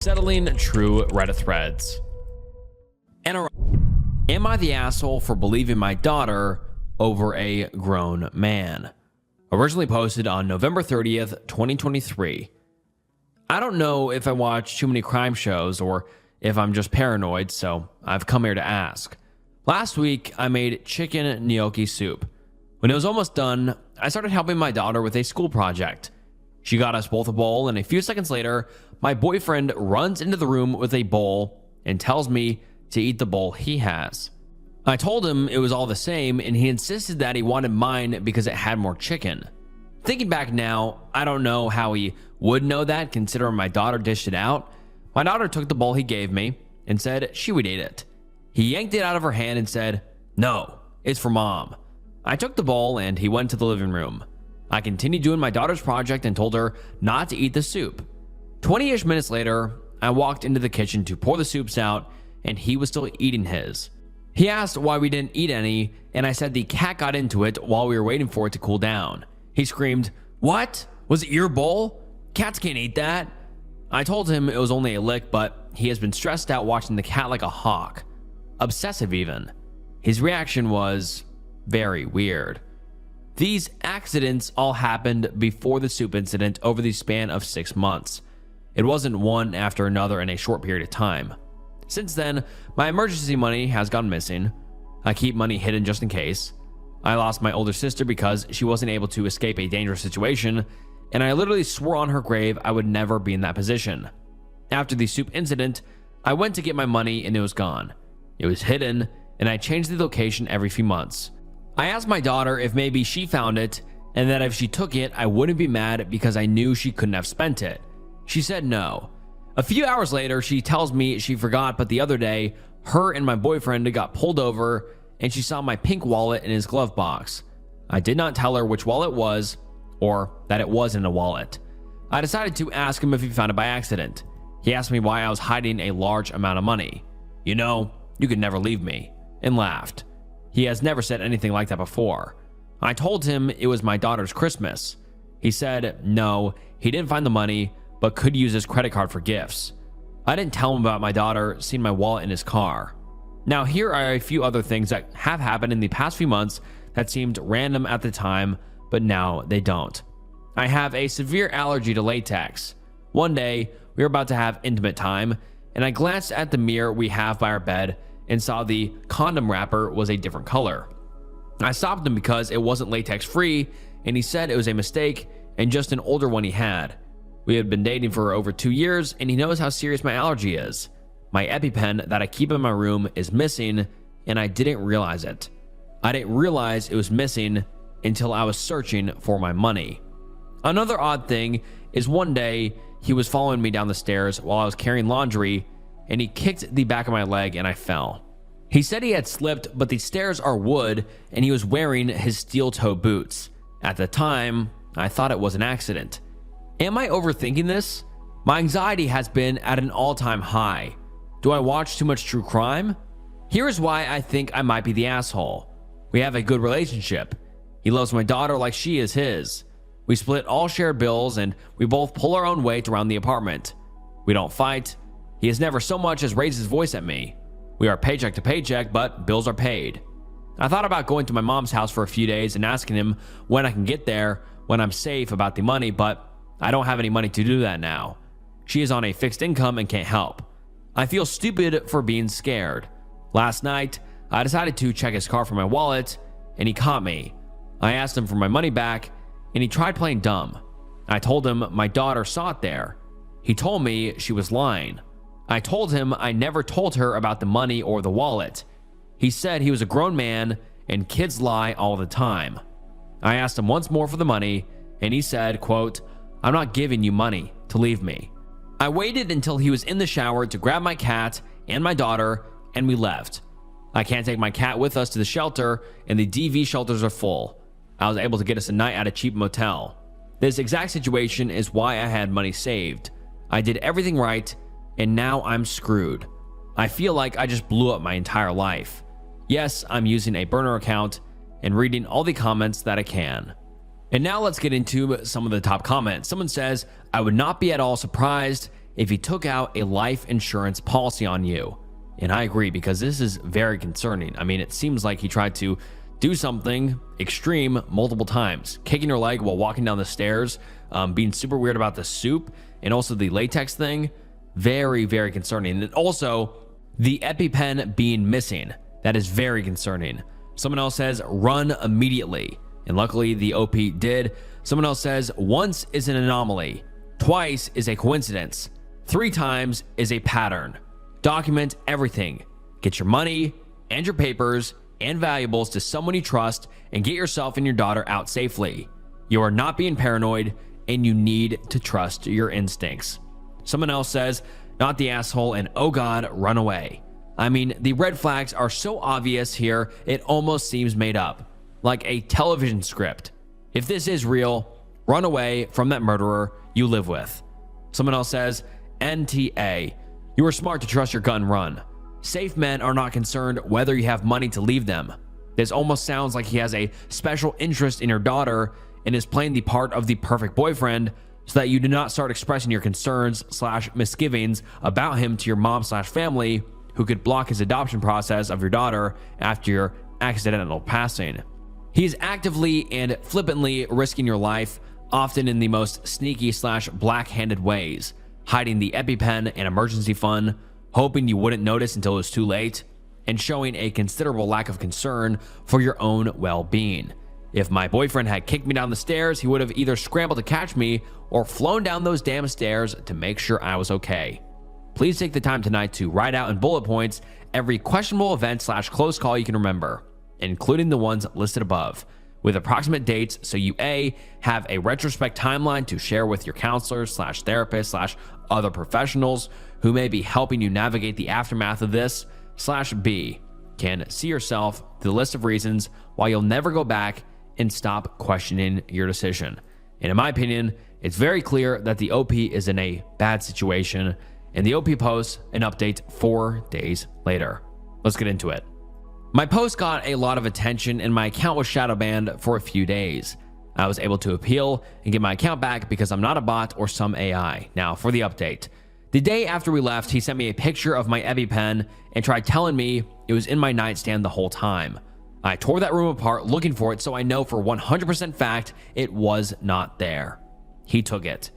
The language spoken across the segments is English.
Settling true Reddit threads. Am I the asshole for believing my daughter over a grown man? Originally posted on November 30th, 2023. I don't know if I watch too many crime shows or if I'm just paranoid, so I've come here to ask. Last week, I made chicken gnocchi soup. When it was almost done, I started helping my daughter with a school project. She got us both a bowl, and a few seconds later, my boyfriend runs into the room with a bowl and tells me to eat the bowl he has. I told him it was all the same, and he insisted that he wanted mine because it had more chicken. Thinking back now, I don't know how he would know that, considering my daughter dished it out. My daughter took the bowl he gave me and said she would eat it. He yanked it out of her hand and said, "No, it's for mom." I took the bowl and he went to the living room. I continued doing my daughter's project and told her not to eat the soup. 20-ish minutes later, I walked into the kitchen to pour the soups out, and he was still eating his. He asked why we didn't eat any, and I said the cat got into it while we were waiting for it to cool down. He screamed, "What? Was it your bowl? Cats can't eat that." I told him it was only a lick, but he has been stressed out watching the cat like a hawk. Obsessive even. His reaction was very weird. These accidents all happened before the soup incident over the span of 6 months. It wasn't one after another in a short period of time. Since then, my emergency money has gone missing. I keep money hidden just in case. I lost my older sister because she wasn't able to escape a dangerous situation, and I literally swore on her grave I would never be in that position. After the soup incident, I went to get my money and it was gone. It was hidden, and I changed the location every few months. I asked my daughter if maybe she found it, and that if she took it, I wouldn't be mad because I knew she couldn't have spent it. She said no. A few hours later, she tells me she forgot, but the other day, her and my boyfriend got pulled over, and she saw my pink wallet in his glove box. I did not tell her which wallet it was, or that it wasn't a wallet. I decided to ask him if he found it by accident. He asked me why I was hiding a large amount of money. "You know, you could never leave me," and laughed. He has never said anything like that before. I told him it was my daughter's Christmas. He said no, he didn't find the money, but could use his credit card for gifts. I didn't tell him about my daughter seeing my wallet in his car. Now, here are a few other things that have happened in the past few months that seemed random at the time, but now they don't. I have a severe allergy to latex. One day, we were about to have intimate time, and I glanced at the mirror we have by our bed and saw the condom wrapper was a different color. I stopped him because it wasn't latex free, and he said it was a mistake and just an older one he had. We had been dating for over 2 years, and he knows how serious my allergy is. My EpiPen that I keep in my room is missing, and I didn't realize it. I didn't realize it was missing until I was searching for my money. Another odd thing is one day he was following me down the stairs while I was carrying laundry, and he kicked the back of my leg and I fell. He said he had slipped, but the stairs are wood and he was wearing his steel toe boots. At the time, I thought it was an accident. Am I overthinking this? My anxiety has been at an all-time high. Do I watch too much true crime? Here is why I think I might be the asshole. We have a good relationship. He loves my daughter like she is his. We split all shared bills and we both pull our own weight around the apartment. We don't fight. He has never so much as raised his voice at me. We are paycheck to paycheck, but bills are paid. I thought about going to my mom's house for a few days and asking him when I can get there, when I'm safe about the money, but I don't have any money to do that now. She is on a fixed income and can't help. I feel stupid for being scared. Last night, I decided to check his car for my wallet, and he caught me. I asked him for my money back, and he tried playing dumb. I told him my daughter saw it there. He told me she was lying. I told him I never told her about the money or the wallet. He said he was a grown man and kids lie all the time. I asked him once more for the money, and he said, quote, "I'm not giving you money to leave me." I waited until he was in the shower to grab my cat and my daughter, and we left. I can't take my cat with us to the shelter, and the DV shelters are full. I was able to get us a night at a cheap motel. This exact situation is why I had money saved. I did everything right, and now I'm screwed. I feel like I just blew up my entire life. Yes, I'm using a burner account and reading all the comments that I can. And now let's get into some of the top comments. Someone says, "I would not be at all surprised if he took out a life insurance policy on you. And I agree, because this is very concerning. I mean, it seems like he tried to do something extreme multiple times. Kicking your leg while walking down the stairs, being super weird about the soup, and also the latex thing. Very, very concerning. And also, the EpiPen being missing. That is very concerning. Someone else says, run immediately. And luckily, the OP did. Someone else says, once is an anomaly. Twice is a coincidence. 3 times is a pattern. Document everything. Get your money and your papers and valuables to someone you trust and get yourself and your daughter out safely. You are not being paranoid and you need to trust your instincts. Someone else says, not the asshole, and oh God, run away. I mean, the red flags are so obvious here, it almost seems made up, like a television script. If this is real, run away from that murderer you live with. Someone else says, NTA, you are smart to trust your gut and run. Safe men are not concerned whether you have money to leave them. This almost sounds like he has a special interest in your daughter and is playing the part of the perfect boyfriend so that you do not start expressing your concerns / misgivings about him to your mom / family, who could block his adoption process of your daughter after your accidental passing. He is actively and flippantly risking your life, often in the most sneaky / black-handed ways, hiding the EpiPen and emergency fund, hoping you wouldn't notice until it was too late, and showing a considerable lack of concern for your own well-being. If my boyfriend had kicked me down the stairs, he would have either scrambled to catch me or flown down those damn stairs to make sure I was okay. Please take the time tonight to write out in bullet points every questionable event / close call you can remember, including the ones listed above, with approximate dates so you A, have a retrospect timeline to share with your counselors / therapists / other professionals who may be helping you navigate the aftermath of this, / B, can see yourself the list of reasons why you'll never go back and stop questioning your decision. And in my opinion, it's very clear that the OP is in a bad situation, and the OP posts an update 4 days later. Let's get into it. My post got a lot of attention and my account was shadow banned for a few days. I was able to appeal and get my account back because I'm not a bot or some AI. Now for the update. The day after we left, he sent me a picture of my EpiPen and tried telling me it was in my nightstand the whole time. I tore that room apart looking for it so I know for 100% fact it was not there. He took it.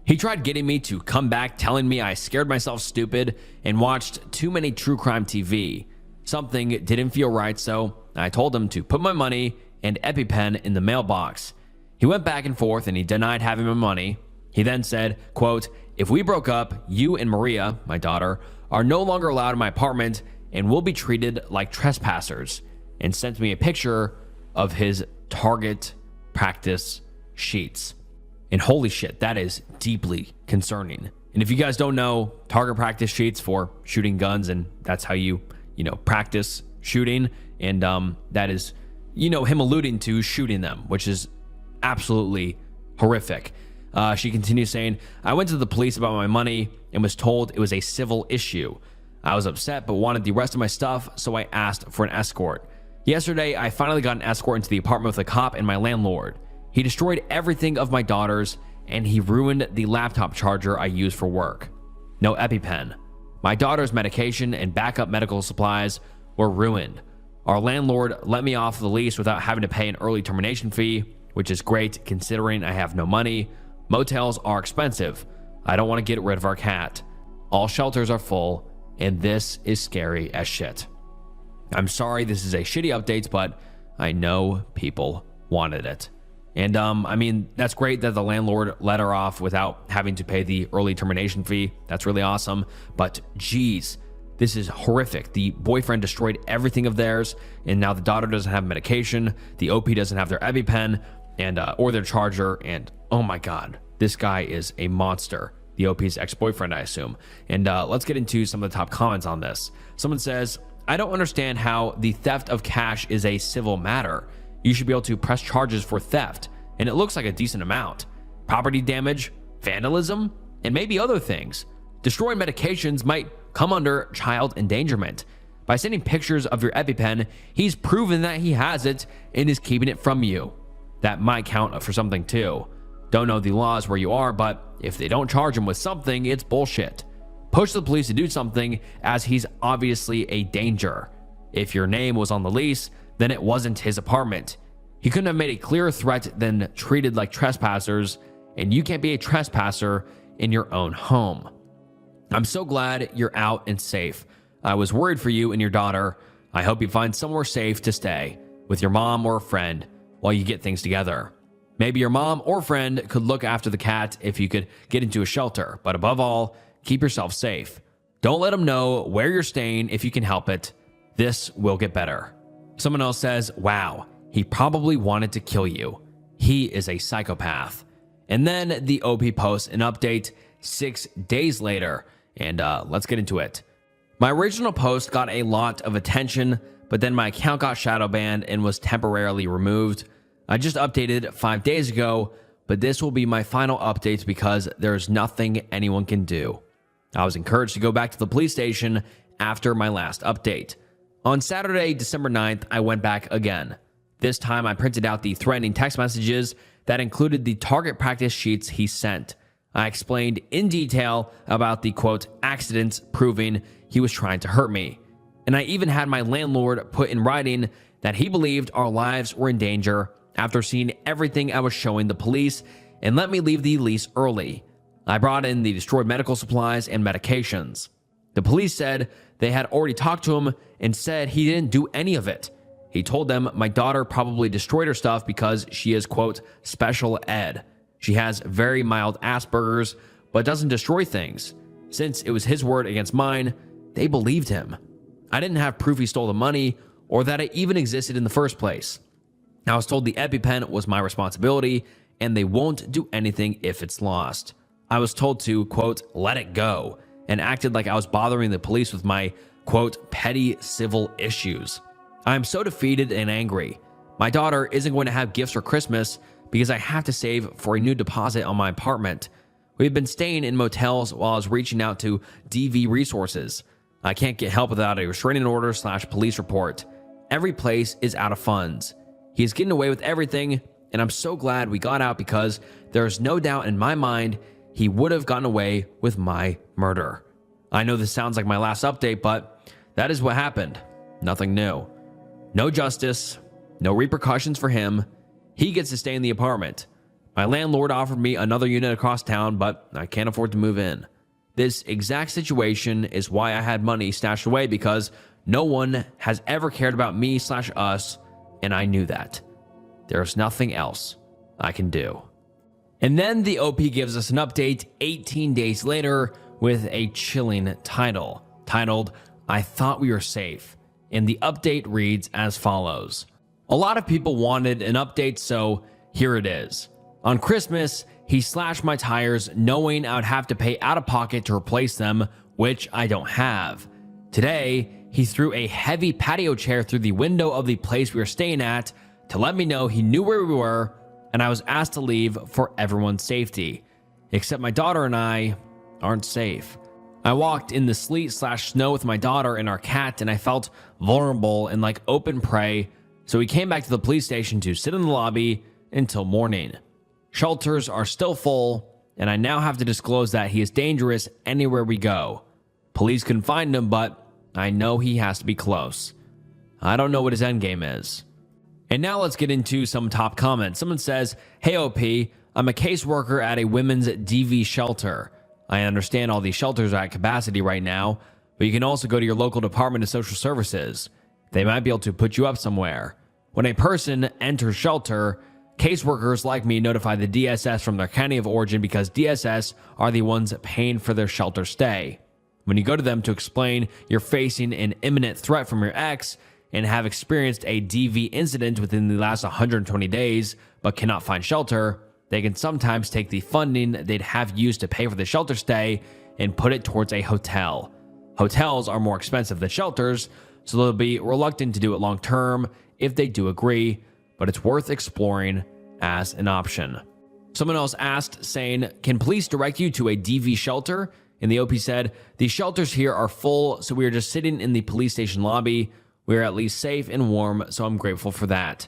He tried getting me to come back telling me I scared myself stupid and watched too many true crime TV. Something didn't feel right, so I told him to put my money and EpiPen in the mailbox. He went back and forth and he denied having my money. He then said, quote, if we broke up, you and Maria, my daughter, are no longer allowed in my apartment and will be treated like trespassers, and sent me a picture of his target practice sheets. And holy shit, that is deeply concerning. And if you guys don't know, target practice sheets for shooting guns, and that's how you practice shooting. And that is, him alluding to shooting them, which is absolutely horrific. She continues saying, I went to the police about my money and was told it was a civil issue. I was upset but wanted the rest of my stuff, so I asked for an escort. Yesterday, I finally got an escort into the apartment with a cop and my landlord. He destroyed everything of my daughter's, and he ruined the laptop charger I use for work. No EpiPen. My daughter's medication and backup medical supplies were ruined. Our landlord let me off the lease without having to pay an early termination fee, which is great considering I have no money. Motels are expensive. I don't want to get rid of our cat. All shelters are full, and this is scary as shit. I'm sorry this is a shitty update, but I know people wanted it. And I mean, that's great that the landlord let her off without having to pay the early termination fee. That's really awesome. But geez, this is horrific. The boyfriend destroyed everything of theirs, and now the daughter doesn't have medication. The OP doesn't have their EpiPen and or their charger. And oh my God, this guy is a monster. The OP's ex-boyfriend, I assume. And let's get into some of the top comments on this. Someone says, I don't understand how the theft of cash is a civil matter. You should be able to press charges for theft, and it looks like a decent amount. Property damage, vandalism, and maybe other things. Destroying medications might come under child endangerment. By sending pictures of your EpiPen, he's proven that he has it and is keeping it from you. That might count for something too. Don't know the laws where you are, but if they don't charge him with something, it's bullshit. Push the police to do something, as he's obviously a danger. If your name was on the lease, then it wasn't his apartment. He couldn't have made a clearer threat than treated like trespassers, and you can't be a trespasser in your own home. I'm so glad you're out and safe. I was worried for you and your daughter. I hope you find somewhere safe to stay with your mom or a friend while you get things together. Maybe your mom or friend could look after the cat if you could get into a shelter, but above all, keep yourself safe. Don't let them know where you're staying if you can help it. This will get better. Someone else says, wow, he probably wanted to kill you. He is a psychopath. And then the OP posts an update 6 days later, and let's get into it. My original post got a lot of attention, but then my account got shadow banned and was temporarily removed. I just updated 5 days ago, but this will be my final update because there's nothing anyone can do. I was encouraged to go back to the police station after my last update. On Saturday, December 9th, I went back again. This time I printed out the threatening text messages that included the target practice sheets he sent. I explained in detail about the quote accidents proving he was trying to hurt me. And I even had my landlord put in writing that he believed our lives were in danger after seeing everything I was showing the police and let me leave the lease early. I brought in the destroyed medical supplies and medications. The police said they had already talked to him and said he didn't do any of it. He told them my daughter probably destroyed her stuff because she is, quote, special ed. She has very mild Asperger's, but doesn't destroy things. Since it was his word against mine, they believed him. I didn't have proof he stole the money or that it even existed in the first place. I was told the EpiPen was my responsibility and they won't do anything if it's lost. I was told to, quote, let it go, and acted like I was bothering the police with my, quote, petty civil issues. I am so defeated and angry. My daughter isn't going to have gifts for Christmas because I have to save for a new deposit on my apartment. We've been staying in motels while I was reaching out to DV resources. I can't get help without a restraining order / police report. Every place is out of funds. He's getting away with everything, and I'm so glad we got out because there's no doubt in my mind he would have gotten away with my murder. I know this sounds like my last update, but that is what happened. Nothing new. No justice, no repercussions for him. He gets to stay in the apartment. My landlord offered me another unit across town, but I can't afford to move in. This exact situation is why I had money stashed away because no one has ever cared about me / us, and I knew that. There's nothing else I can do. And then the OP gives us an update 18 days later with a chilling title, titled, I Thought We Were Safe. And the update reads as follows. A lot of people wanted an update, so here it is. On Christmas, he slashed my tires knowing I would have to pay out of pocket to replace them, which I don't have. Today, he threw a heavy patio chair through the window of the place we were staying at to let me know he knew where we were, and I was asked to leave for everyone's safety. Except my daughter and I aren't safe. I walked in the sleet / snow with my daughter and our cat, and I felt vulnerable and like open prey, so we came back to the police station to sit in the lobby until morning. Shelters are still full, and I now have to disclose that he is dangerous anywhere we go. Police couldn't find him, but I know he has to be close. I don't know what his endgame is. And now let's get into some top comments. Someone says, hey OP, I'm a caseworker at a women's DV shelter. I understand all these shelters are at capacity right now, but you can also go to your local Department of Social Services. They might be able to put you up somewhere. When a person enters shelter, caseworkers like me notify the DSS from their county of origin because DSS are the ones paying for their shelter stay. When you go to them to explain you're facing an imminent threat from your ex and have experienced a DV incident within the last 120 days but cannot find shelter, they can sometimes take the funding they'd have used to pay for the shelter stay and put it towards a hotel. Hotels are more expensive than shelters, so they'll be reluctant to do it long term if they do agree, but it's worth exploring as an option. Someone else asked, saying, can police direct you to a DV shelter? And the OP said, the shelters here are full, so we are just sitting in the police station lobby. We are at least safe and warm, so I'm grateful for that.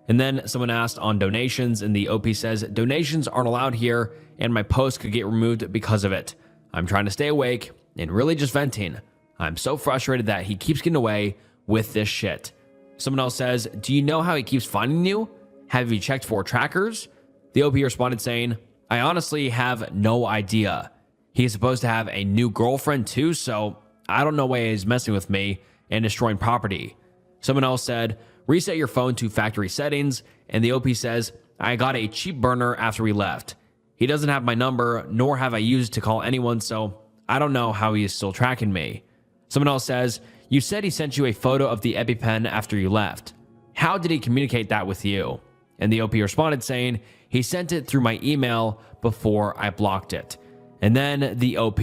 And then someone asked on donations, and the OP says, donations aren't allowed here, and my post could get removed because of it. I'm trying to stay awake and really just venting. I'm so frustrated that he keeps getting away with this shit. Someone else says, do you know how he keeps finding you? Have you checked for trackers? The OP responded saying, I honestly have no idea. He is supposed to have a new girlfriend too, so I don't know why he's messing with me and destroying property. Someone else said, reset your phone to factory settings, and the OP says, I got a cheap burner after we left. He doesn't have my number, nor have I used to call anyone, so I don't know how he is still tracking me. Someone else says, you said he sent you a photo of the EpiPen after you left. How did he communicate that with you? And the OP responded saying, he sent it through my email before I blocked it. And then the OP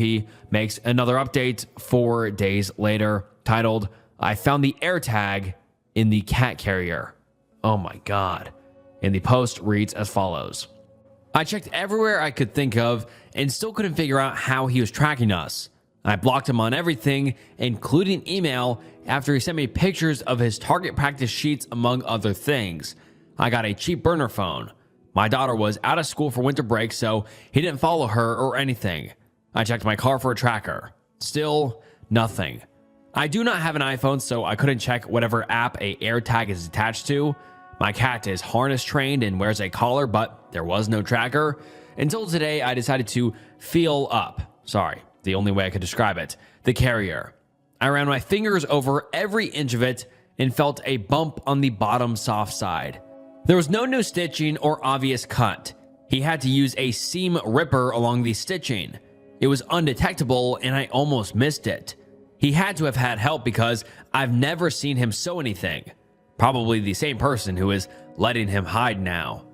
makes another update 4 days later titled, I found the AirTag in the cat carrier. Oh my God. And the post reads as follows. I checked everywhere I could think of and still couldn't figure out how he was tracking us. I blocked him on everything, including email, after he sent me pictures of his target practice sheets, among other things. I got a cheap burner phone. My daughter was out of school for winter break, so he didn't follow her or anything. I checked my car for a tracker. Still nothing. I do not have an iPhone, so I couldn't check whatever app a AirTag is attached to. My cat is harness trained and wears a collar, but there was no tracker. Until today, I decided to feel up. Sorry, the only way I could describe it. The carrier. I ran my fingers over every inch of it and felt a bump on the bottom soft side. There was no new stitching or obvious cut. He had to use a seam ripper along the stitching. It was undetectable and I almost missed it. He had to have had help because I've never seen him sew anything. Probably the same person who is letting him hide now.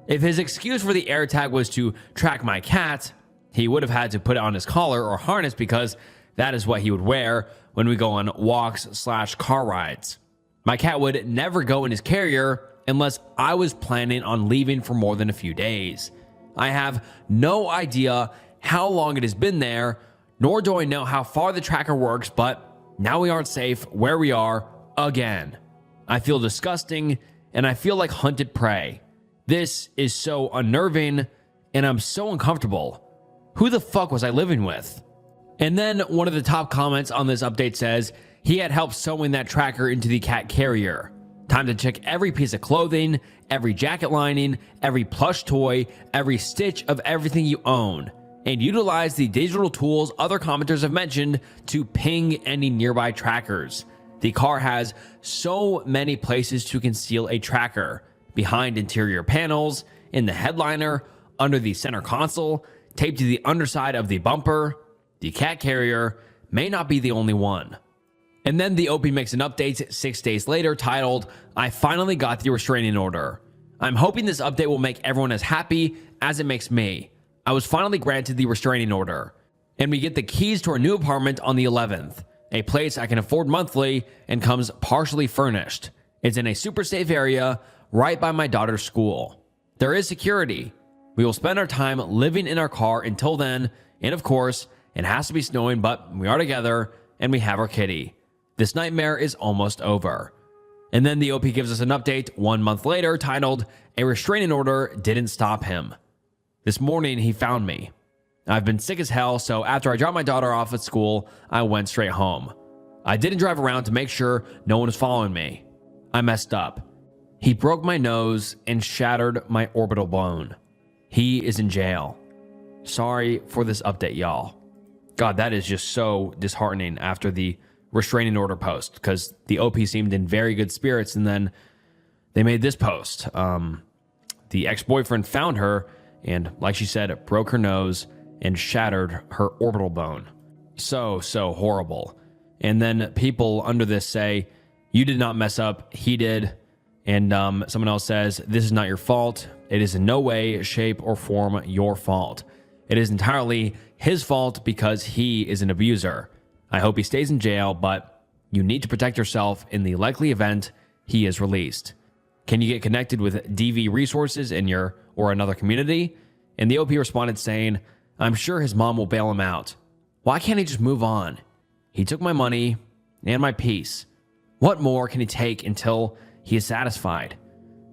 If his excuse for the AirTag was to track my cat, he would have had to put it on his collar or harness because that is what he would wear when we go on walks/car rides. My cat would never go in his carrier unless I was planning on leaving for more than a few days. I have no idea how long it has been there, nor do I know how far the tracker works, but now we aren't safe where we are again. I feel disgusting and I feel like hunted prey. This is so unnerving and I'm so uncomfortable. Who the fuck was I living with? And then one of the top comments on this update says, he had help sewing that tracker into the cat carrier. Time to check every piece of clothing, every jacket lining, every plush toy, every stitch of everything you own, and utilize the digital tools other commenters have mentioned to ping any nearby trackers. The car has so many places to conceal a tracker: behind interior panels, in the headliner, under the center console, taped to the underside of the bumper. The cat carrier may not be the only one. And then the OP makes an update 6 days later titled, I finally got the restraining order. I'm hoping this update will make everyone as happy as it makes me. I was finally granted the restraining order, and we get the keys to our new apartment on the 11th, a place I can afford monthly and comes partially furnished. It's in a super safe area right by my daughter's school. There is security. We will spend our time living in our car until then, and of course, it has to be snowing, but we are together and we have our kitty. This nightmare is almost over. And then the OP gives us an update 1 month later titled, a restraining order didn't stop him. This morning he found me. I've been sick as hell, so after I dropped my daughter off at school, I went straight home. I didn't drive around to make sure no one was following me. I messed up. He broke my nose and shattered my orbital bone. He is in jail. Sorry for this update, y'all. God, that is just so disheartening after the restraining order post, because the OP seemed in very good spirits, and then they made this post. The ex-boyfriend found her and, like she said, broke her nose and shattered her orbital bone. So horrible. And then people under this say, you did not mess up, he did. And someone else says, this is not your fault. It is in no way, shape, or form your fault. It is entirely his fault because he is an abuser. I hope he stays in jail, but you need to protect yourself in the likely event he is released. Can you get connected with DV resources in your or another community? And the OP responded saying, I'm sure his mom will bail him out. Why can't he just move on? He took my money and my peace. What more can he take until he is satisfied?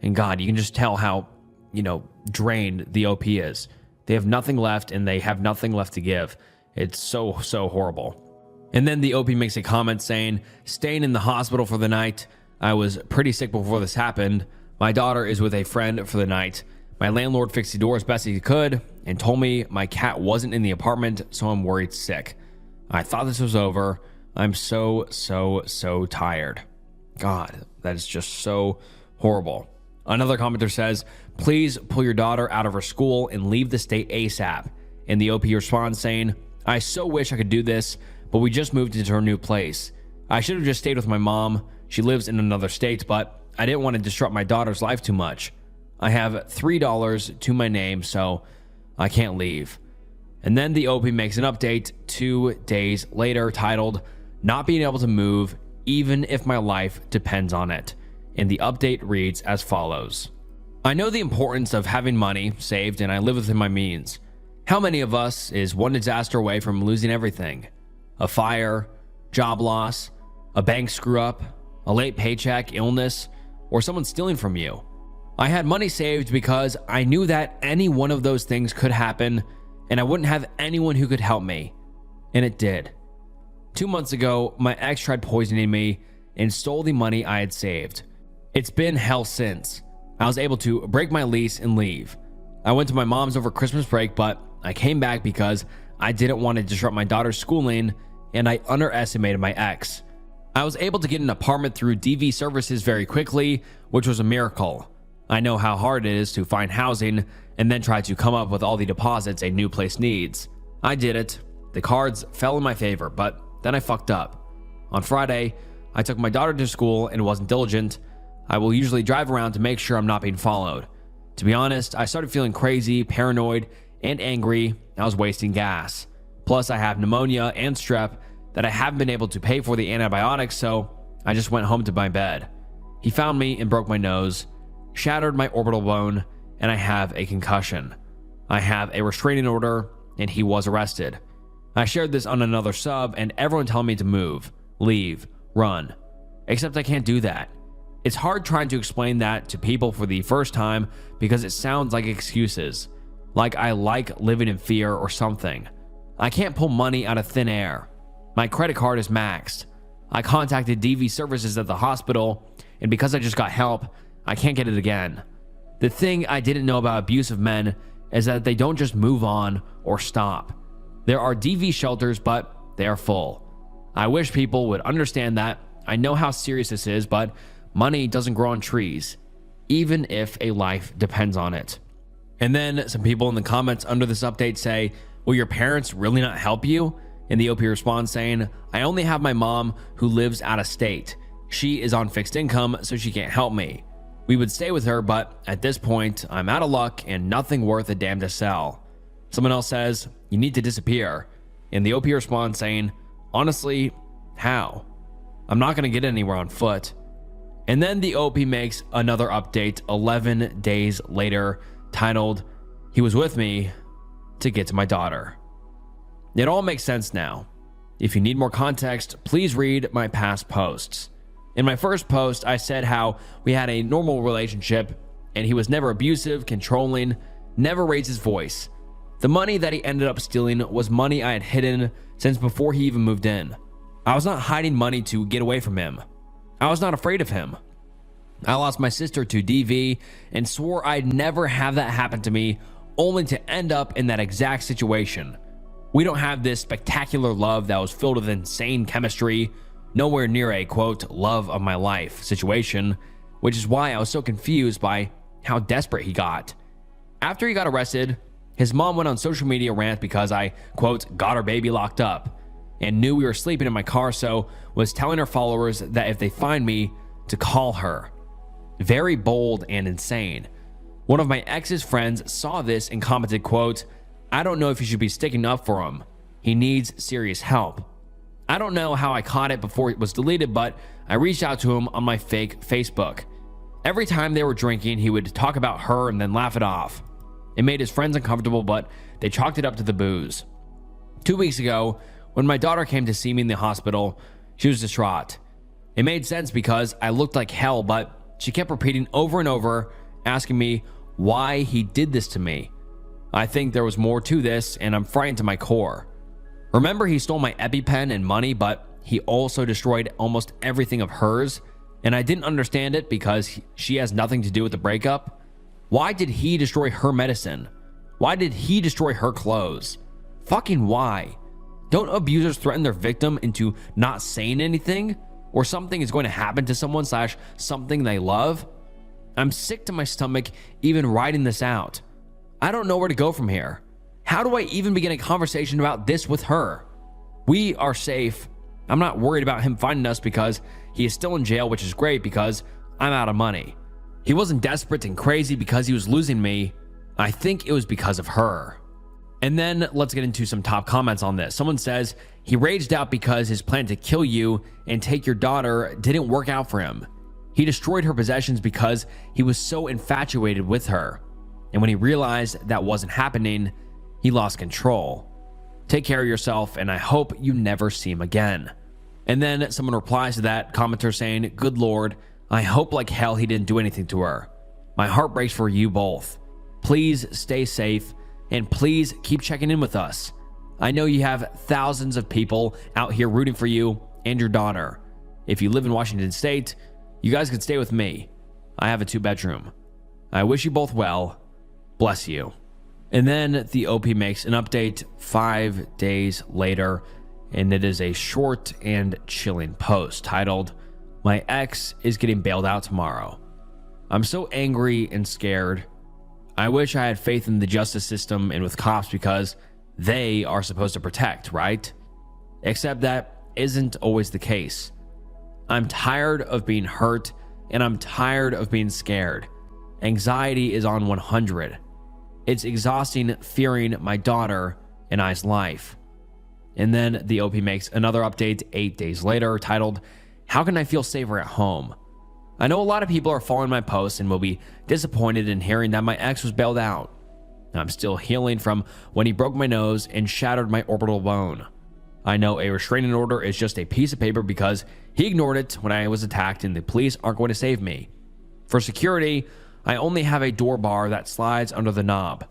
And God, you can just tell how, drained the OP is. They have nothing left and they have nothing left to give. It's so horrible. And then the OP makes a comment saying, staying in the hospital for the night. I was pretty sick before this happened. My daughter is with a friend for the night. My landlord fixed the door as best he could and told me my cat wasn't in the apartment, so I'm worried sick. I thought this was over. I'm so tired. God, that is just so horrible. Another commenter says, please pull your daughter out of her school and leave the state ASAP. And the OP responds saying, I so wish I could do this, but we just moved into her new place. I should have just stayed with my mom. She lives in another state, but I didn't want to disrupt my daughter's life too much. I have $3 to my name, so I can't leave. And then the OP makes an update 2 days later titled, not being able to move even if my life depends on it. And the update reads as follows. I know the importance of having money saved and I live within my means. How many of us is one disaster away from losing everything? A fire, job loss, a bank screw up, a late paycheck, illness, or someone stealing from you. I had money saved because I knew that any one of those things could happen and I wouldn't have anyone who could help me. And it did. 2 months ago, my ex tried poisoning me and stole the money I had saved. It's been hell since. I was able to break my lease and leave. I went to my mom's over Christmas break, but I came back because I didn't want to disrupt my daughter's schooling and I underestimated my ex. I was able to get an apartment through DV services very quickly, which was a miracle. I know how hard it is to find housing and then try to come up with all the deposits a new place needs. I did it. The cards fell in my favor, but then I fucked up. On Friday, I took my daughter to school and wasn't diligent. I will usually drive around to make sure I'm not being followed. To be honest, I started feeling crazy, paranoid, and angry. I was wasting gas. Plus, I have pneumonia and strep that I haven't been able to pay for the antibiotics, so I just went home to my bed. He found me and broke my nose, shattered my orbital bone, and I have a concussion. I have a restraining order, and he was arrested. I shared this on another sub, and everyone telling me to move, leave, run. Except I can't do that. It's hard trying to explain that to people for the first time because it sounds like excuses. Like I like living in fear or something. I can't pull money out of thin air. My credit card is maxed. I contacted DV services at the hospital, and because I just got help, I can't get it again. The thing I didn't know about abusive men is that they don't just move on or stop. There are DV shelters, but they are full. I wish people would understand that. I know how serious this is, but money doesn't grow on trees, even if a life depends on it. And then some people in the comments under this update say, will your parents really not help you? And the OP responds saying, I only have my mom who lives out of state. She is on fixed income, so she can't help me. We would stay with her, but at this point, I'm out of luck and nothing worth a damn to sell. Someone else says, you need to disappear. And the OP responds saying, honestly, how? I'm not going to get anywhere on foot. And then the OP makes another update 11 days later titled, he was with me to get to my daughter. It all makes sense now. If you need more context, please read my past posts. In my first post, I said how we had a normal relationship and he was never abusive, controlling, never raised his voice. The money that he ended up stealing was money I had hidden since before he even moved in. I was not hiding money to get away from him. I was not afraid of him. I lost my sister to DV and swore I'd never have that happen to me, only to end up in that exact situation. We don't have this spectacular love that was filled with insane chemistry, nowhere near a quote love of my life situation, which is why I was so confused by how desperate he got. After he got arrested, his mom went on social media rant because I quote got our baby locked up and knew we were sleeping in my car, so was telling her followers that if they find me to call her. Very bold and insane. One of my ex's friends saw this and commented, quote, I don't know if you should be sticking up for him. He needs serious help. I don't know how I caught it before it was deleted, but I reached out to him on my fake Facebook. Every time they were drinking, he would talk about her and then laugh it off. It made his friends uncomfortable, but they chalked it up to the booze. 2 weeks ago, when my daughter came to see me in the hospital, she was distraught. It made sense because I looked like hell, but She kept repeating over and over, asking me why he did this to me. I think there was more to this, and I'm frightened to my core. Remember, he stole my EpiPen and money, but he also destroyed almost everything of hers, and I didn't understand it because she has nothing to do with the breakup. Why did he destroy her medicine? Why did he destroy her clothes? Fucking why? Don't abusers threaten their victim into not saying anything? Or something is going to happen to someone / something they love? I'm sick to my stomach even writing this out. I don't know where to go from here. How do I even begin a conversation about this with her? We are safe. I'm not worried about him finding us because he is still in jail, which is great because I'm out of money. He wasn't desperate and crazy because he was losing me. I think it was because of her. And then let's get into some top comments on this. Someone says, he raged out because his plan to kill you and take your daughter didn't work out for him. He destroyed her possessions because he was so infatuated with her. And when he realized that wasn't happening, he lost control. Take care of yourself, and I hope you never see him again. And then someone replies to that commenter saying, good Lord, I hope like hell he didn't do anything to her. My heart breaks for you both. Please stay safe, and please keep checking in with us. I know you have thousands of people out here rooting for you and your daughter. If you live in Washington State, you guys could stay with me. I have a 2-bedroom. I wish you both well. Bless you. And then the OP makes an update 5 days later, and it is a short and chilling post titled, my ex is getting bailed out tomorrow. I'm so angry and scared. I wish I had faith in the justice system and with cops because they are supposed to protect, right? Except that isn't always the case. I'm tired of being hurt, and I'm tired of being scared. Anxiety is on 100. It's exhausting fearing my daughter and I's life. And then the OP makes another update 8 days later titled, how can I feel safer at home? I know a lot of people are following my posts and will be disappointed in hearing that my ex was bailed out. I'm still healing from when he broke my nose and shattered my orbital bone. I know a restraining order is just a piece of paper because he ignored it when I was attacked and the police aren't going to save me. For security, I only have a door bar that slides under the knob.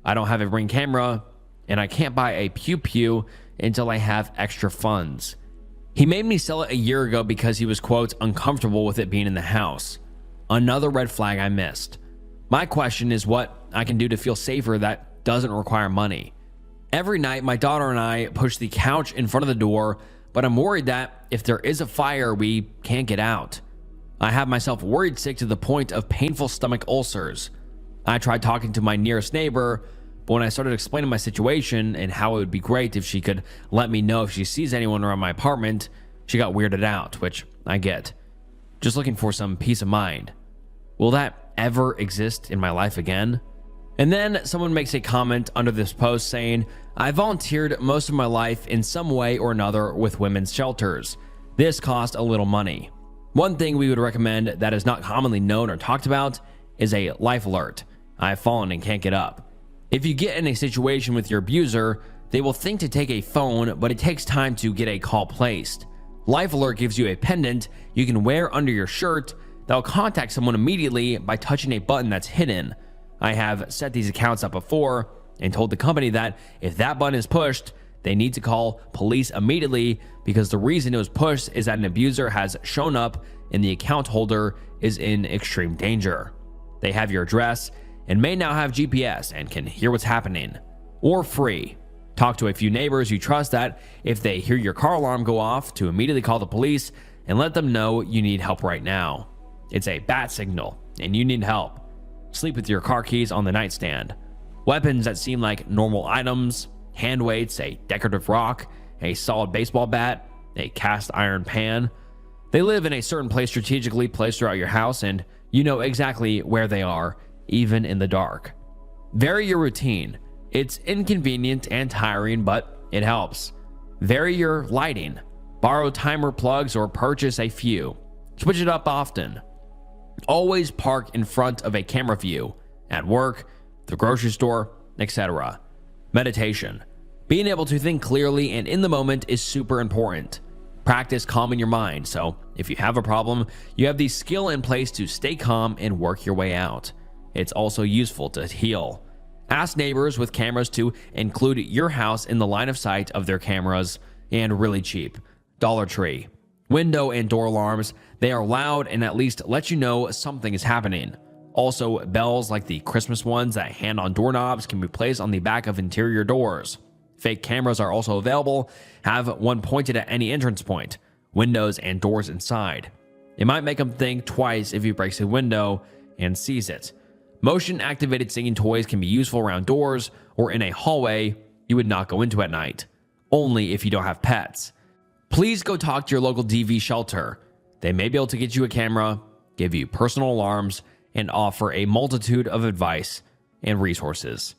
I don't have a Ring camera, and I can't buy a Pew Pew until I have extra funds. He made me sell it a year ago because he was, quote, uncomfortable with it being in the house. Another red flag I missed. My question is what I can do to feel safer that doesn't require money. Every night, my daughter and I push the couch in front of the door, but I'm worried that if there is a fire, we can't get out. I have myself worried sick to the point of painful stomach ulcers. I tried talking to my nearest neighbor, but when I started explaining my situation and how it would be great if she could let me know if she sees anyone around my apartment, she got weirded out, which I get. Just looking for some peace of mind. Will that ever exist in my life again? And then someone makes a comment under this post saying, I volunteered most of my life in some way or another with women's shelters. This cost a little money. One thing we would recommend that is not commonly known or talked about is a life alert. I've fallen and can't get up. If you get in a situation with your abuser, they will think to take a phone, but it takes time to get a call placed. Life alert gives you a pendant you can wear under your shirt that will contact someone immediately by touching a button that's hidden. I have set these accounts up before and told the company that if that button is pushed, they need to call police immediately because the reason it was pushed is that an abuser has shown up and the account holder is in extreme danger. They have your address and may now have GPS and can hear what's happening. Or free. Talk to a few neighbors you trust that if they hear your car alarm go off to immediately call the police and let them know you need help right now. It's a bat signal and you need help. Sleep with your car keys on the nightstand. Weapons that seem like normal items, hand weights, a decorative rock, a solid baseball bat, a cast iron pan. They live in a certain place strategically placed throughout your house and you know exactly where they are, even in the dark. Vary your routine. It's inconvenient and tiring, but it helps. Vary your lighting. Borrow timer plugs or purchase a few. Switch it up often. Always park in front of a camera view, at work, the grocery store, etc. Meditation. Being able to think clearly and in the moment is super important. Practice calming your mind, so if you have a problem, you have the skill in place to stay calm and work your way out. It's also useful to heal. Ask neighbors with cameras to include your house in the line of sight of their cameras, and really cheap. Dollar Tree. Window and door alarms, they are loud and at least let you know something is happening. Also, bells like the Christmas ones that hand on doorknobs can be placed on the back of interior doors. Fake cameras are also available. Have one pointed at any entrance point, windows and doors inside. It might make them think twice if he breaks a window and sees it. Motion activated singing toys can be useful around doors or in a hallway you would not go into at night, only if you don't have pets. Please go talk to your local DV shelter. They may be able to get you a camera, give you personal alarms, and offer a multitude of advice and resources.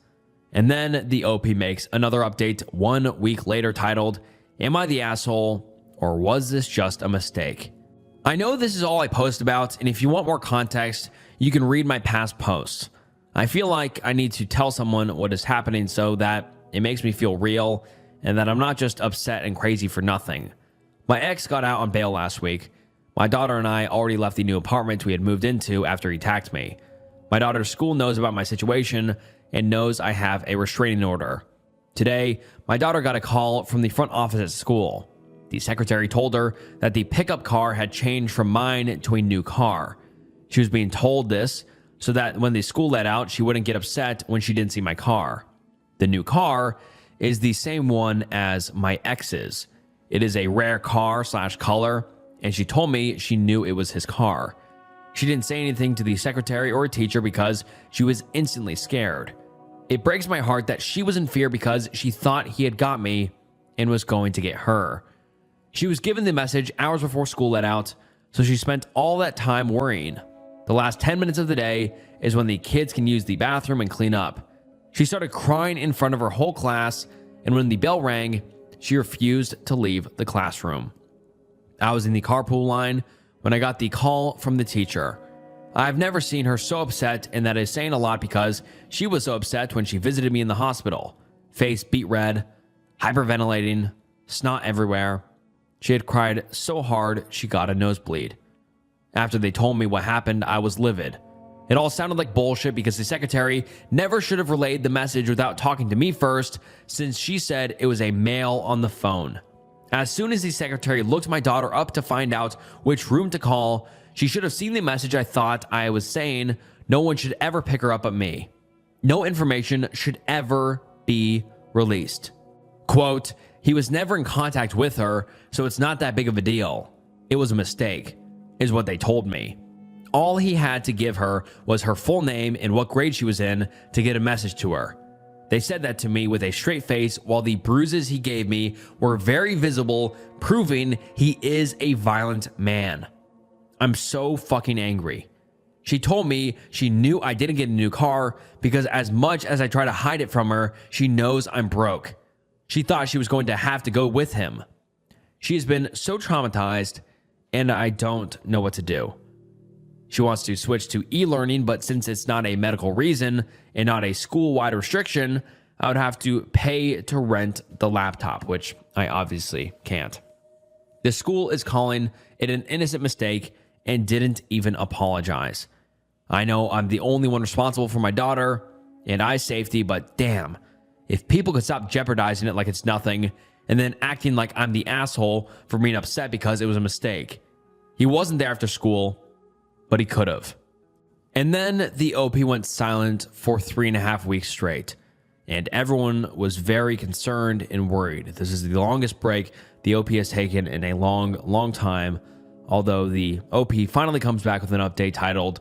And then the OP makes another update 1 week later titled, "Am I the asshole, or was this just a mistake?" I know this is all I post about, and if you want more context, you can read my past posts. I feel like I need to tell someone what is happening so that it makes me feel real and that I'm not just upset and crazy for nothing. My ex got out on bail last week. My daughter and I already left the new apartment we had moved into after he attacked me. My daughter's school knows about my situation and knows I have a restraining order. Today, my daughter got a call from the front office at school. The secretary told her that the pickup car had changed from mine to a new car. She was being told this so that when the school let out, she wouldn't get upset when she didn't see my car. The new car is the same one as my ex's. It is a rare car/color, and she told me she knew it was his car. She didn't say anything to the secretary or teacher because she was instantly scared. It breaks my heart that she was in fear because she thought he had got me and was going to get her. She was given the message hours before school let out, so she spent all that time worrying. The last 10 minutes of the day is when the kids can use the bathroom and clean up. She started crying in front of her whole class, and when the bell rang, she refused to leave the classroom. I was in the carpool line when I got the call from the teacher. I've never seen her so upset, and that is saying a lot because she was so upset when she visited me in the hospital. Face beet red, hyperventilating, snot everywhere. She had cried so hard she got a nosebleed. After they told me what happened, I was livid. It all sounded like bullshit because the secretary never should have relayed the message without talking to me first, since she said it was a male on the phone. As soon as the secretary looked my daughter up to find out which room to call, she should have seen the message I thought I was saying. No one should ever pick her up but me. No information should ever be released. Quote, "He was never in contact with her, so it's not that big of a deal. It was a mistake," is what they told me. All he had to give her was her full name and what grade she was in to get a message to her. They said that to me with a straight face while the bruises he gave me were very visible, proving he is a violent man. I'm so fucking angry. She told me she knew I didn't get a new car because as much as I try to hide it from her, she knows I'm broke. She thought she was going to have to go with him. She has been so traumatized, and I don't know what to do. She wants to switch to e-learning, but since it's not a medical reason and not a school-wide restriction, I would have to pay to rent the laptop, which I obviously can't. The school is calling it an innocent mistake and didn't even apologize. I know I'm the only one responsible for my daughter and I's safety, but damn, if people could stop jeopardizing it like it's nothing and then acting like I'm the asshole for being upset because it was a mistake. He wasn't there after school, but he could have. And then the OP went silent for 3.5 weeks straight, and everyone was very concerned and worried. This is the longest break the OP has taken in a long time, although the OP finally comes back with an update titled,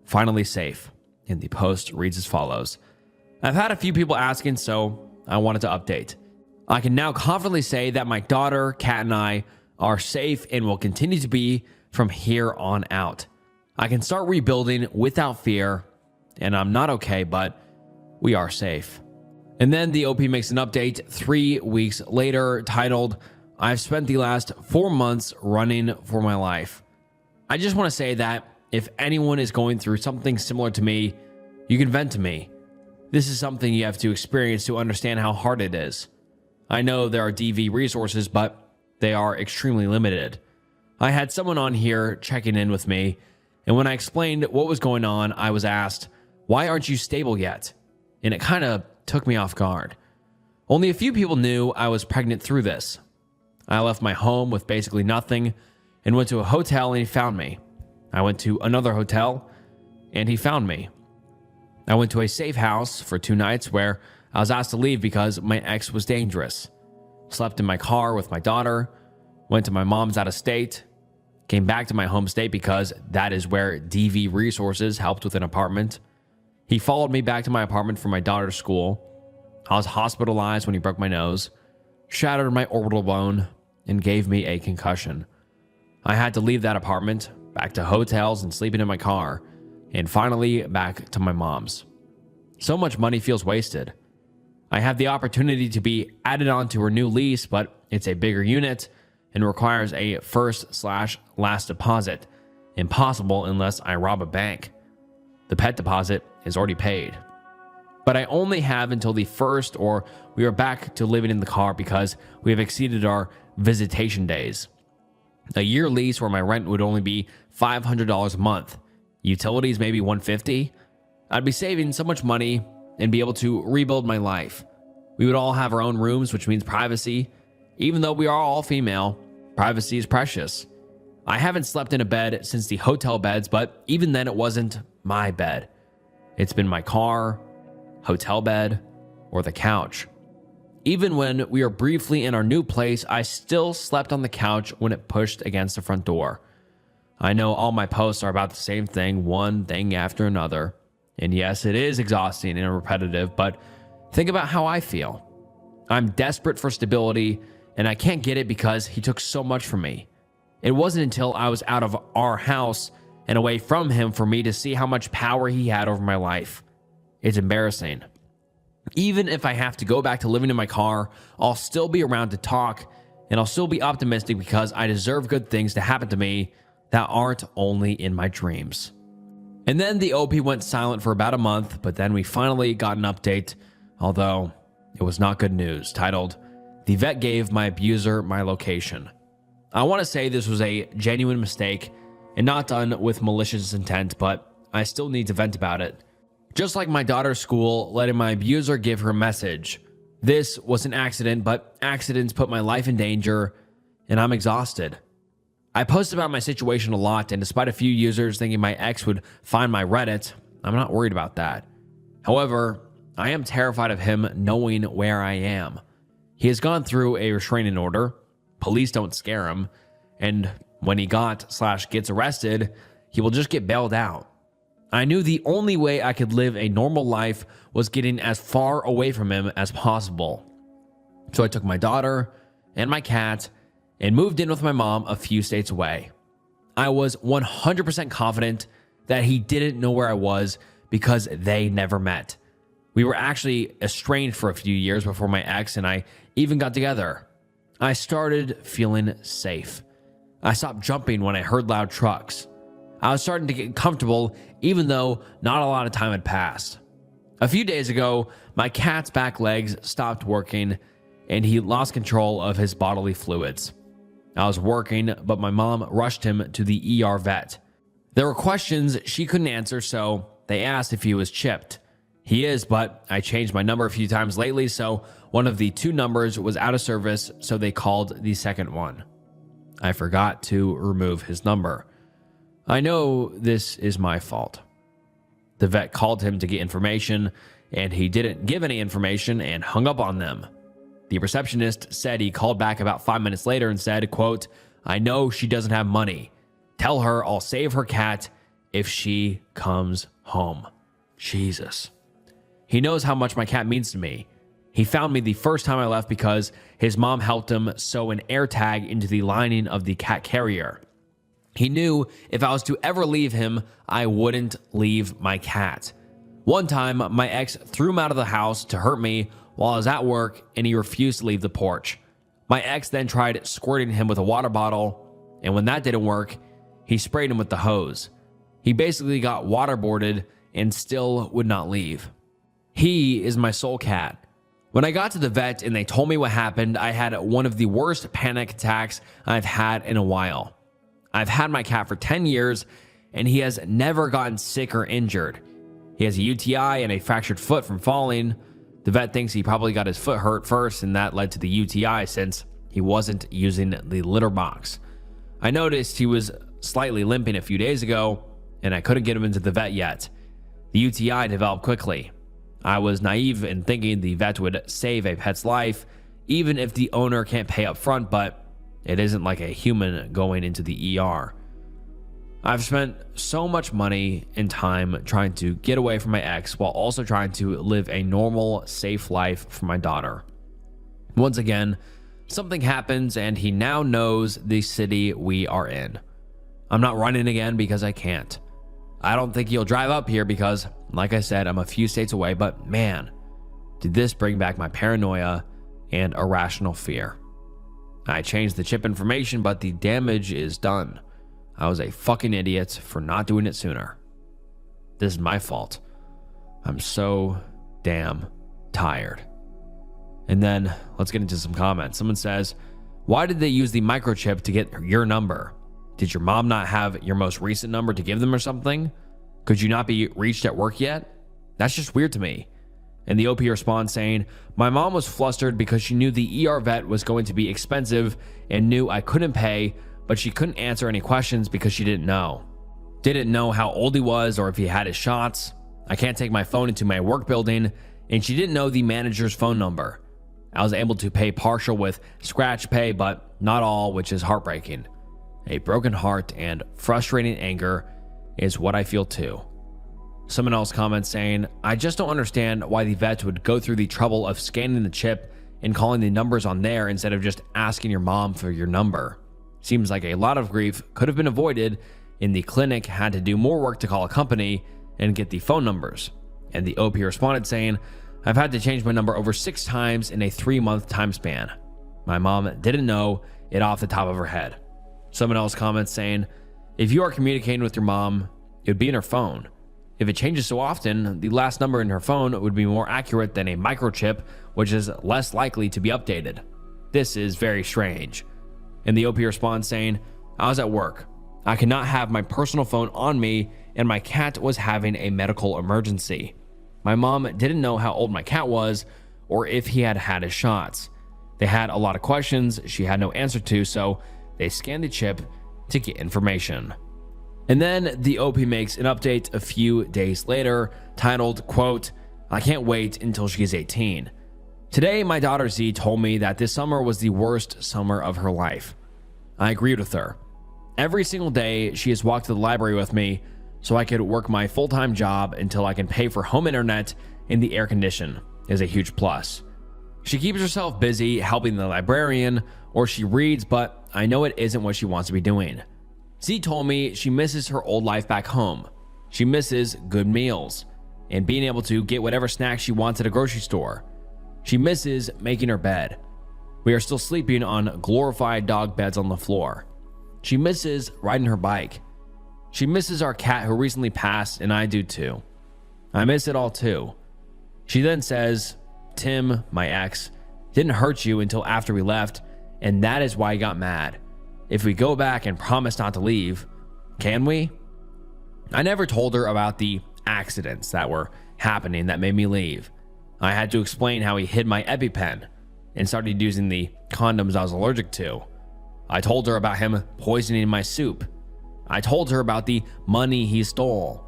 "Finally Safe," and the post reads as follows. I've had a few people asking, so I wanted to update. I can now confidently say that my daughter, Kat, and I are safe and will continue to be from here on out. I can start rebuilding without fear, and I'm not okay, but we are safe. And then the OP makes an update 3 weeks later titled, I've spent the last 4 months running for my life. I just want to say that if anyone is going through something similar to me, you can vent to me. This is something you have to experience to understand how hard it is. I know there are DV resources, but they are extremely limited. I had someone on here checking in with me, and when I explained what was going on, I was asked, "Why aren't you stable yet?" And it kind of took me off guard. Only a few people knew I was pregnant through this. I left my home with basically nothing and went to a hotel, and he found me. I went to another hotel and he found me. I went to a safe house for 2 nights where I was asked to leave because my ex was dangerous. Slept in my car with my daughter, went to my mom's out of state, came back to my home state because that is where DV Resources helped with an apartment. He followed me back to my apartment from my daughter's school. I was hospitalized when he broke my nose, shattered my orbital bone, and gave me a concussion. I had to leave that apartment, back to hotels and sleeping in my car, and finally back to my mom's. So much money feels wasted. I have the opportunity to be added onto her new lease, but it's a bigger unit and requires a first/last deposit. Impossible unless I rob a bank. The pet deposit is already paid. But I only have until the 1st, or we are back to living in the car because we have exceeded our visitation days. A year lease where my rent would only be $500 a month. Utilities maybe $150. I'd be saving so much money and be able to rebuild my life. We would all have our own rooms, which means privacy. Even though we are all female, privacy is precious. I haven't slept in a bed since the hotel beds, but even then it wasn't my bed. It's been my car, hotel bed, or the couch. Even when we were briefly in our new place, I still slept on the couch when it pushed against the front door. I know all my posts are about the same thing, one thing after another. And yes, it is exhausting and repetitive, but think about how I feel. I'm desperate for stability, and I can't get it because he took so much from me. It wasn't until I was out of our house and away from him for me to see how much power he had over my life. It's embarrassing. Even if I have to go back to living in my car, I'll still be around to talk, and I'll still be optimistic because I deserve good things to happen to me that aren't only in my dreams. And then the OP went silent for about a month, but then we finally got an update, although it was not good news, titled, "The vet gave my abuser my location." I want to say this was a genuine mistake and not done with malicious intent, but I still need to vent about it. Just like my daughter's school letting my abuser give her message. This was an accident, but accidents put my life in danger, and I'm exhausted. I post about my situation a lot, and despite a few users thinking my ex would find my Reddit, I'm not worried about that. However, I am terrified of him knowing where I am. He has gone through a restraining order. Police don't scare him, and when he gets arrested, he will just get bailed out. I knew the only way I could live a normal life was getting as far away from him as possible. So I took my daughter and my cat and moved in with my mom a few states away. I was 100% confident that he didn't know where I was because they never met. We were actually estranged for a few years before my ex and I even got together. I started feeling safe. I stopped jumping when I heard loud trucks. I was starting to get comfortable even though not a lot of time had passed. A few days ago, my cat's back legs stopped working and he lost control of his bodily fluids. I was working, but my mom rushed him to the ER vet. There were questions she couldn't answer, so they asked if he was chipped. He is, but I changed my number a few times lately, so one of the 2 numbers was out of service, so they called the second one. I forgot to remove his number. I know this is my fault. The vet called him to get information, and he didn't give any information and hung up on them. The receptionist said he called back about 5 minutes later and said, quote, "I know she doesn't have money. Tell her I'll save her cat if she comes home." Jesus. He knows how much my cat means to me. He found me the first time I left because his mom helped him sew an air tag into the lining of the cat carrier. He knew if I was to ever leave him, I wouldn't leave my cat. One time, my ex threw him out of the house to hurt me while I was at work, and he refused to leave the porch. My ex then tried squirting him with a water bottle, and when that didn't work, he sprayed him with the hose. He basically got waterboarded and still would not leave. He is my soul cat. When I got to the vet and they told me what happened, I had one of the worst panic attacks I've had in a while. I've had my cat for 10 years and he has never gotten sick or injured. He has a UTI and a fractured foot from falling. The vet thinks he probably got his foot hurt first and that led to the UTI since he wasn't using the litter box. I noticed he was slightly limping a few days ago and I couldn't get him into the vet yet. The UTI developed quickly. I was naive in thinking the vet would save a pet's life, even if the owner can't pay up front, but it isn't like a human going into the ER. I've spent so much money and time trying to get away from my ex while also trying to live a normal, safe life for my daughter. Once again, something happens and he now knows the city we are in. I'm not running again because I can't. I don't think he'll drive up here because, like I said, I'm a few states away, but man, did this bring back my paranoia and irrational fear. I changed the chip information, but the damage is done. I was a fucking idiot for not doing it sooner. This is my fault. I'm so damn tired. And then let's get into some comments. Someone says, why did they use the microchip to get your number? Did your mom not have your most recent number to give them or something? Could you not be reached at work yet? That's just weird to me. And the OP responds saying, my mom was flustered because she knew the ER vet was going to be expensive and knew I couldn't pay, but she couldn't answer any questions because she didn't know. Didn't know how old he was or if he had his shots. I can't take my phone into my work building, and she didn't know the manager's phone number. I was able to pay partial with scratch pay, but not all, which is heartbreaking. A broken heart and frustrating anger is what I feel too. Someone else comments saying, I just don't understand why the vet would go through the trouble of scanning the chip and calling the numbers on there instead of just asking your mom for your number. Seems like a lot of grief could have been avoided and the clinic had to do more work to call a company and get the phone numbers. And the OP responded saying, I've had to change my number over 6 times in a 3-month time span. My mom didn't know it off the top of her head. Someone else comments saying, if you are communicating with your mom, it would be in her phone. If it changes so often, the last number in her phone would be more accurate than a microchip, which is less likely to be updated. This is very strange. And the OP responds saying, I was at work. I could not have my personal phone on me and my cat was having a medical emergency. My mom didn't know how old my cat was or if he had had his shots. They had a lot of questions she had no answer to, so they scanned the chip to get information. And then the OP makes an update a few days later titled, quote, I can't wait until she's 18. Today, my daughter Z told me that this summer was the worst summer of her life. I agreed with her. Every single day, she has walked to the library with me so I could work my full-time job until I can pay for home internet and the air condition is a huge plus. She keeps herself busy helping the librarian or she reads, but I know it isn't what she wants to be doing. Z told me she misses her old life back home. She misses good meals and being able to get whatever snacks she wants at a grocery store. She misses making her bed. We are still sleeping on glorified dog beds on the floor. She misses riding her bike. She misses our cat who recently passed, and I do too. I miss it all too. She then says, Tim, my ex, didn't hurt you until after we left, and that is why I got mad. If we go back and promise not to leave, can we? I never told her about the accidents that were happening that made me leave. I had to explain how he hid my EpiPen and started using the condoms I was allergic to. I told her about him poisoning my soup. I told her about the money he stole.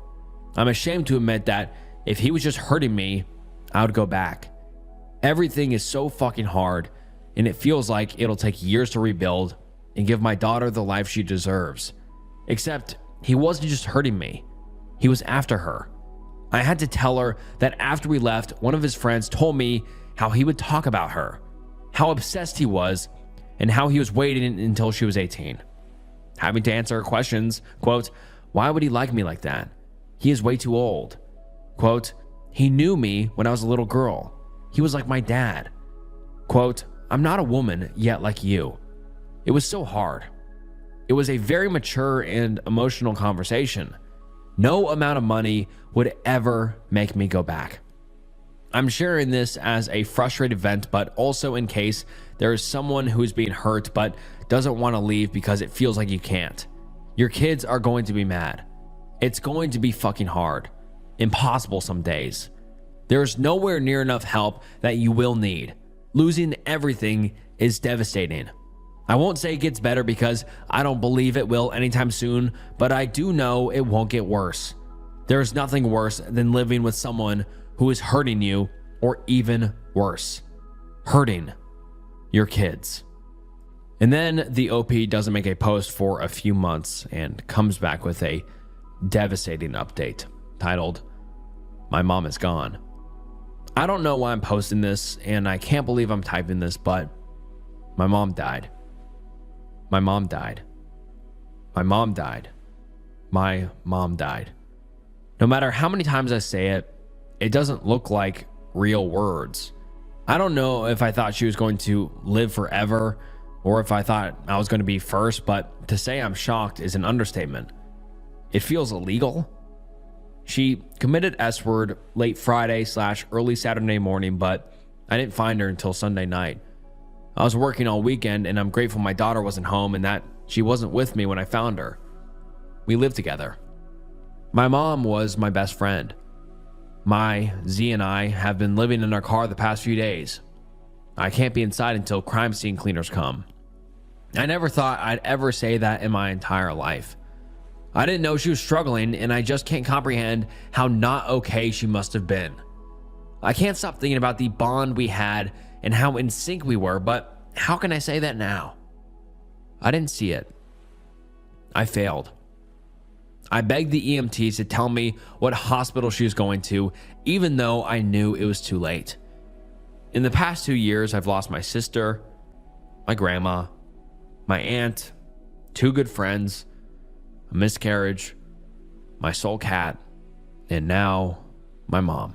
I'm ashamed to admit that if he was just hurting me, I would go back. Everything is so fucking hard, and it feels like it'll take years to rebuild and give my daughter the life she deserves. Except he wasn't just hurting me. He was after her. I had to tell her that after we left, one of his friends told me how he would talk about her, how obsessed he was, and how he was waiting until she was 18. Having to answer her questions, quote, why would he like me like that? He is way too old. Quote, he knew me when I was a little girl. He was like my dad. Quote, I'm not a woman yet like you. It was so hard. It was a very mature and emotional conversation. No amount of money would ever make me go back. I'm sharing this as a frustrated vent, but also in case there is someone who is being hurt but doesn't want to leave because it feels like you can't. Your kids are going to be mad. It's going to be fucking hard. Impossible some days. There's nowhere near enough help that you will need. Losing everything is devastating. I won't say it gets better because I don't believe it will anytime soon, but I do know it won't get worse. There's nothing worse than living with someone who is hurting you, or even worse, hurting your kids. And then the OP doesn't make a post for a few months and comes back with a devastating update titled, "My mom is gone." I don't know why I'm posting this, and I can't believe I'm typing this, but my mom died. My mom died. My mom died. My mom died. No matter how many times I say it, it doesn't look like real words. I don't know if I thought she was going to live forever or if I thought I was going to be first, but to say I'm shocked is an understatement. It feels illegal. She committed S-word late Friday/early Saturday morning, but I didn't find her until Sunday night. I was working all weekend, and I'm grateful my daughter wasn't home and that she wasn't with me when I found her. We lived together. My mom was my best friend. Z and I have been living in our car the past few days. I can't be inside until crime scene cleaners come. I never thought I'd ever say that in my entire life. I didn't know she was struggling, and I just can't comprehend how not okay she must have been. I can't stop thinking about the bond we had and how in sync we were, but how can I say that now? I didn't see it. I failed. I begged the EMTs to tell me what hospital she was going to, even though I knew it was too late. In the past 2 years, I've lost my sister, my grandma, my aunt, 2 good friends, a miscarriage, my soul cat, and now my mom.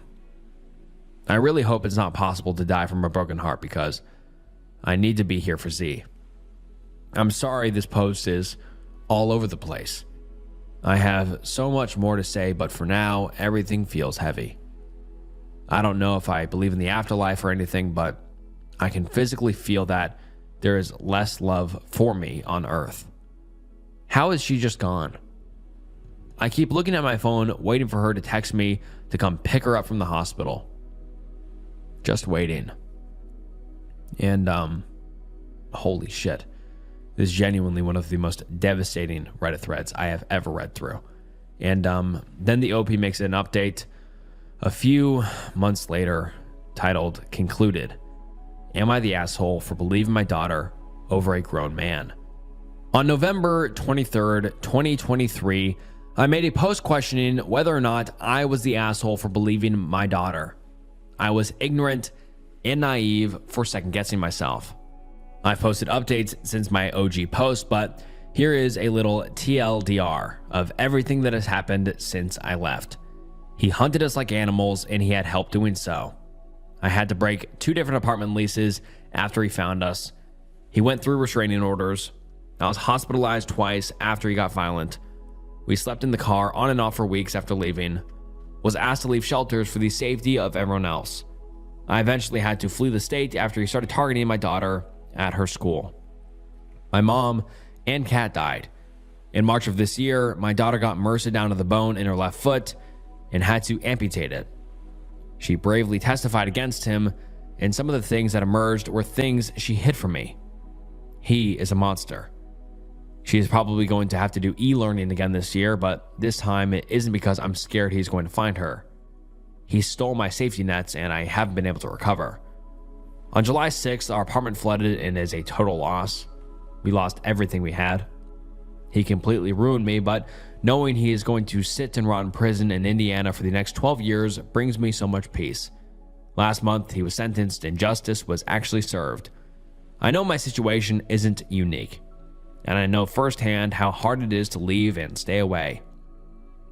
I really hope it's not possible to die from a broken heart because I need to be here for Z. I'm sorry this post is all over the place. I have so much more to say, but for now, everything feels heavy. I don't know if I believe in the afterlife or anything, but I can physically feel that there is less love for me on Earth. How is she just gone? I keep looking at my phone, waiting for her to text me to come pick her up from the hospital. Just waiting. And, holy shit. This is genuinely one of the most devastating Reddit threads I have ever read through. And then the OP makes an update a few months later titled, "Concluded. Am I the asshole for believing my daughter over a grown man?" On November 23rd, 2023, I made a post questioning whether or not I was the asshole for believing my daughter. I was ignorant and naive for second-guessing myself. I've posted updates since my OG post, but here is a little TLDR of everything that has happened since I left. He hunted us like animals, and he had help doing so. I had to break 2 different apartment leases after he found us. He went through restraining orders. I was hospitalized twice after he got violent. We slept in the car on and off for weeks after leaving. Was asked to leave shelters for the safety of everyone else. I eventually had to flee the state after he started targeting my daughter at her school. My mom and cat died. In March of this year, my daughter got MRSA down to the bone in her left foot and had to amputate it. She bravely testified against him, and some of the things that emerged were things she hid from me. He is a monster. She is probably going to have to do e-learning again this year, but this time it isn't because I'm scared he's going to find her. He stole my safety nets and I haven't been able to recover. On July 6th, our apartment flooded and is a total loss. We lost everything we had. He completely ruined me, but knowing he is going to sit and rot in prison in Indiana for the next 12 years brings me so much peace. Last month, he was sentenced and justice was actually served. I know my situation isn't unique, and I know firsthand how hard it is to leave and stay away.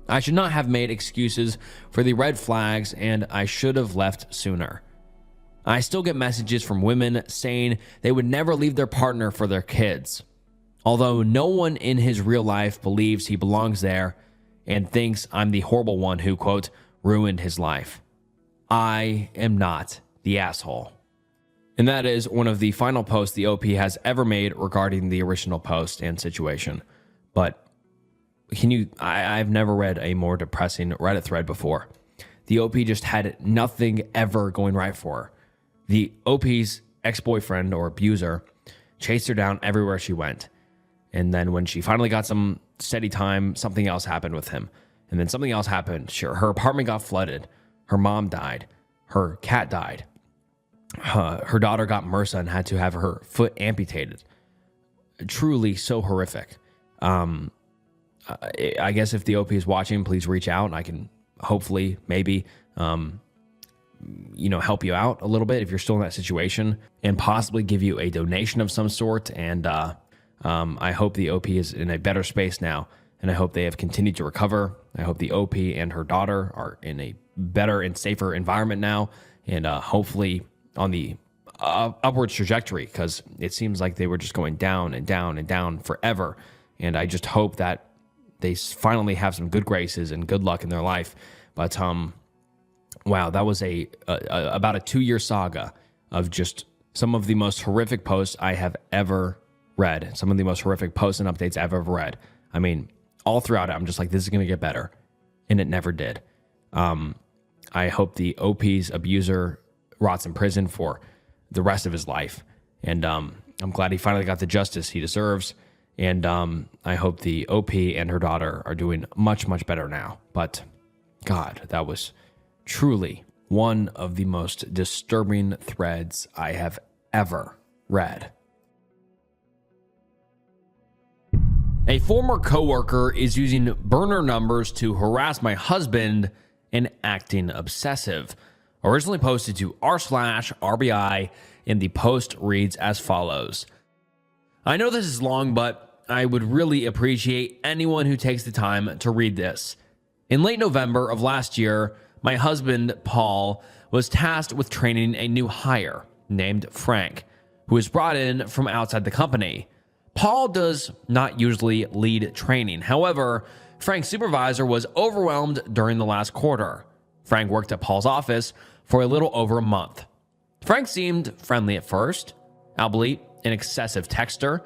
I should not have made excuses for the red flags, and I should have left sooner. I still get messages from women saying they would never leave their partner for their kids, although no one in his real life believes he belongs there and thinks I'm the horrible one who, quote, ruined his life. I am not the asshole. And that is one of the final posts the OP has ever made regarding the original post and situation. But I've never read a more depressing Reddit thread before. The OP just had nothing ever going right for her. The OP's ex-boyfriend or abuser chased her down everywhere she went. And then when she finally got some steady time, something else happened with him. And then something else happened. Her apartment got flooded. Her mom died. Her cat died. Her daughter got MRSA and had to have her foot amputated. Truly so horrific. I guess if the OP is watching, please reach out and I can hopefully maybe help you out a little bit if you're still in that situation, and possibly give you a donation of some sort. And I hope the OP is in a better space now, and I hope they have continued to recover. I hope the OP and her daughter are in a better and safer environment now, and hopefully on the upwards trajectory, because it seems like they were just going down and down and down forever. And I just hope that they finally have some good graces and good luck in their life. But wow, that was about a 2-year saga of just some of the most horrific posts I have ever read. Some of the most horrific posts and updates I've ever read. I mean, all throughout it, I'm just like, this is going to get better. And it never did. I hope the OP's abuser rots in prison for the rest of his life. And I'm glad he finally got the justice he deserves. And I hope the OP and her daughter are doing much, much better now. But God, that was truly one of the most disturbing threads I have ever read. A former coworker is using burner numbers to harass my husband and acting obsessive. Originally posted to r/RBI, and the post reads as follows. I know this is long, but I would really appreciate anyone who takes the time to read this. In late November of last year, my husband, Paul, was tasked with training a new hire named Frank, who was brought in from outside the company. Paul does not usually lead training. However, Frank's supervisor was overwhelmed during the last quarter. Frank worked at Paul's office for a little over a month. Frank seemed friendly at first, albeit an excessive texter.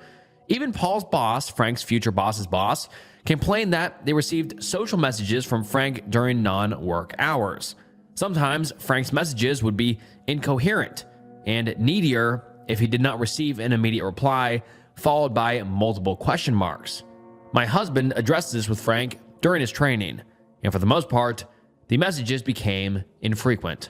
Even Paul's boss, Frank's future boss's boss, complained that they received social messages from Frank during non-work hours. Sometimes Frank's messages would be incoherent and needier if he did not receive an immediate reply, followed by multiple question marks. My husband addressed this with Frank during his training, and for the most part, the messages became infrequent.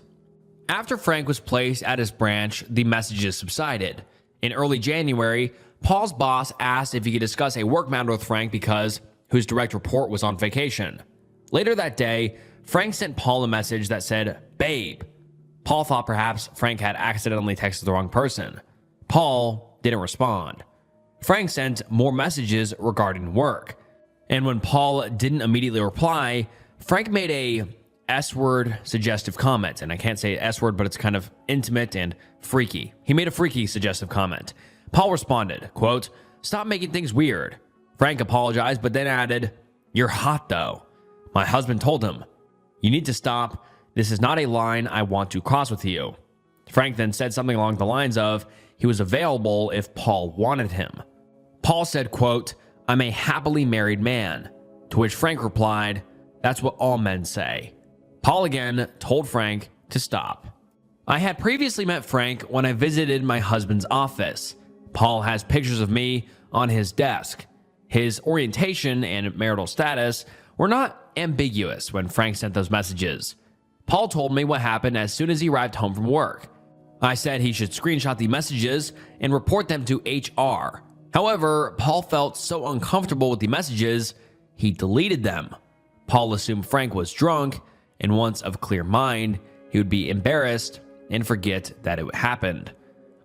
After Frank was placed at his branch, the messages subsided. In early January, Paul's boss asked if he could discuss a work matter with Frank because whose direct report was on vacation. Later that day, Frank sent Paul a message that said, "Babe." Paul thought perhaps Frank had accidentally texted the wrong person. Paul didn't respond. Frank sent more messages regarding work. And when Paul didn't immediately reply, Frank made a S-word suggestive comment. And I can't say S-word, but it's kind of intimate and freaky. He made a freaky suggestive comment. Paul responded, quote, "Stop making things weird." Frank apologized, but then added, "You're hot though." My husband told him, "You need to stop. This is not a line I want to cross with you." Frank then said something along the lines of, he was available if Paul wanted him. Paul said, quote, "I'm a happily married man," to which Frank replied, "That's what all men say." Paul again told Frank to stop. I had previously met Frank when I visited my husband's office. Paul has pictures of me on his desk. His orientation and marital status were not ambiguous when Frank sent those messages. Paul told me what happened as soon as he arrived home from work. I said he should screenshot the messages and report them to HR. However, Paul felt so uncomfortable with the messages, he deleted them. Paul assumed Frank was drunk, and once of clear mind, he would be embarrassed and forget that it happened.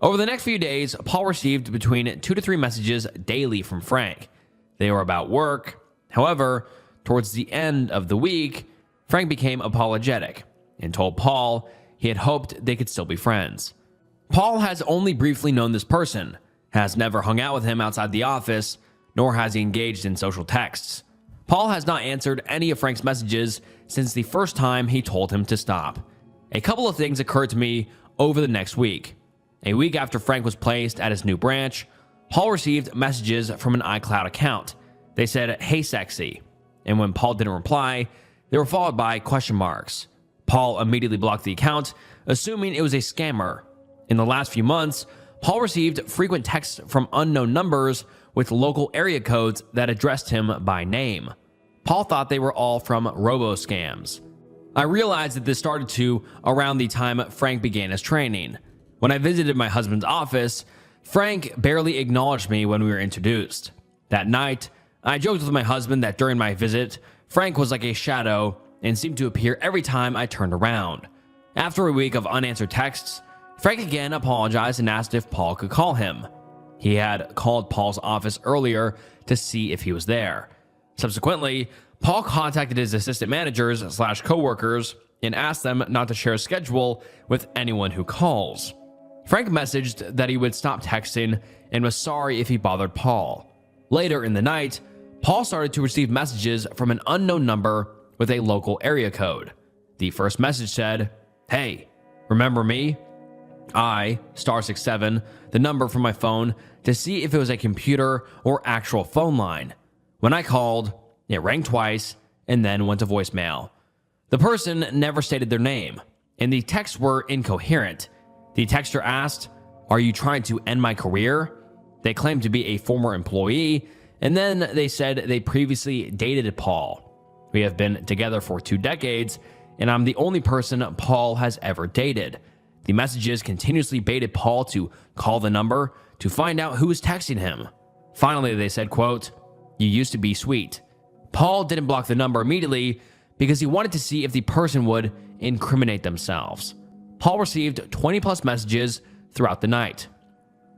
Over the next few days, Paul received between 2 to 3 messages daily from Frank. They were about work. However, towards the end of the week, Frank became apologetic and told Paul he had hoped they could still be friends. Paul has only briefly known this person, has never hung out with him outside the office, nor has he engaged in social texts. Paul has not answered any of Frank's messages since the first time he told him to stop. A couple of things occurred to me over the next week. A week after Frank was placed at his new branch, Paul received messages from an iCloud account. They said, "Hey sexy," and when Paul didn't reply, they were followed by question marks. Paul immediately blocked the account, assuming it was a scammer. In the last few months, Paul received frequent texts from unknown numbers with local area codes that addressed him by name. Paul thought they were all from robo-scams. I realized that this started to around the time Frank began his training. When I visited my husband's office, Frank barely acknowledged me when we were introduced. That night, I joked with my husband that during my visit, Frank was like a shadow and seemed to appear every time I turned around. After a week of unanswered texts, Frank again apologized and asked if Paul could call him. He had called Paul's office earlier to see if he was there. Subsequently, Paul contacted his assistant managers / coworkers and asked them not to share a schedule with anyone who calls. Frank messaged that he would stop texting and was sorry if he bothered Paul. Later in the night, Paul started to receive messages from an unknown number with a local area code. The first message said, "Hey, remember me?" I *67, the number from my phone, to see if it was a computer or actual phone line. When I called, it rang twice and then went to voicemail. The person never stated their name, and the texts were incoherent. The texter asked, "Are you trying to end my career?" They claimed to be a former employee, and then they said they previously dated Paul. "We have been together for 2 decades, and I'm the only person Paul has ever dated." The messages continuously baited Paul to call the number to find out who was texting him. Finally, they said, quote, "You used to be sweet." Paul didn't block the number immediately because he wanted to see if the person would incriminate themselves. Paul received 20 plus messages throughout the night.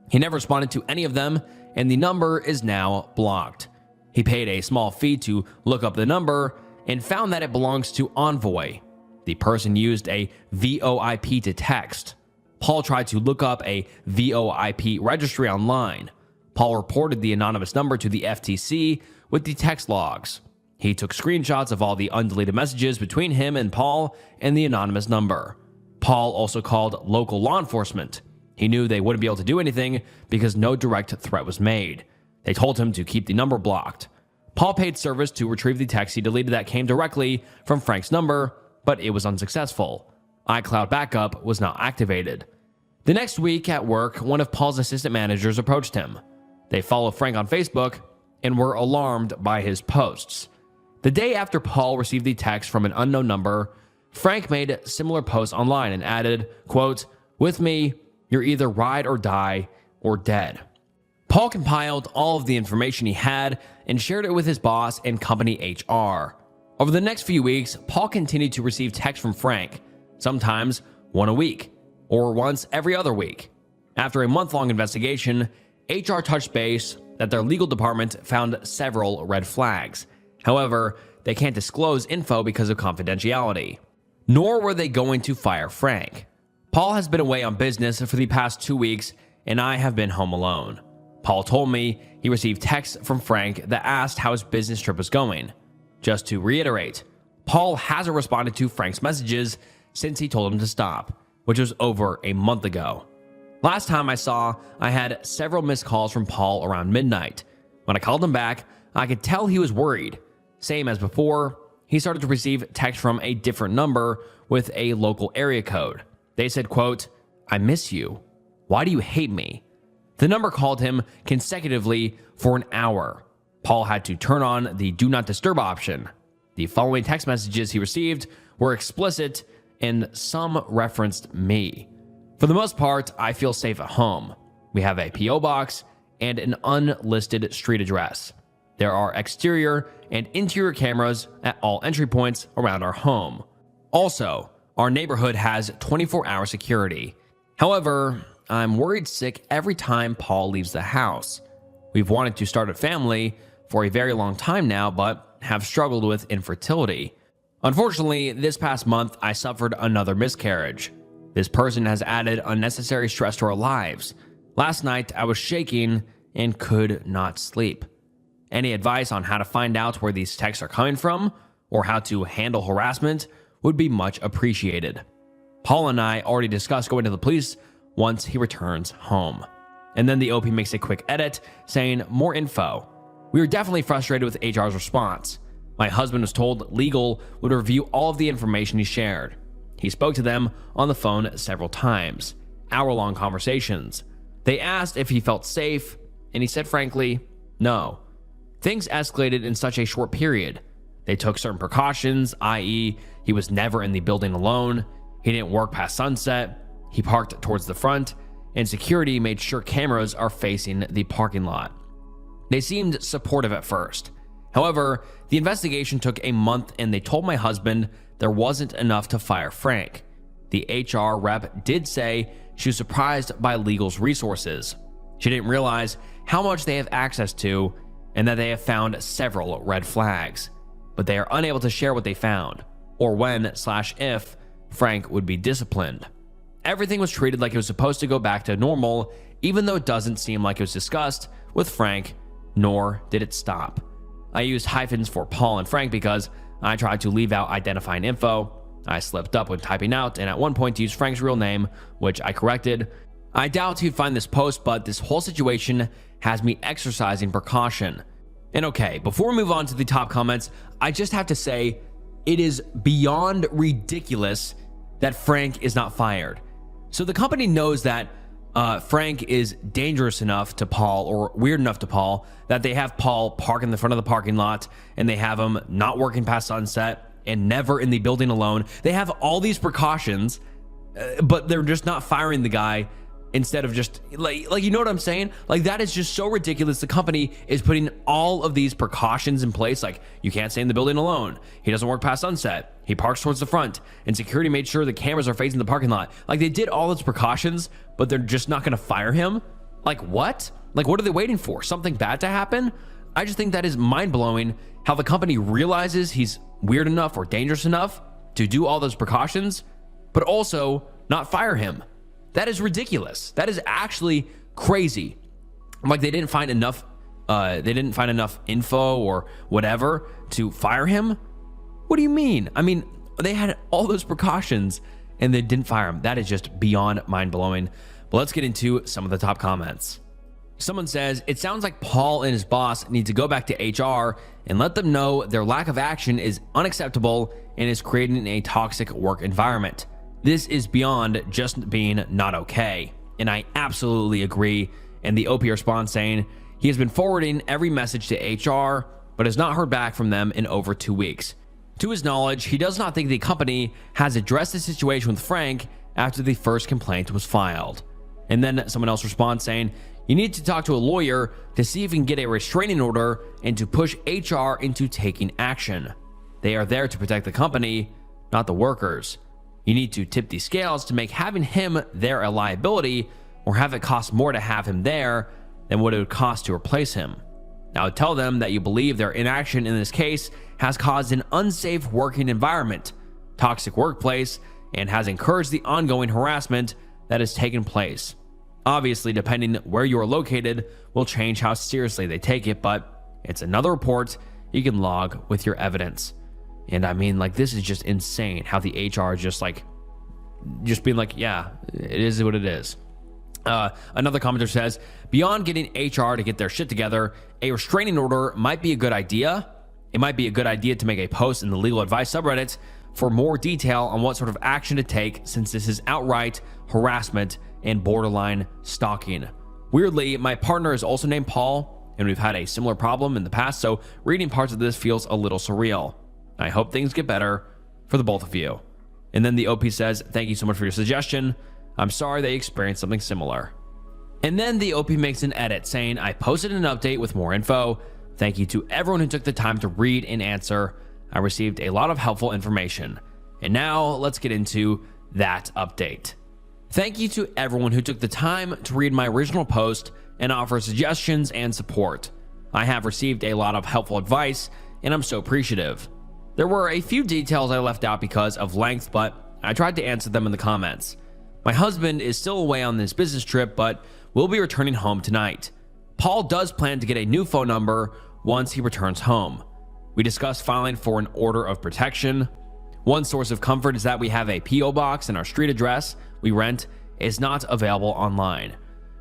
He never responded to any of them, and the number is now blocked. He paid a small fee to look up the number and found that it belongs to Envoy. The person used a VoIP to text. Paul tried to look up a VoIP registry online. Paul reported the anonymous number to the FTC with the text logs. He took screenshots of all the undeleted messages between him and Paul and the anonymous number. Paul also called local law enforcement. He knew they wouldn't be able to do anything because no direct threat was made. They told him to keep the number blocked. Paul paid service to retrieve the text he deleted that came directly from Frank's number, but it was unsuccessful. iCloud backup was not activated. The next week at work, one of Paul's assistant managers approached him. They followed Frank on Facebook and were alarmed by his posts. The day after Paul received the text from an unknown number, Frank made similar posts online and added, quote, "With me, you're either ride or die or dead." Paul compiled all of the information he had and shared it with his boss and company HR. Over the next few weeks, Paul continued to receive texts from Frank, sometimes one a week, or once every other week. After a month-long investigation, HR touched base that their legal department found several red flags. However, they can't disclose info because of confidentiality. Nor were they going to fire Frank. Paul has been away on business for the past 2 weeks, and I have been home alone. Paul told me he received texts from Frank that asked how his business trip was going. Just to reiterate, Paul hasn't responded to Frank's messages since he told him to stop, which was over a month ago. Last time I saw, I had several missed calls from Paul around midnight. When I called him back, I could tell he was worried. Same as before, he started to receive texts from a different number with a local area code. They said, quote, "I miss you. Why do you hate me?" The number called him consecutively for an hour. Paul had to turn on the do not disturb option. The following text messages he received were explicit and some referenced me. For the most part, I feel safe at home. We have a PO box and an unlisted street address. There are exterior and interior cameras at all entry points around our home. Also, our neighborhood has 24-hour security. However, I'm worried sick every time Paul leaves the house. We've wanted to start a family for a very long time now, but have struggled with infertility. Unfortunately, this past month, I suffered another miscarriage. This person has added unnecessary stress to our lives. Last night, I was shaking and could not sleep. Any advice on how to find out where these texts are coming from or how to handle harassment would be much appreciated. Paul and I already discussed going to the police once he returns home. And then the OP makes a quick edit saying, more info. We were definitely frustrated with HR's response. My husband was told legal would review all of the information he shared. He spoke to them on the phone several times, hour-long conversations. They asked if he felt safe, and he said frankly, no. Things escalated in such a short period. They took certain precautions, i.e., he was never in the building alone, he didn't work past sunset, he parked towards the front, and security made sure cameras are facing the parking lot. They seemed supportive at first. However, the investigation took a month and they told my husband there wasn't enough to fire Frank. The HR rep did say she was surprised by legal's resources. She didn't realize how much they have access to and that they have found several red flags, but they are unable to share what they found or when/if Frank would be disciplined. Everything was treated like it was supposed to go back to normal, even though it doesn't seem like it was discussed with Frank, nor did it stop. I used hyphens for Paul and Frank because I tried to leave out identifying info. I slipped up when typing out and at one point used Frank's real name, which I corrected. I doubt he'd find this post, but this whole situation has me exercising precaution. And okay, before we move on to the top comments, I just have to say it is beyond ridiculous that Frank is not fired. So the company knows that Frank is dangerous enough to Paul or weird enough to Paul that they have Paul park in the front of the parking lot and they have him not working past sunset and never in the building alone. They have all these precautions, but they're just not firing the guy instead of just like you know what I'm saying? Like that is just so ridiculous. The company is putting all of these precautions in place. Like you can't stay in the building alone. He doesn't work past sunset. He parks towards the front and security made sure the cameras are facing the parking lot. Like they did all those precautions, but they're just not going to fire him. Like what? Like what are they waiting for? Something bad to happen? I just think that is mind blowing how the company realizes he's weird enough or dangerous enough to do all those precautions, but also not fire him. That is ridiculous. That is actually crazy. Like they didn't find enough info or whatever to fire him. What do you mean? I mean, they had all those precautions and they didn't fire him. That is just beyond mind blowing. But let's get into some of the top comments. Someone says, it sounds like Paul and his boss need to go back to HR and let them know their lack of action is unacceptable and is creating a toxic work environment. This is beyond just being not okay. And I absolutely agree. And the OP responds saying, he has been forwarding every message to HR, but has not heard back from them in over 2 weeks. To his knowledge, he does not think the company has addressed the situation with Frank after the first complaint was filed. And then someone else responds saying, you need to talk to a lawyer to see if you can get a restraining order and to push HR into taking action. They are there to protect the company, not the workers. You need to tip the scales to make having him there a liability or have it cost more to have him there than what it would cost to replace him. Now tell them that you believe their inaction in this case has caused an unsafe working environment, toxic workplace, and has encouraged the ongoing harassment that has taken place. Obviously, depending where you are located will change how seriously they take it, but it's another report you can log with your evidence. And I mean, like, this is just insane how the HR just being like, yeah, it is what it is. Another commenter says, beyond getting HR to get their shit together, a restraining order might be a good idea. It might be a good idea to make a post in the legal advice subreddit for more detail on what sort of action to take, since this is outright harassment and borderline stalking. Weirdly, my partner is also named Paul, and we've had a similar problem in the past, so reading parts of this feels a little surreal. I hope things get better for the both of you. And then the OP says, thank you so much for your suggestion. I'm sorry they experienced something similar. And then the OP makes an edit saying, I posted an update with more info. Thank you to everyone who took the time to read and answer. I received a lot of helpful information. And now let's get into that update. Thank you to everyone who took the time to read my original post and offer suggestions and support. I have received a lot of helpful advice, and I'm so appreciative. There were a few details I left out because of length, but I tried to answer them in the comments. My husband is still away on this business trip, but will be returning home tonight. Paul does plan to get a new phone number once he returns home. We discussed filing for an order of protection. One source of comfort is that we have a P.O. box and our street address we rent is not available online.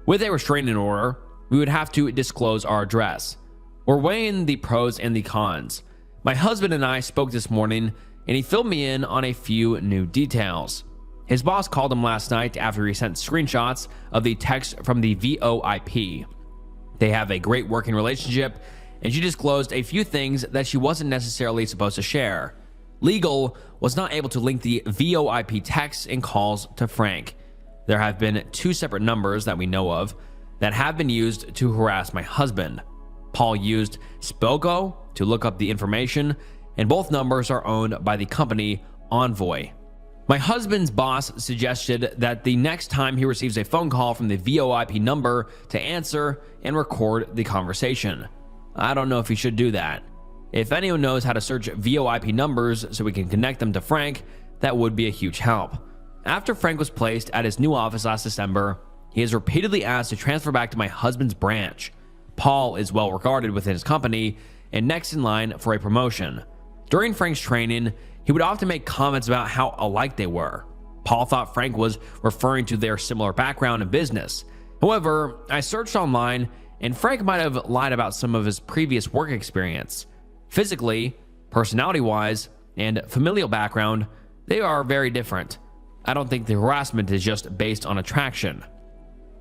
With a restraining order, we would have to disclose our address. We're weighing the pros and the cons. My husband and I spoke this morning, and he filled me in on a few new details. His boss called him last night after he sent screenshots of the text from the VoIP. They have a great working relationship, and she disclosed a few things that she wasn't necessarily supposed to share. Legal was not able to link the VoIP texts and calls to Frank. There have been 2 separate numbers that we know of that have been used to harass my husband. Paul used Spoko to look up the information, and both numbers are owned by the company Envoy. My husband's boss suggested that the next time he receives a phone call from the VoIP number to answer and record the conversation. I don't know if he should do that. If anyone knows how to search VoIP numbers so we can connect them to Frank, that would be a huge help. After Frank was placed at his new office last December, he has repeatedly asked to transfer back to my husband's branch. Paul is well regarded within his company and next in line for a promotion. During Frank's training, he would often make comments about how alike they were. Paul thought Frank was referring to their similar background in business. However, I searched online and Frank might have lied about some of his previous work experience. Physically, personality-wise, and familial background, they are very different. I don't think the harassment is just based on attraction.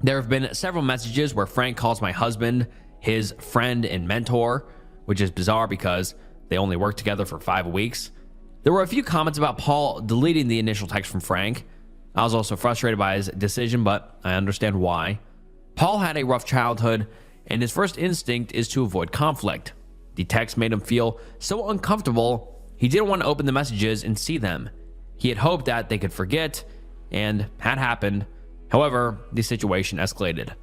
There have been several messages where Frank calls my husband his friend and mentor, which is bizarre because they only worked together for 5 weeks. There were a few comments about Paul deleting the initial text from Frank. I was also frustrated by his decision, but I understand why. Paul had a rough childhood, and his first instinct is to avoid conflict. The text made him feel so uncomfortable, he didn't want to open the messages and see them. He had hoped that they could forget, and had happened. However, the situation escalated.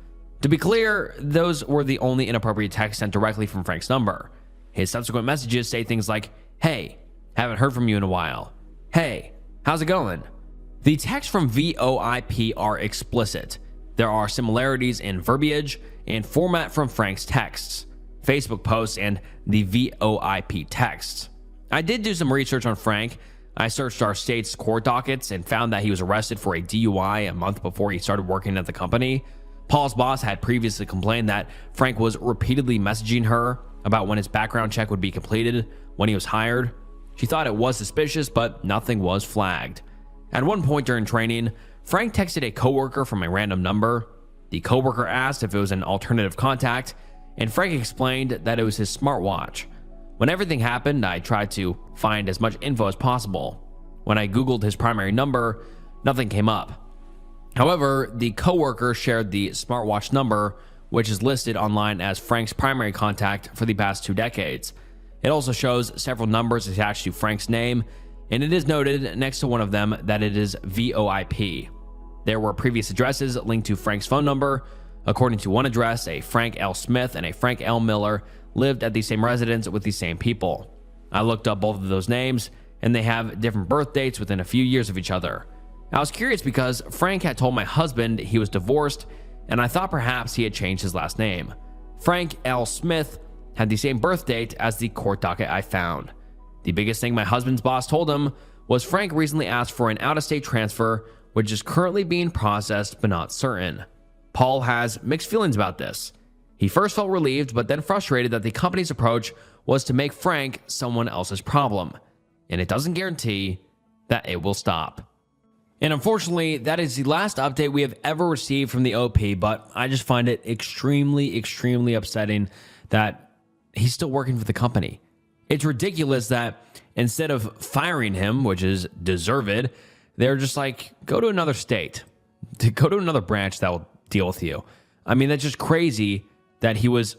To be clear, those were the only inappropriate texts sent directly from Frank's number. His subsequent messages say things like, "Hey, haven't heard from you in a while. Hey, how's it going?" The texts from VoIP are explicit. There are similarities in verbiage and format from Frank's texts, Facebook posts, and the VoIP texts. I did do some research on Frank. I searched our state's court dockets and found that he was arrested for a DUI a month before he started working at the company. Paul's boss had previously complained that Frank was repeatedly messaging her about when his background check would be completed when he was hired. She thought it was suspicious, but nothing was flagged. At one point during training, Frank texted a coworker from a random number. The coworker asked if it was an alternative contact, and Frank explained that it was his smartwatch. When everything happened, I tried to find as much info as possible. When I Googled his primary number, nothing came up. However, the coworker shared the smartwatch number, which is listed online as Frank's primary contact for the past 2 decades. It also shows several numbers attached to Frank's name, and it is noted next to one of them that it is VoIP. There were previous addresses linked to Frank's phone number. According to one address, a Frank L. Smith and a Frank L. Miller lived at the same residence with the same people. I looked up both of those names, and they have different birth dates within a few years of each other. I was curious because Frank had told my husband he was divorced, and I thought perhaps he had changed his last name. Frank L. Smith had the same birth date as the court docket I found. The biggest thing my husband's boss told him was Frank recently asked for an out-of-state transfer, which is currently being processed but not certain. Paul has mixed feelings about this. He first felt relieved, but then frustrated that the company's approach was to make Frank someone else's problem, and it doesn't guarantee that it will stop. And unfortunately, that is the last update we have ever received from the OP, but I just find it extremely, extremely upsetting that he's still working for the company. It's ridiculous that instead of firing him, which is deserved, they're just like, go to another state, to go to another branch that will deal with you. I mean, that's just crazy that he was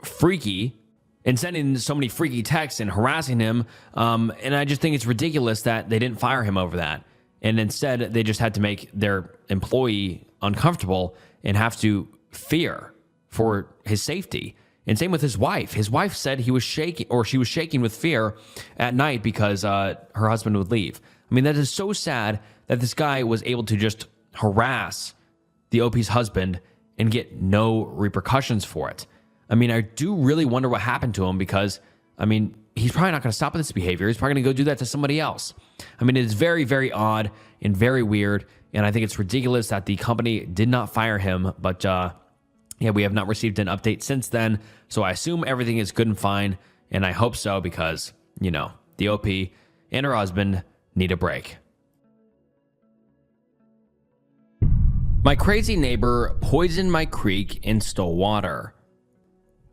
freaky and sending so many freaky texts and harassing him. And I just think it's ridiculous that they didn't fire him over that. And instead, they just had to make their employee uncomfortable and have to fear for his safety. And same with his wife. His wife said he was shaking, or she was shaking with fear at night because her husband would leave. I mean, that is so sad that this guy was able to just harass the OP's husband and get no repercussions for it. I mean, I do really wonder what happened to him because, I mean, he's probably not going to stop with this behavior. He's probably going to go do that to somebody else. I mean, it is very, very odd and very weird. And I think it's ridiculous that the company did not fire him. But yeah, we have not received an update since then. So I assume everything is good and fine. And I hope so because, you know, the OP and her husband need a break. My crazy neighbor poisoned my creek and stole water.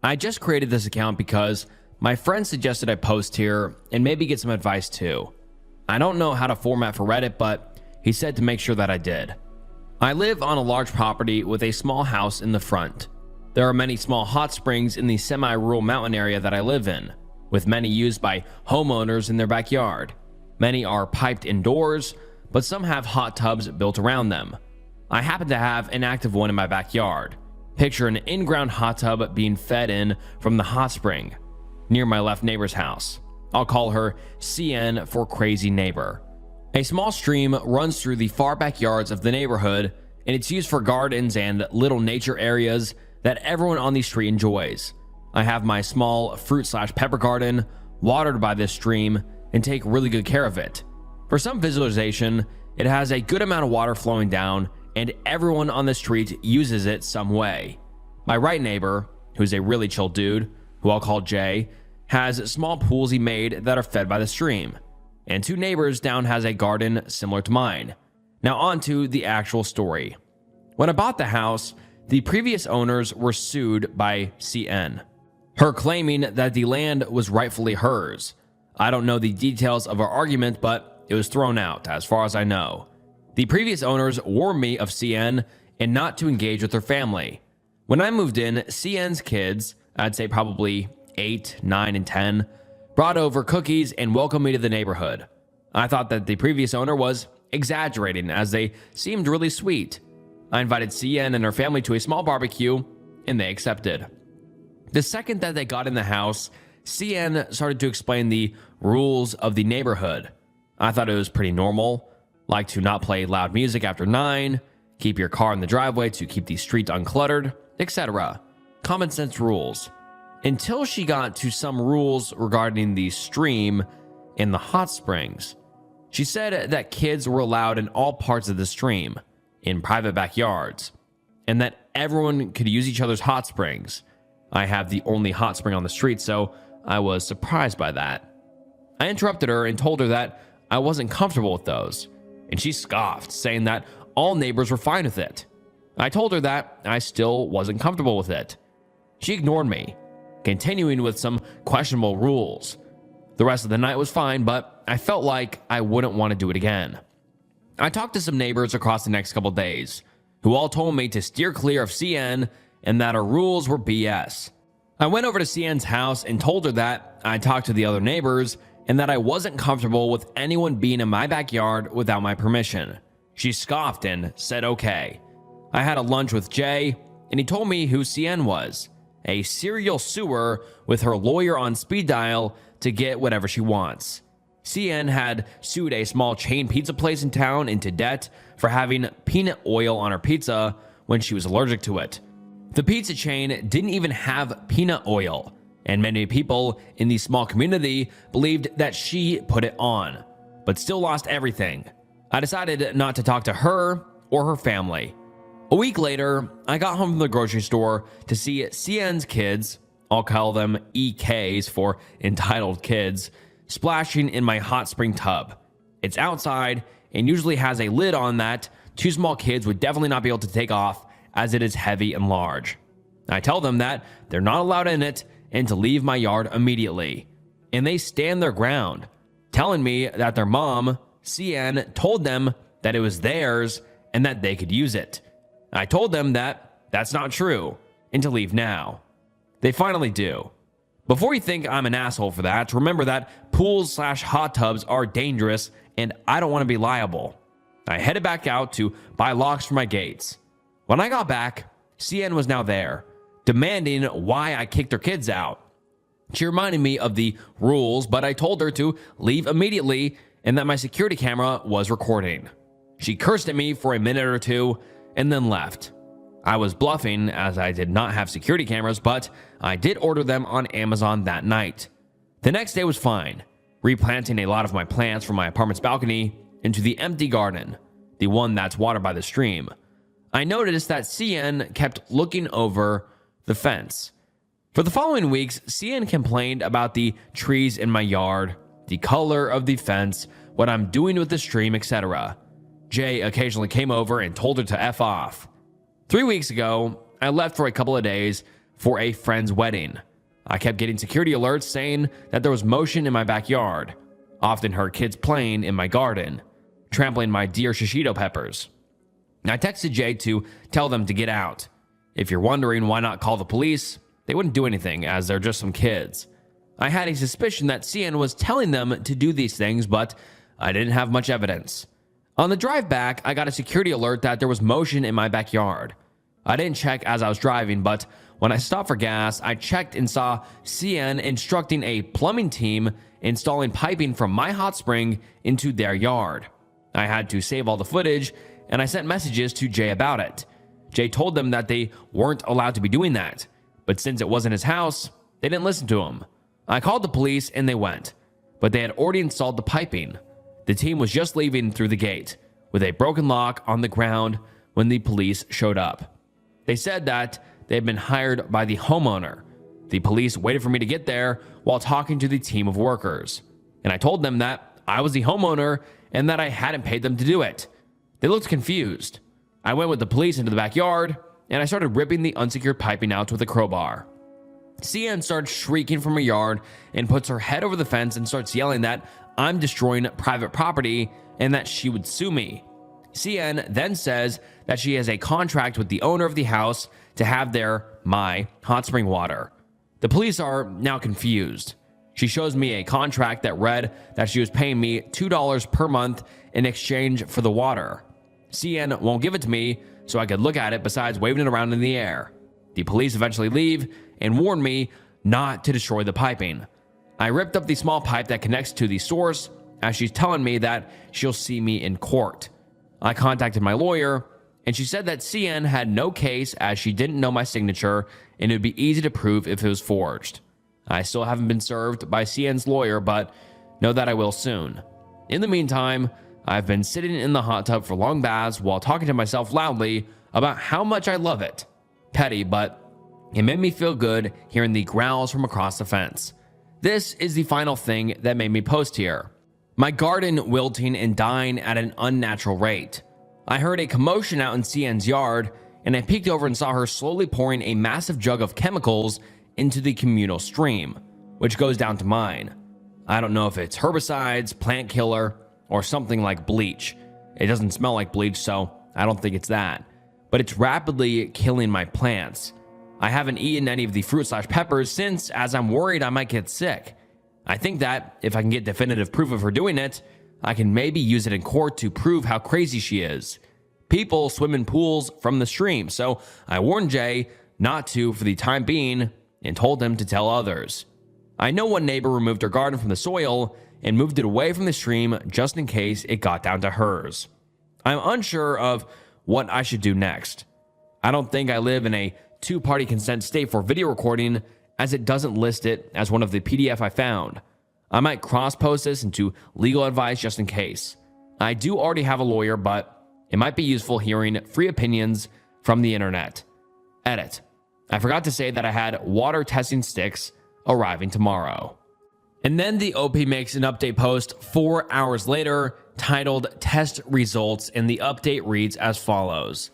I just created this account because my friend suggested I post here and maybe get some advice too. I don't know how to format for Reddit, but he said to make sure that I did. I live on a large property with a small house in the front. There are many small hot springs in the semi-rural mountain area that I live in, with many used by homeowners in their backyard. Many are piped indoors, but some have hot tubs built around them. I happen to have an active one in my backyard. Picture an in-ground hot tub being fed in from the hot spring near my left neighbor's house. I'll call her CN for crazy neighbor. A small stream runs through the far backyards of the neighborhood, and it's used for gardens and little nature areas that everyone on the street enjoys. I have my small fruit/pepper garden watered by this stream and take really good care of it. For some visualization, it has a good amount of water flowing down, and everyone on the street uses it some way. My right neighbor, who's a really chill dude, who I'll call Jay, has small pools he made that are fed by the stream. And 2 neighbors down has a garden similar to mine. Now on to the actual story. When I bought the house, the previous owners were sued by CN, her claiming that the land was rightfully hers. I don't know the details of our argument, but it was thrown out as far as I know. The previous owners warned me of CN and not to engage with her family. When I moved in, CN's kids, I'd say probably 8, 9, and 10, brought over cookies and welcomed me to the neighborhood. I thought that the previous owner was exaggerating as they seemed really sweet. I invited CN and her family to a small barbecue and they accepted. The second that they got in the house, CN started to explain the rules of the neighborhood. I thought it was pretty normal, like to not play loud music after 9, keep your car in the driveway to keep the streets uncluttered, etc. Common sense rules. Until she got to some rules regarding the stream and the hot springs. She said that kids were allowed in all parts of the stream, in private backyards, and that everyone could use each other's hot springs. I have the only hot spring on the street, so I was surprised by that. I interrupted her and told her that I wasn't comfortable with those, and she scoffed, saying that all neighbors were fine with it. I told her that I still wasn't comfortable with it. She ignored me, continuing with some questionable rules. The rest of the night was fine, but I felt like I wouldn't want to do it again. I talked to some neighbors across the next couple days, who all told me to steer clear of CN and that her rules were BS. I went over to CN's house and told her that I talked to the other neighbors and that I wasn't comfortable with anyone being in my backyard without my permission. She scoffed and said okay. I had a lunch with Jay, and he told me who CN was, a serial suer with her lawyer on speed dial to get whatever she wants. CN had sued a small chain pizza place in town into debt for having peanut oil on her pizza when she was allergic to it. The pizza chain didn't even have peanut oil, and many people in the small community believed that she put it on, but still lost everything. I decided not to talk to her or her family. A week later, I got home from the grocery store to see CN's kids, I'll call them EKs for entitled kids, splashing in my hot spring tub. It's outside and usually has a lid on that 2 small kids would definitely not be able to take off as it is heavy and large. I tell them that they're not allowed in it and to leave my yard immediately. And they stand their ground, telling me that their mom, CN, told them that it was theirs and that they could use it. I told them that that's not true and to leave now. They finally do. Before you think I'm an asshole for that, remember that pools/hot tubs are dangerous and I don't want to be liable. I headed back out to buy locks for my gates. When I got back, CN was now there, demanding why I kicked her kids out. She reminded me of the rules, but I told her to leave immediately and that my security camera was recording. She cursed at me for a minute or 2 and then left. I was bluffing as I did not have security cameras, but I did order them on Amazon that night. The next day was fine, replanting a lot of my plants from my apartment's balcony into the empty garden, the one that's watered by the stream. I noticed that CN kept looking over the fence. For the following weeks, CN complained about the trees in my yard, the color of the fence, what I'm doing with the stream, etc. Jay occasionally came over and told her to F off. 3 weeks ago, I left for a couple of days for a friend's wedding. I kept getting security alerts saying that there was motion in my backyard. Often heard kids playing in my garden, trampling my deer shishito peppers. I texted Jay to tell them to get out. If you're wondering why not call the police, they wouldn't do anything as they're just some kids. I had a suspicion that CN was telling them to do these things, but I didn't have much evidence. On the drive back, I got a security alert that there was motion in my backyard. I didn't check as I was driving, but when I stopped for gas, I checked and saw CN instructing a plumbing team installing piping from my hot spring into their yard. I had to save all the footage, and I sent messages to Jay about it. Jay told them that they weren't allowed to be doing that, but since it wasn't his house, they didn't listen to him. I called the police and they went, but they had already installed the piping. The team was just leaving through the gate with a broken lock on the ground when the police showed up. They said that they had been hired by the homeowner. The police waited for me to get there while talking to the team of workers, and I told them that I was the homeowner and that I hadn't paid them to do it. They looked confused. I went with the police into the backyard, and I started ripping the unsecured piping out with a crowbar. CN starts shrieking from her yard and puts her head over the fence and starts yelling that I'm destroying private property and that she would sue me. CN then says that she has a contract with the owner of the house to have my hot spring water. The police are now confused. She shows me a contract that read that she was paying me $2 per month in exchange for the water. CN won't give it to me so I could look at it besides waving it around in the air. The police eventually leave and warn me not to destroy the piping. I ripped up the small pipe that connects to the source as she's telling me that she'll see me in court. I contacted my lawyer and she said that CN had no case as she didn't know my signature and it would be easy to prove if it was forged. I still haven't been served by CN's lawyer, but know that I will soon. In the meantime, I've been sitting in the hot tub for long baths while talking to myself loudly about how much I love it. Petty, but it made me feel good hearing the growls from across the fence. This is the final thing that made me post here. My garden wilting and dying at an unnatural rate. I heard a commotion out in CN's yard, and I peeked over and saw her slowly pouring a massive jug of chemicals into the communal stream, which goes down to mine. I don't know if it's herbicides, plant killer, or something like bleach. It doesn't smell like bleach, so I don't think it's that. But it's rapidly killing my plants. I haven't eaten any of the fruit/peppers since, as I'm worried I might get sick. I think that if I can get definitive proof of her doing it, I can maybe use it in court to prove how crazy she is. People swim in pools from the stream, so I warned Jay not to for the time being and told him to tell others. I know one neighbor removed her garden from the soil and moved it away from the stream just in case it got down to hers. I'm unsure of what I should do next. I don't think I live in a two-party consent state for video recording, as it doesn't list it as one of the PDF I found. I might cross-post this into legal advice just in case. I do already have a lawyer, but it might be useful hearing free opinions from the internet. Edit. I forgot to say that I had water testing sticks arriving tomorrow. And then the OP makes an update post 4 hours later titled Test Results, and the update reads as follows.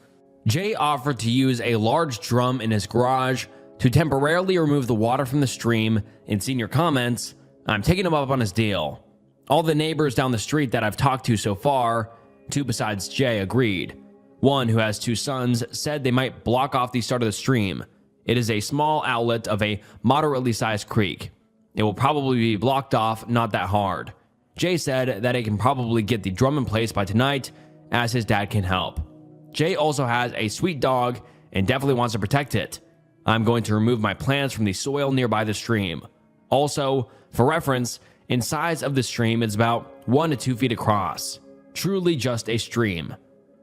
Jay offered to use a large drum in his garage to temporarily remove the water from the stream. In senior comments, I'm taking him up on his deal. All the neighbors down the street that I've talked to so far, 2 besides Jay, agreed. One, who has 2 sons, said they might block off the start of the stream. It is a small outlet of a moderately sized creek. It will probably be blocked off, not that hard. Jay said that he can probably get the drum in place by tonight, as his dad can help. Jay also has a sweet dog and definitely wants to protect it. I'm going to remove my plants from the soil nearby the stream. Also, for reference, in size of the stream is about 1 to 2 feet across. Truly just a stream.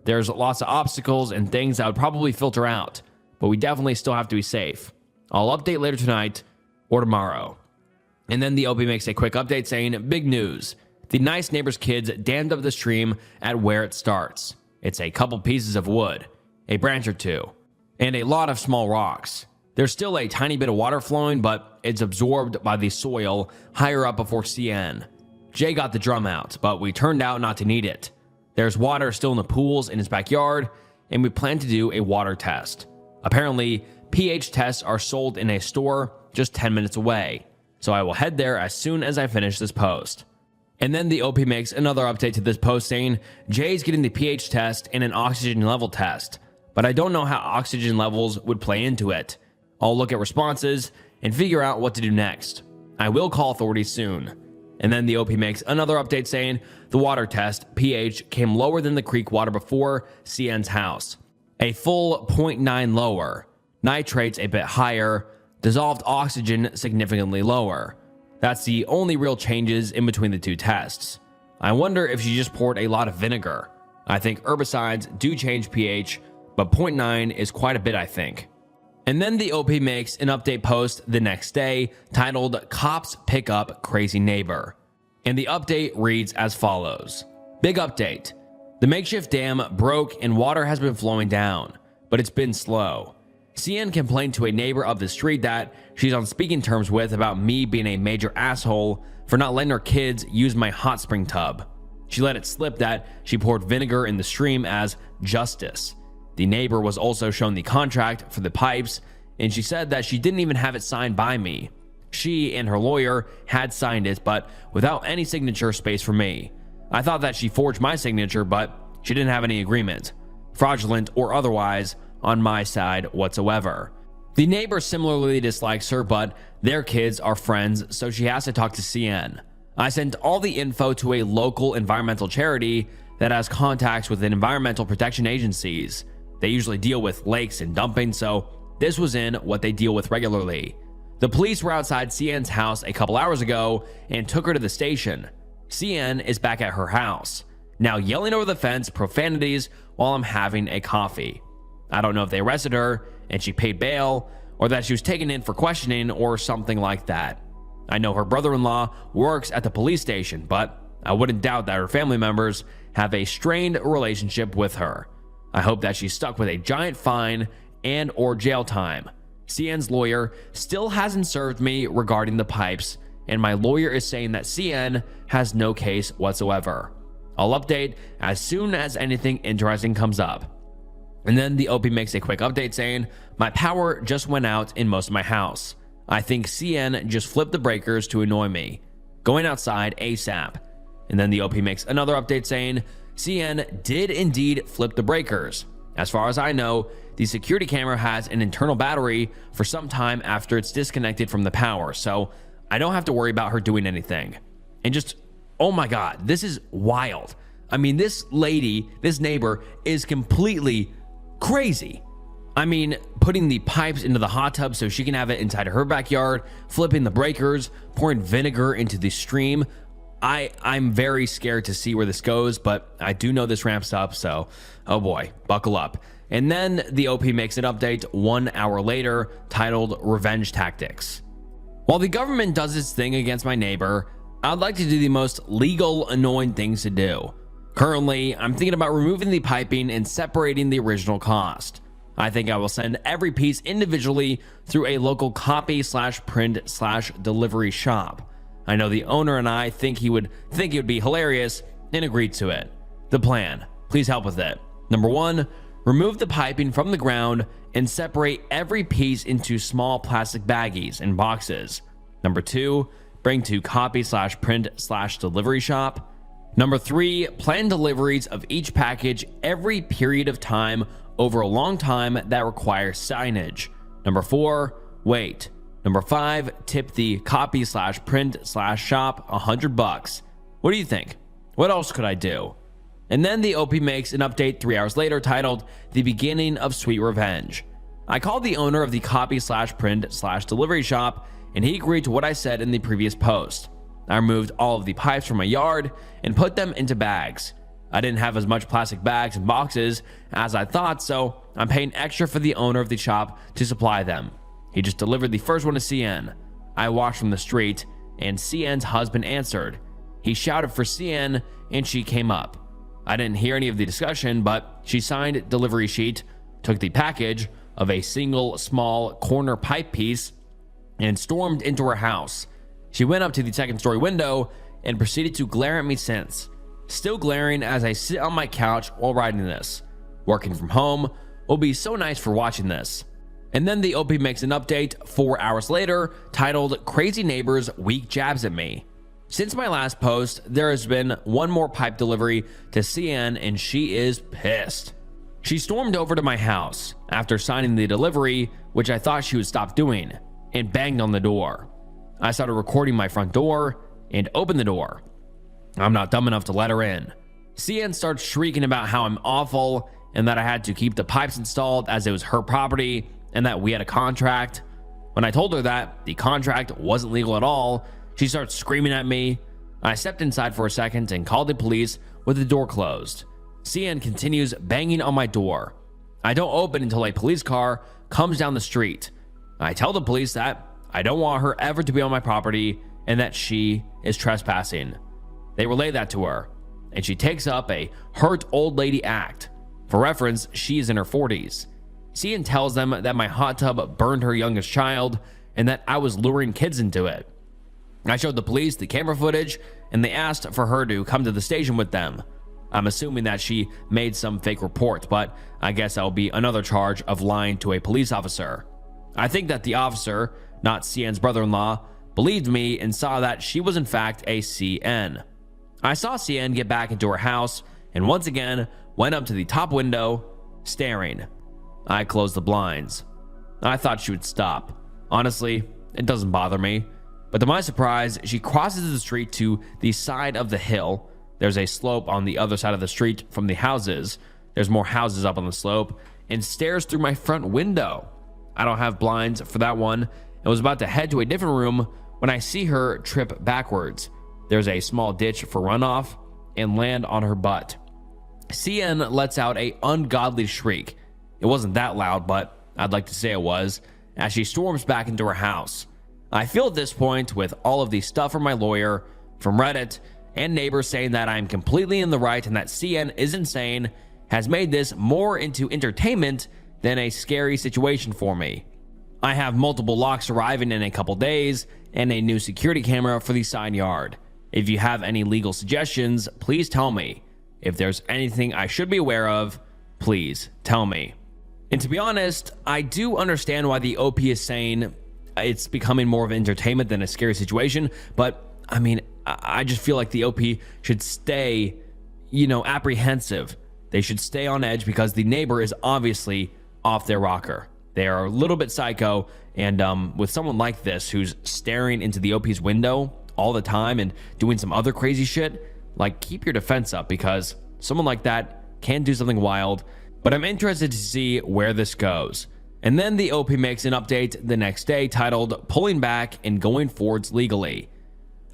There's lots of obstacles and things that would probably filter out, but we definitely still have to be safe. I'll update later tonight or tomorrow. And then the OP makes a quick update saying, big news. The nice neighbor's kids dammed up the stream at where it starts. It's a couple pieces of wood, a branch or two, and a lot of small rocks. There's still a tiny bit of water flowing, but it's absorbed by the soil higher up before CN. Jay got the drum out, but we turned out not to need it. There's water still in the pools in his backyard, and we plan to do a water test. Apparently, pH tests are sold in a store just 10 minutes away, so I will head there as soon as I finish this post. And then the OP makes another update to this post saying, Jay's getting the pH test and an oxygen level test, but I don't know how oxygen levels would play into it. I'll look at responses and figure out what to do next. I will call authorities soon. And then the OP makes another update saying, the water test pH came lower than the creek water before CN's house. A full 0.9 lower. Nitrates a bit higher. Dissolved oxygen significantly lower. That's the only real changes in between the two tests. I wonder if she just poured a lot of vinegar. I think herbicides do change pH, but 0.9 is quite a bit, I think. And then the OP makes an update post the next day titled, Cops Pick Up Crazy Neighbor. And the update reads as follows. Big update. The makeshift dam broke and water has been flowing down, but it's been slow. CN complained to a neighbor up the street that she's on speaking terms with about me being a major asshole for not letting her kids use my hot spring tub. She let it slip that she poured vinegar in the stream as justice. The neighbor was also shown the contract for the pipes, and she said that she didn't even have it signed by me. She and her lawyer had signed it, but without any signature space for me. I thought that she forged my signature, but she didn't have any agreement, fraudulent or otherwise, on my side whatsoever. The neighbor similarly dislikes her, but their kids are friends, so she has to talk to CN. I sent all the info to a local environmental charity that has contacts with environmental protection agencies. They usually deal with lakes and dumping, so this was in what they deal with regularly. The police were outside CN's house a couple hours ago and took her to the station. CN is back at her house, now yelling over the fence profanities while I'm having a coffee. I don't know if they arrested her and she paid bail, or that she was taken in for questioning or something like that. I know her brother-in-law works at the police station, but I wouldn't doubt that her family members have a strained relationship with her. I hope that she's stuck with a giant fine and or jail time. CN's lawyer still hasn't served me regarding the pipes, and my lawyer is saying that CN has no case whatsoever. I'll update as soon as anything interesting comes up. And then the OP makes a quick update saying, my power just went out in most of my house. I think CN just flipped the breakers to annoy me. Going outside ASAP. And then the OP makes another update saying, CN did indeed flip the breakers. As far as I know, the security camera has an internal battery for some time after it's disconnected from the power, so I don't have to worry about her doing anything. And just, oh my God, this is wild. I mean, this lady, this neighbor is completely crazy. I mean, putting the pipes into the hot tub so she can have it inside of her backyard, flipping the breakers, pouring vinegar into the stream. I'm very scared to see where this goes, but I do know this ramps up, so oh boy, buckle up. And then the OP makes an update 1 hour later titled Revenge Tactics. While the government does its thing against my neighbor, I'd like to do the most legal, annoying things to do. Currently, I'm thinking about removing the piping and separating the original cost. I think I will send every piece individually through a local copy/print/delivery shop. I know the owner and I think it would be hilarious and agreed to it. The plan, please help with it. Number 1, remove the piping from the ground and separate every piece into small plastic baggies and boxes. Number 2, bring to copy/print/delivery shop. Number 3, plan deliveries of each package every period of time over a long time that requires signage. Number 4, wait. Number 5, tip the copy/print/shop $100. What do you think? What else could I do? And then the OP makes an update 3 hours later titled The Beginning of Sweet Revenge. I called the owner of the copy/print/delivery shop and he agreed to what I said in the previous post. I removed all of the pipes from my yard and put them into bags. I didn't have as much plastic bags and boxes as I thought, so I'm paying extra for the owner of the shop to supply them. He just delivered the first one to CN. I watched from the street and CN's husband answered. He shouted for CN and she came up. I didn't hear any of the discussion, but she signed delivery sheet, took the package of a single small corner pipe piece, and stormed into her house. She went up to the second-story window and proceeded to glare at me since, still glaring as I sit on my couch while writing this. Working from home will be so nice for watching this. And then the OP makes an update 4 hours later titled "Crazy Neighbors Weak Jabs at Me." Since my last post, there has been one more pipe delivery to CN and she is pissed. She stormed over to my house after signing the delivery, which I thought she would stop doing, and banged on the door. I started recording my front door and opened the door. I'm not dumb enough to let her in. CN starts shrieking about how I'm awful and that I had to keep the pipes installed as it was her property and that we had a contract. When I told her that the contract wasn't legal at all, she starts screaming at me. I stepped inside for a second and called the police with the door closed. CN continues banging on my door. I don't open until a police car comes down the street. I tell the police that I don't want her ever to be on my property and that she is trespassing. They relay that to her, and she takes up a hurt old lady act. For reference, she is in her 40s. CN tells them that my hot tub burned her youngest child and that I was luring kids into it. I showed the police the camera footage and they asked for her to come to the station with them. I'm assuming that she made some fake report, but I guess that'll be another charge of lying to a police officer. I think that the officer, not CN's brother-in-law, believed me and saw that she was in fact a CN. I saw CN get back into her house and once again went up to the top window, staring. I closed the blinds. I thought she would stop. Honestly, it doesn't bother me. But to my surprise, she crosses the street to the side of the hill. There's a slope on the other side of the street from the houses. There's more houses up on the slope, and stares through my front window. I don't have blinds for that one and was about to head to a different room when I see her trip backwards. There's a small ditch for runoff and land on her butt. CN lets out a ungodly shriek. It wasn't that loud, but I'd like to say it was, as she storms back into her house. I feel at this point, with all of the stuff from my lawyer, from Reddit, and neighbors saying that I'm completely in the right and that CN is insane, has made this more into entertainment than a scary situation for me. I have multiple locks arriving in a couple days and a new security camera for the side yard. If you have any legal suggestions, please tell me. If there's anything I should be aware of, please tell me. And to be honest, I do understand why the OP is saying it's becoming more of entertainment than a scary situation, but I mean, I just feel like the OP should stay, apprehensive. They should stay on edge because the neighbor is obviously off their rocker. They are a little bit psycho, and with someone like this who's staring into the OP's window all the time and doing some other crazy shit, like, keep your defense up because someone like that can do something wild. But I'm interested to see where this goes. And then the OP makes an update the next day titled "Pulling Back and Going Forwards Legally."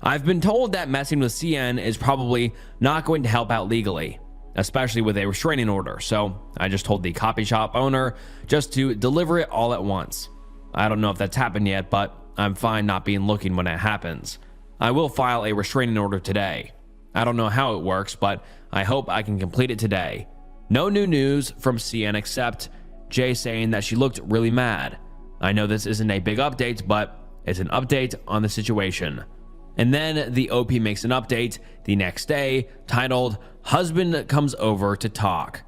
I've been told that messing with CN is probably not going to help out legally, especially with a restraining order, so I just told the copy shop owner just to deliver it all at once. I don't know if that's happened yet, but I'm fine not being looking when it happens. I will file a restraining order today. I don't know how it works, but I hope I can complete it today. No new news from CN except Jay saying that she looked really mad. I know this isn't a big update, but it's an update on the situation. And then the OP makes an update the next day titled "Husband Comes Over to Talk."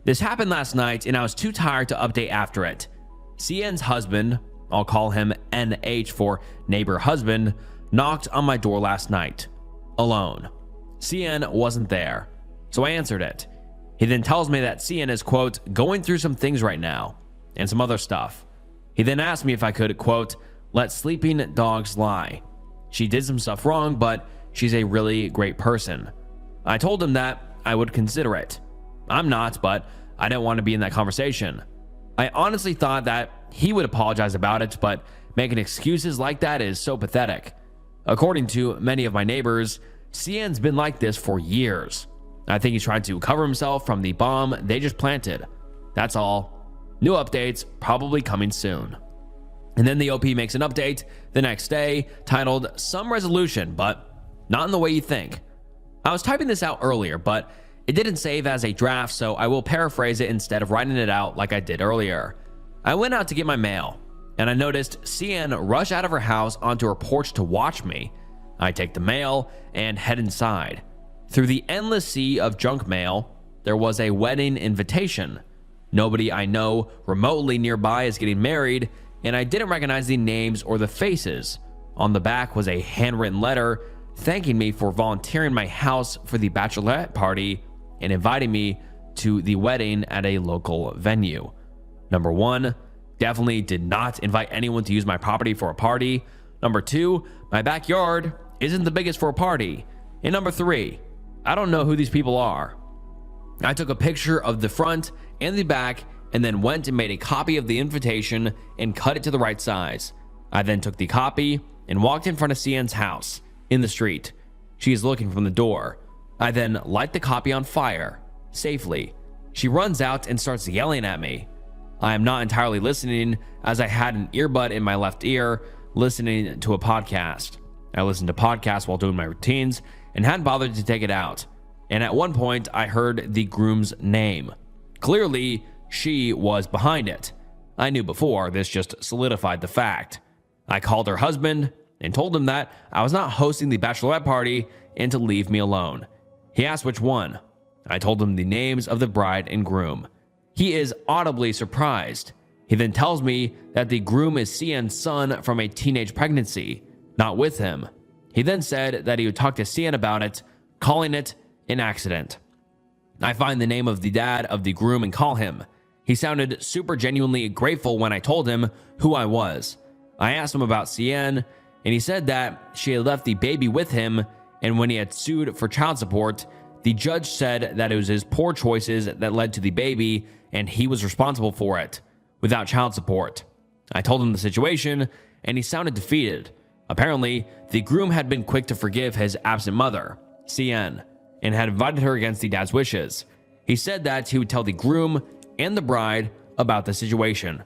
This happened last night and I was too tired to update after it. CN's husband, I'll call him NH for neighbor husband, knocked on my door last night, alone. CN wasn't there, so I answered it. He then tells me that CN is, quote, going through some things right now, and some other stuff. He then asked me if I could, quote, let sleeping dogs lie. She did some stuff wrong, but she's a really great person. I told him that I would consider it. I'm not, but I didn't want to be in that conversation. I honestly thought that he would apologize about it, but making excuses like that is so pathetic. According to many of my neighbors, CN's been like this for years. I think he's trying to cover himself from the bomb they just planted. That's all. New updates probably coming soon. And then the OP makes an update the next day titled "Some Resolution, but not in the way you think." I was typing this out earlier, but it didn't save as a draft, so I will paraphrase it instead of writing it out like I did earlier. I went out to get my mail, and I noticed CN rush out of her house onto her porch to watch me. I take the mail and head inside. Through the endless sea of junk mail, there was a wedding invitation. Nobody I know remotely nearby is getting married, and I didn't recognize the names or the faces. On the back was a handwritten letter thanking me for volunteering my house for the bachelorette party and inviting me to the wedding at a local venue. Number one, definitely did not invite anyone to use my property for a party. Number two, my backyard isn't the biggest for a party. And number three, I don't know who these people are. I took a picture of the front and the back and then went and made a copy of the invitation and cut it to the right size. I then took the copy and walked in front of CN's house in the street. She is looking from the door. I then light the copy on fire safely. She runs out and starts yelling at me. I am not entirely listening as I had an earbud in my left ear listening to a podcast. I listened to podcasts while doing my routines and hadn't bothered to take it out. And at one point, I heard the groom's name. Clearly, she was behind it. I knew before, this just solidified the fact. I called her husband and told him that I was not hosting the bachelorette party and to leave me alone. He asked which one. I told him the names of the bride and groom. He is audibly surprised. He then tells me that the groom is CN's son from a teenage pregnancy, not with him. He then said that he would talk to CN about it, calling it an accident. I find the name of the dad of the groom and call him. He sounded super genuinely grateful when I told him who I was. I asked him about CN, and he said that she had left the baby with him, and when he had sued for child support, the judge said that it was his poor choices that led to the baby, and he was responsible for it, without child support. I told him the situation, and he sounded defeated. Apparently, the groom had been quick to forgive his absent mother, CN, and had invited her against the dad's wishes. He said that he would tell the groom and the bride about the situation.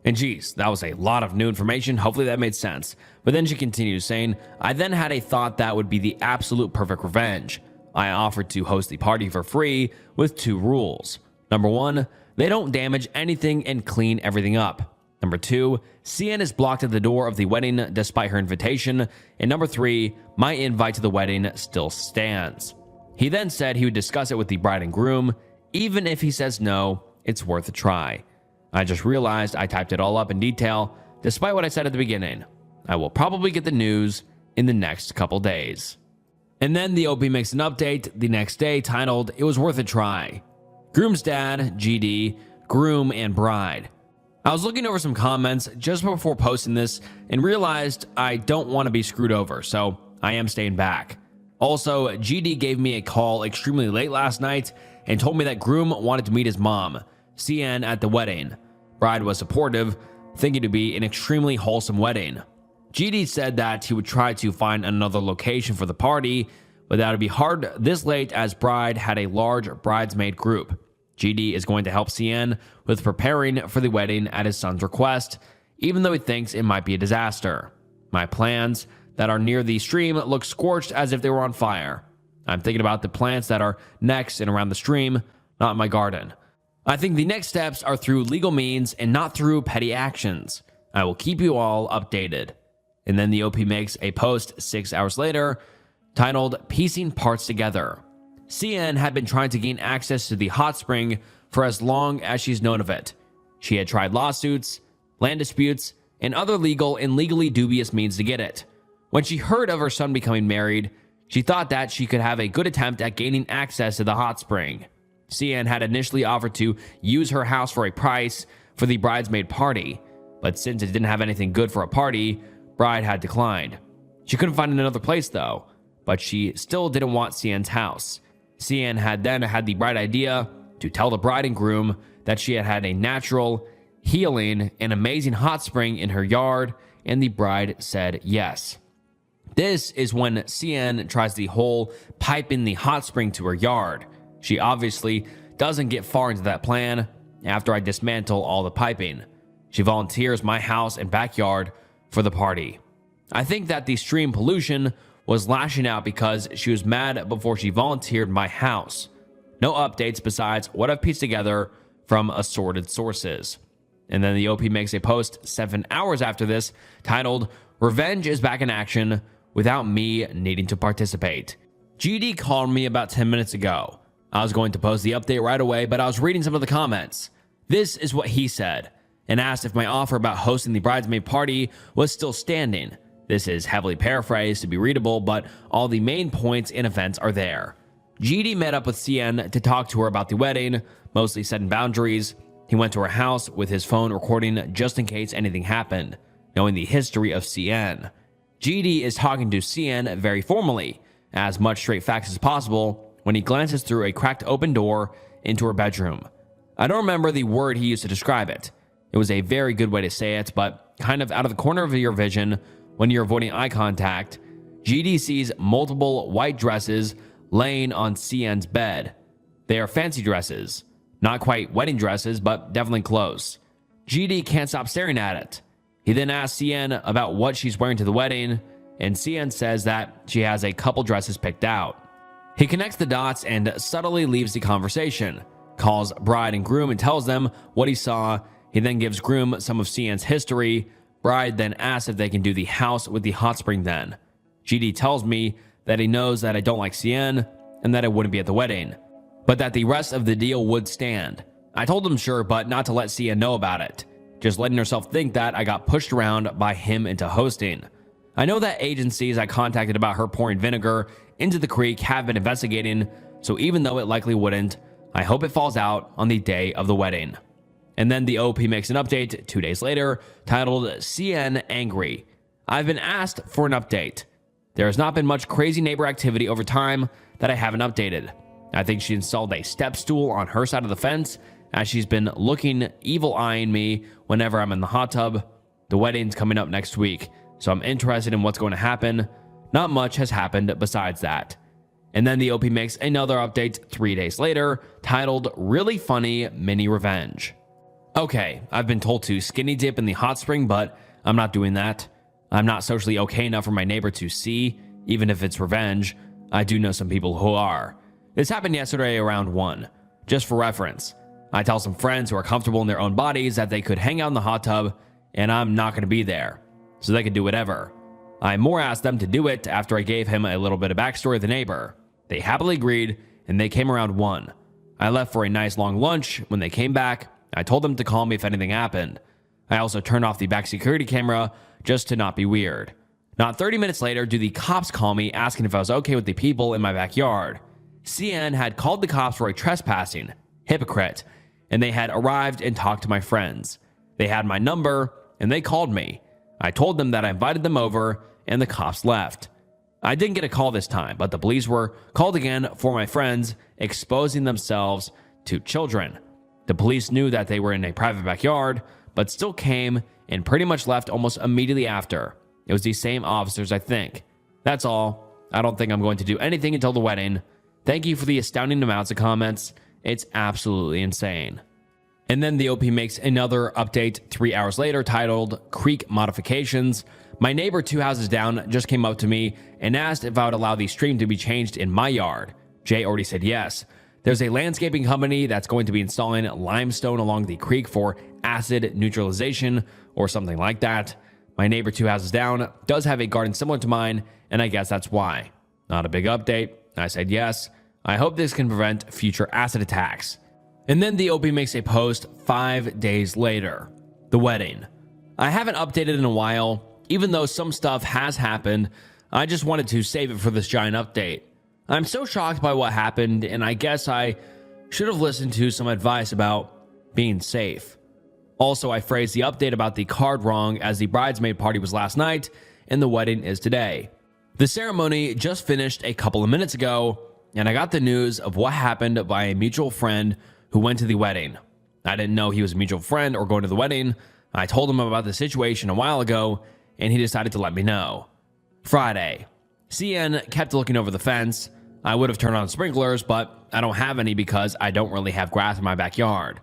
And geez, that was a lot of new information. Hopefully that made sense. But then she continues saying, I then had a thought that would be the absolute perfect revenge. I offered to host the party for free with 2 rules. Number 1, they don't damage anything and clean everything up. Number 2, CN is blocked at the door of the wedding despite her invitation. And number 3, my invite to the wedding still stands. He then said he would discuss it with the bride and groom. Even if he says no, it's worth a try. I just realized I typed it all up in detail, despite what I said at the beginning. I will probably get the news in the next couple days. And then the OP makes an update the next day titled, It Was Worth a Try. Groom's dad, GD, groom, and bride. I was looking over some comments just before posting this and realized I don't want to be screwed over, so I am staying back. Also, GD gave me a call extremely late last night and told me that groom wanted to meet his mom, CN, at the wedding. Bride was supportive, thinking it would be an extremely wholesome wedding. GD said that he would try to find another location for the party, but that would be hard this late as bride had a large bridesmaid group. GD is going to help CN with preparing for the wedding at his son's request, even though he thinks it might be a disaster. My plants that are near the stream look scorched as if they were on fire. I'm thinking about the plants that are next and around the stream, not in my garden. I think the next steps are through legal means and not through petty actions. I will keep you all updated. And then the OP makes a post 6 hours later titled Piecing Parts Together. CN had been trying to gain access to the hot spring for as long as she's known of it. She had tried lawsuits, land disputes, and other legal and legally dubious means to get it. When she heard of her son becoming married, she thought that she could have a good attempt at gaining access to the hot spring. CN had initially offered to use her house for a price for the bridesmaid party, but since it didn't have anything good for a party, bride had declined. She couldn't find another place though, but she still didn't want CN's house. CN had then had the bright idea to tell the bride and groom that she had had a natural, healing, and amazing hot spring in her yard, and the bride said yes. This is when CN tries the whole pipe in the hot spring to her yard. She obviously doesn't get far into that plan after I dismantle all the piping. She volunteers my house and backyard for the party. I think that the stream pollution was lashing out because she was mad before she volunteered my house. No updates besides what I've pieced together from assorted sources. And then the OP makes a post 7 hours after this titled, "Revenge is back in action without me needing to participate." GD called me about 10 minutes ago. I was going to post the update right away, but I was reading some of the comments. This is what he said, and asked if my offer about hosting the bridesmaid party was still standing. This is heavily paraphrased to be readable, but all the main points and events are there. GD met up with CN to talk to her about the wedding, mostly setting boundaries. He went to her house with his phone recording just in case anything happened, knowing the history of CN. GD is talking to CN very formally, as much straight facts as possible, when he glances through a cracked open door into her bedroom. I don't remember the word he used to describe it. It was a very good way to say it, but kind of out of the corner of your vision, when you're avoiding eye contact, GD sees multiple white dresses laying on CN's bed. They are fancy dresses. Not quite wedding dresses, but definitely close. GD can't stop staring at it. He then asks CN about what she's wearing to the wedding, and CN says that she has a couple dresses picked out. He connects the dots and subtly leaves the conversation, calls bride and groom and tells them what he saw. He then gives groom some of CN's history. Bride then asks if they can do the house with the hot spring then. GD tells me that he knows that I don't like CN and that I wouldn't be at the wedding, but that the rest of the deal would stand. I told him sure, but not to let CN know about it, just letting herself think that I got pushed around by him into hosting. I know that agencies I contacted about her pouring vinegar into the creek have been investigating, so even though it likely wouldn't, I hope it falls out on the day of the wedding. And then the OP makes an update 2 days later titled CN Angry. I've been asked for an update. There has not been much crazy neighbor activity over time that I haven't updated. I think she installed a step stool on her side of the fence as she's been looking evil eyeing me whenever I'm in the hot tub. The wedding's coming up next week, so I'm interested in what's going to happen. Not much has happened besides that. And then the OP makes another update 3 days later titled Really Funny Mini Revenge. Okay, I've been told to skinny dip in the hot spring, but I'm not doing that. I'm not socially okay enough for my neighbor to see, even if it's revenge. I do know some people who are. This happened yesterday around 1. Just for reference, I tell some friends who are comfortable in their own bodies that they could hang out in the hot tub, and I'm not going to be there, so they could do whatever. I more asked them to do it after I gave him a little bit of backstory of the neighbor. They happily agreed, and they came around 1. I left for a nice long lunch. When they came back, I told them to call me if anything happened. I also turned off the back security camera just to not be weird. Not 30 minutes later, do the cops call me asking if I was okay with the people in my backyard. CN had called the cops for a trespassing. Hypocrite. And they had arrived and talked to my friends. They had my number, and they called me. I told them that I invited them over, and the cops left. I didn't get a call this time, but the police were called again for my friends exposing themselves to children. The police knew that they were in a private backyard, but still came and pretty much left almost immediately after. It was these same officers, I think. That's all. I don't think I'm going to do anything until the wedding. Thank you for the astounding amounts of comments. It's absolutely insane. And then the OP makes another update 3 hours later titled Creek Modifications. My neighbor 2 houses down just came up to me and asked if I would allow the stream to be changed in my yard. Jay already said yes. There's a landscaping company that's going to be installing limestone along the creek for acid neutralization or something like that. My neighbor 2 houses down does have a garden similar to mine, and I guess that's why. Not a big update. I said yes. I hope this can prevent future acid attacks. And then the OP makes a post 5 days later. The wedding. I haven't updated in a while, even though some stuff has happened. I just wanted to save it for this giant update. I'm so shocked by what happened, and I guess I should have listened to some advice about being safe. Also, I phrased the update about the card wrong, as the bridesmaid party was last night and the wedding is today. The ceremony just finished a couple of minutes ago, and I got the news of what happened by a mutual friend who went to the wedding. I didn't know he was a mutual friend or going to the wedding. I told him about the situation a while ago, and he decided to let me know. Friday. CN kept looking over the fence. I would have turned on sprinklers, but I don't have any because I don't really have grass in my backyard.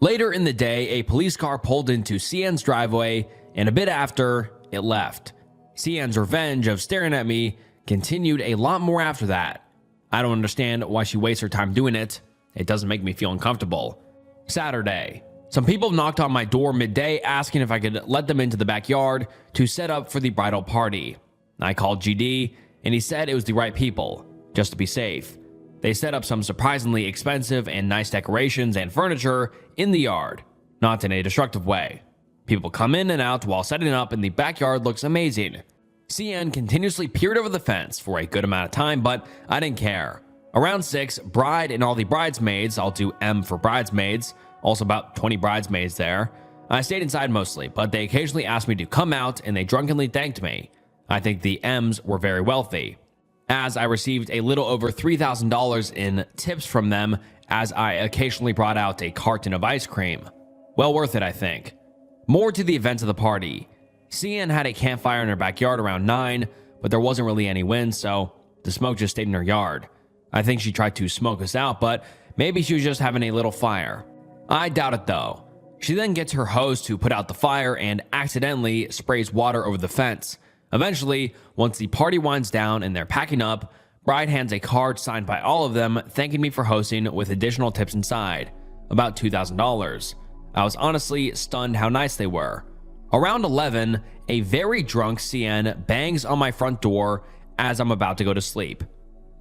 Later in the day, a police car pulled into Cian's driveway, and a bit after, it left. Cian's revenge of staring at me continued a lot more after that. I don't understand why she wastes her time doing it. It doesn't make me feel uncomfortable. Saturday. Some people knocked on my door midday asking if I could let them into the backyard to set up for the bridal party. I called GD, and he said it was the right people, just to be safe. They set up some surprisingly expensive and nice decorations and furniture in the yard, not in a destructive way. People come in and out while setting up, and the backyard looks amazing. CN continuously peered over the fence for a good amount of time, but I didn't care. Around 6, bride and all the bridesmaids, I'll do M for bridesmaids, also about 20 bridesmaids there. I stayed inside mostly, but they occasionally asked me to come out, and they drunkenly thanked me. I think the M's were very wealthy, as I received a little over $3,000 in tips from them, as I occasionally brought out a carton of ice cream. Well worth it, I think. More to the events of the party. CN had a campfire in her backyard around 9, but there wasn't really any wind, so the smoke just stayed in her yard. I think she tried to smoke us out, but maybe she was just having a little fire. I doubt it though. She then gets her hose to put out the fire and accidentally sprays water over the fence. Eventually, once the party winds down and they're packing up, bride hands a card signed by all of them thanking me for hosting with additional tips inside, about $2,000. I was honestly stunned how nice they were. Around 11, a very drunk CN bangs on my front door as I'm about to go to sleep.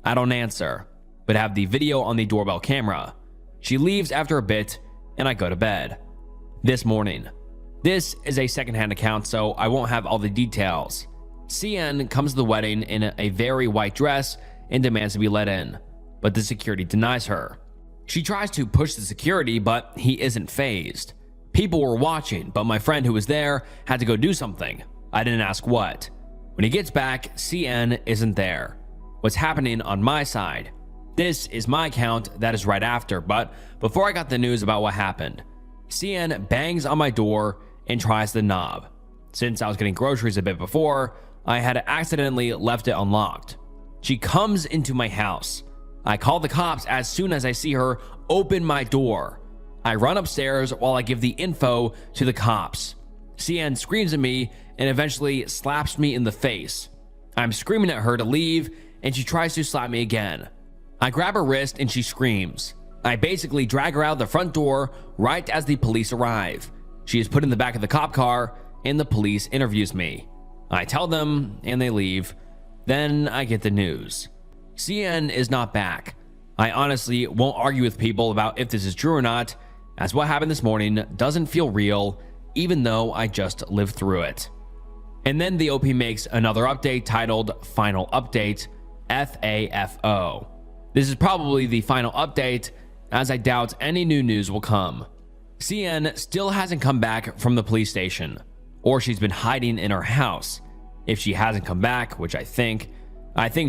I don't answer, but have the video on the doorbell camera. She leaves after a bit, and I go to bed. This morning. This is a secondhand account, so I won't have all the details. CN comes to the wedding in a very white dress and demands to be let in, but the security denies her. She tries to push the security, but he isn't fazed. People were watching, but my friend who was there had to go do something. I didn't ask what. When he gets back, CN isn't there. What's happening on my side? This is my account that is right after, but before I got the news about what happened, CN bangs on my door and tries the knob. Since I was getting groceries a bit before, I had accidentally left it unlocked. She comes into my house. I call the cops as soon as I see her open my door. I run upstairs while I give the info to the cops. CN screams at me and eventually slaps me in the face. I'm screaming at her to leave, and she tries to slap me again. I grab her wrist and she screams. I basically drag her out the front door right as the police arrive. She is put in the back of the cop car, and the police interviews me. I tell them, and they leave. Then I get the news. CN is not back. I honestly won't argue with people about if this is true or not, as what happened this morning doesn't feel real, even though I just lived through it. And then the OP makes another update titled Final Update, FAFO. This is probably the final update, as I doubt any new news will come. CN still hasn't come back from the police station, or she's been hiding in her house. If she hasn't come back, which I think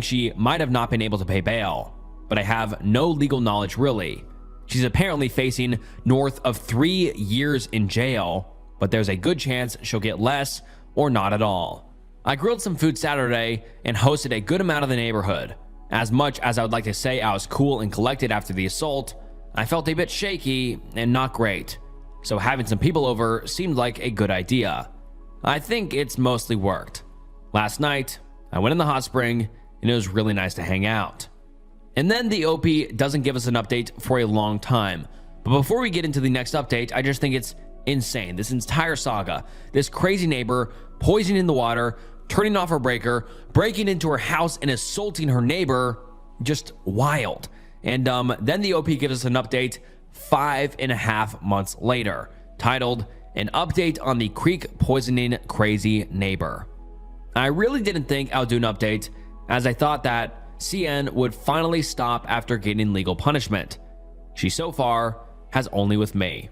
she might have not been able to pay bail, but I have no legal knowledge really. She's apparently facing north of 3 years in jail, but there's a good chance she'll get less or not at all. I grilled some food Saturday and hosted a good amount of the neighborhood. As much as I would like to say I was cool and collected after the assault, I felt a bit shaky and not great. So having some people over seemed like a good idea. I think it's mostly worked. Last night, I went in the hot spring and it was really nice to hang out. And then the OP doesn't give us an update for a long time. But before we get into the next update, I just think it's insane. This entire saga, this crazy neighbor poisoning the water, turning off her breaker, breaking into her house and assaulting her neighbor, just wild. And then the OP gives us an update 5.5 months later, titled An Update on the Creek Poisoning Crazy Neighbor. I really didn't think I would do an update, as I thought that CN would finally stop after getting legal punishment. She so far has only with me.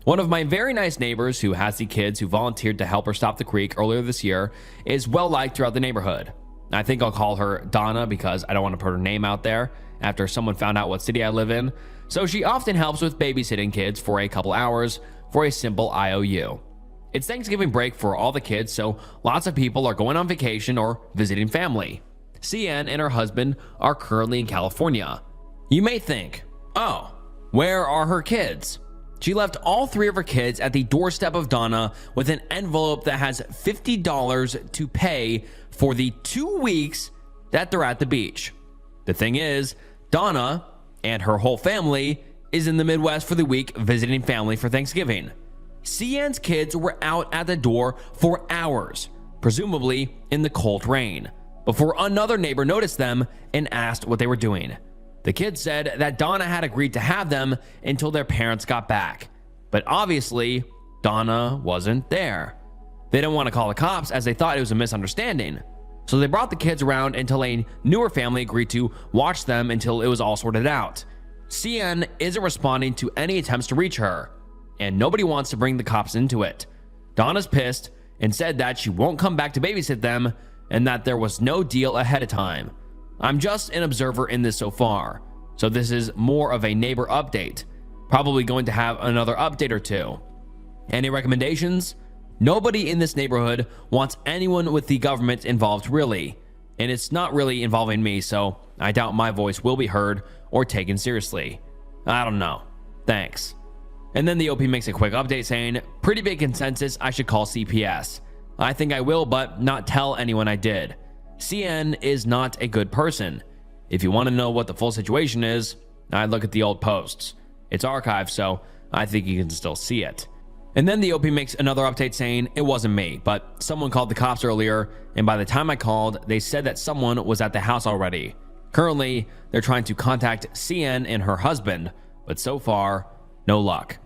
One of my very nice neighbors who has the kids who volunteered to help her stop the creek earlier this year is well liked throughout the neighborhood. I think I'll call her Donna because I don't want to put her name out there after someone found out what city I live in. So she often helps with babysitting kids for a couple hours for a simple IOU. It's Thanksgiving break for all the kids, so lots of people are going on vacation or visiting family. CN and her husband are currently in California. You may think, oh, where are her kids? She left all 3 of her kids at the doorstep of Donna with an envelope that has $50 to pay for the 2 weeks that they're at the beach. The thing is, Donna and her whole family is in the Midwest for the week visiting family for Thanksgiving. CN's kids were out at the door for hours, presumably in the cold rain, before another neighbor noticed them and asked what they were doing. The kids said that Donna had agreed to have them until their parents got back, but obviously Donna wasn't there. They didn't want to call the cops as they thought it was a misunderstanding, so they brought the kids around until a newer family agreed to watch them until it was all sorted out. CN isn't responding to any attempts to reach her, and nobody wants to bring the cops into it. Donna's pissed and said that she won't come back to babysit them and that there was no deal ahead of time. I'm just an observer in this so far, so this is more of a neighbor update. Probably going to have another update or two. Any recommendations? Nobody in this neighborhood wants anyone with the government involved really, and it's not really involving me, so I doubt my voice will be heard or taken seriously. I don't know. Thanks. And then the OP makes a quick update saying, pretty big consensus I should call CPS. I think I will, but not tell anyone I did. CN is not a good person. If you want to know what the full situation is, I'd look at the old posts. It's archived, so I think you can still see it. And then the OP makes another update saying, it wasn't me, but someone called the cops earlier, and by the time I called, they said that someone was at the house already. Currently, they're trying to contact CN and her husband, but so far, no luck.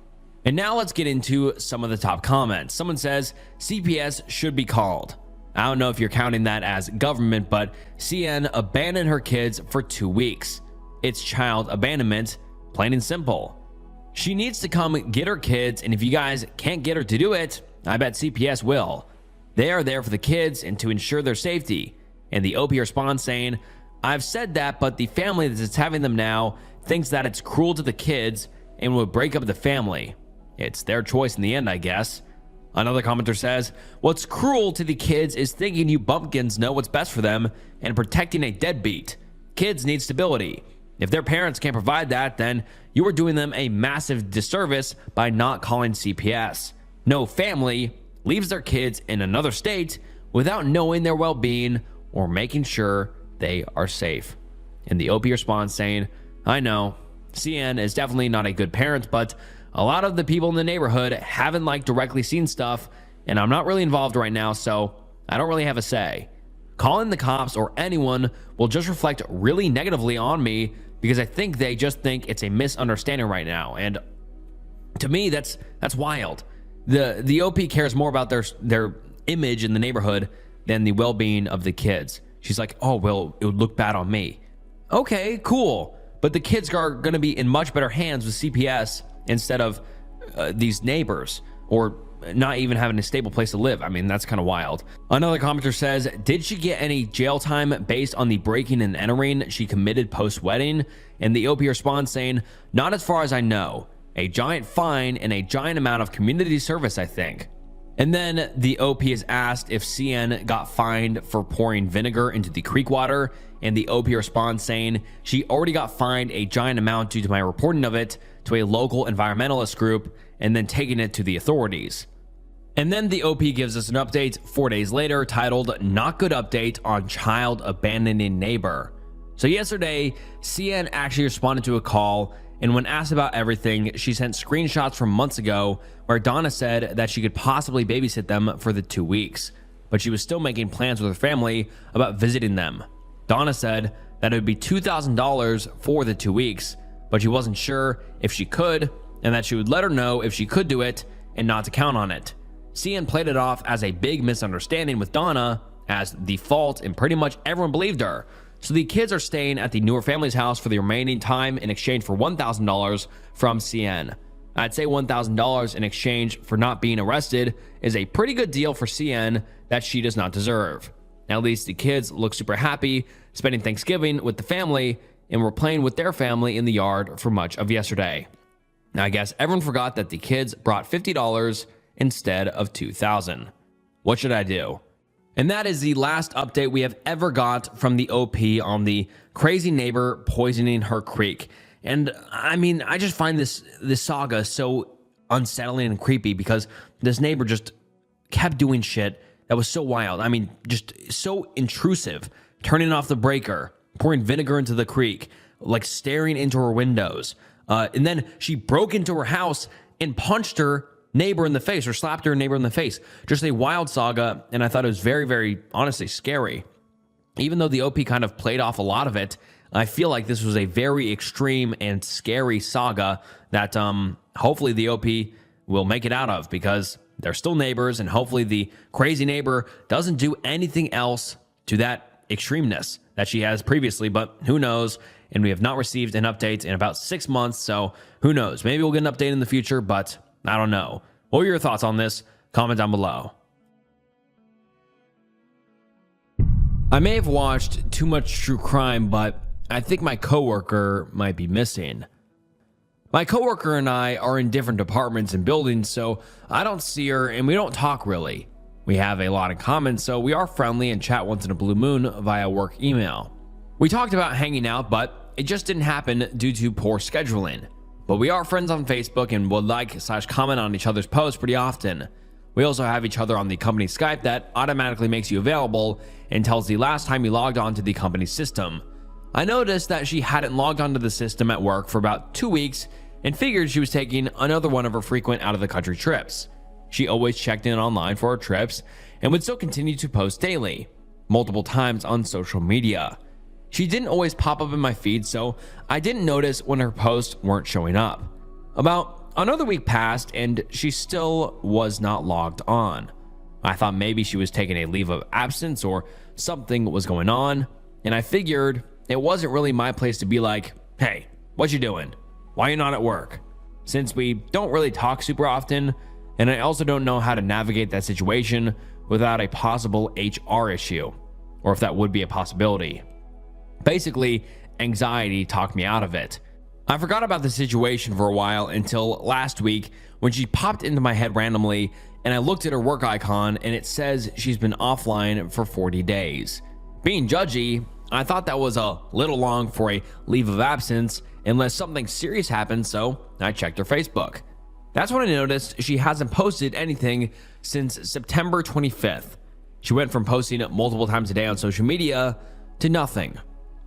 And now let's get into some of the top comments. Someone says, CPS should be called. I don't know if you're counting that as government, but CN abandoned her kids for 2 weeks. It's child abandonment, plain and simple. She needs to come get her kids, and if you guys can't get her to do it, I bet CPS will. They are there for the kids and to ensure their safety. And the OP responds saying, I've said that, but the family that's having them now thinks that it's cruel to the kids and would break up the family. It's their choice in the end, I guess. Another commenter says, what's cruel to the kids is thinking you bumpkins know what's best for them and protecting a deadbeat. Kids need stability. If their parents can't provide that, then you are doing them a massive disservice by not calling CPS. No family leaves their kids in another state without knowing their well-being or making sure they are safe. And the OP responds saying, I know, CN is definitely not a good parent, but a lot of the people in the neighborhood haven't directly seen stuff, and I'm not really involved right now, so I don't really have a say. Calling the cops or anyone will just reflect really negatively on me because I think they just think it's a misunderstanding right now. And to me, that's wild. The OP cares more about their image in the neighborhood than the well-being of the kids. She's like, oh, well, it would look bad on me. Okay, cool. But the kids are going to be in much better hands with CPS instead of these neighbors, or not even having a stable place to live. I mean, that's kind of wild. Another commenter says, did she get any jail time based on the breaking and entering she committed post-wedding? And the OP responds saying, not as far as I know. A giant fine and a giant amount of community service, I think. And then the OP is asked if CN got fined for pouring vinegar into the creek water, and the OP responds saying she already got fined a giant amount due to my reporting of it to a local environmentalist group and then taking it to the authorities. And then the OP gives us an update 4 days later titled Not Good Update on Child Abandoning Neighbor. So yesterday, CN actually responded to a call, and when asked about everything, she sent screenshots from months ago where Donna said that she could possibly babysit them for the 2 weeks, but she was still making plans with her family about visiting them. Donna said that it would be $2,000 for the 2 weeks, but she wasn't sure if she could, and that she would let her know if she could do it and not to count on it. CN played it off as a big misunderstanding with Donna as the fault, and pretty much everyone believed her. So the kids are staying at the newer family's house for the remaining time in exchange for $1,000 from CN. I'd say $1,000 in exchange for not being arrested is a pretty good deal for CN that she does not deserve. At least the kids look super happy spending Thanksgiving with the family and were playing with their family in the yard for much of yesterday. Now I guess everyone forgot that the kids brought $50 instead of $2,000. What should I do? And that is the last update we have ever got from the OP on the crazy neighbor poisoning her creek. And I mean, I just find this saga so unsettling and creepy because this neighbor just kept doing shit that was so wild. I mean, just so intrusive, turning off the breaker, pouring vinegar into the creek, like staring into her windows. And then she broke into her house and punched her neighbor in the face, or slapped her neighbor in the face. Just a wild saga, and I thought it was very, very, honestly, scary. Even though the OP kind of played off a lot of it, I feel like this was a very extreme and scary saga that hopefully the OP will make it out of, because they're still neighbors, and hopefully the crazy neighbor doesn't do anything else to that extremeness that she has previously, but who knows? And we have not received an update in about 6 months, so who knows? Maybe we'll get an update in the future, but I don't know. What are your thoughts on this? Comment down below. I may have watched too much true crime, but I think my coworker might be missing. My coworker and I are in different departments and buildings, so I don't see her and we don't talk really. We have a lot in common, so we are friendly and chat once in a blue moon via work email. We talked about hanging out, but it just didn't happen due to poor scheduling. But we are friends on Facebook and would like/comment on each other's posts pretty often. We also have each other on the company Skype that automatically makes you available and tells the last time you logged on to the company system. I noticed that she hadn't logged onto the system at work for about 2 weeks and figured she was taking another one of her frequent out of the country trips. She always checked in online for her trips and would still continue to post daily, multiple times on social media. She didn't always pop up in my feed, so I didn't notice when her posts weren't showing up. About another week passed and she still was not logged on. I thought maybe she was taking a leave of absence or something was going on, and I figured it wasn't really my place to be like, hey, what you doing? Why are you not at work? Since we don't really talk super often, and I also don't know how to navigate that situation without a possible HR issue, or if that would be a possibility. Basically, anxiety talked me out of it. I forgot about the situation for a while until last week when she popped into my head randomly and I looked at her work icon and it says she's been offline for 40 days. Being judgy, I thought that was a little long for a leave of absence unless something serious happened, so I checked her Facebook. That's when I noticed she hasn't posted anything since September 25th. She went from posting multiple times a day on social media to nothing.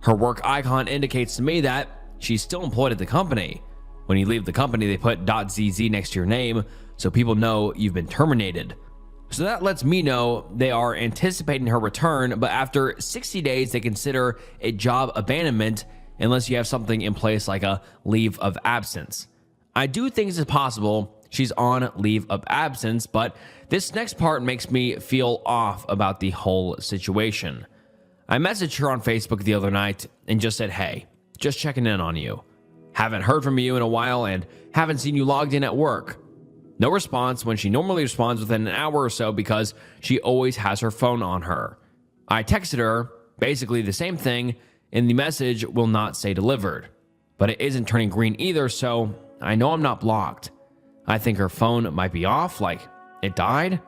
Her work icon indicates to me that she's still employed at the company. When you leave the company, they put .zz next to your name so people know you've been terminated. So that lets me know they are anticipating her return, but after 60 days, they consider a job abandonment unless you have something in place like a leave of absence. I do think it's possible she's on leave of absence, but this next part makes me feel off about the whole situation. I messaged her on Facebook the other night and just said, hey, just checking in on you. Haven't heard from you in a while and haven't seen you logged in at work. No response when she normally responds within an hour or so because she always has her phone on her. I texted her basically the same thing and the message will not say delivered, but it isn't turning green either, so I know I'm not blocked. I think her phone might be off, like it died.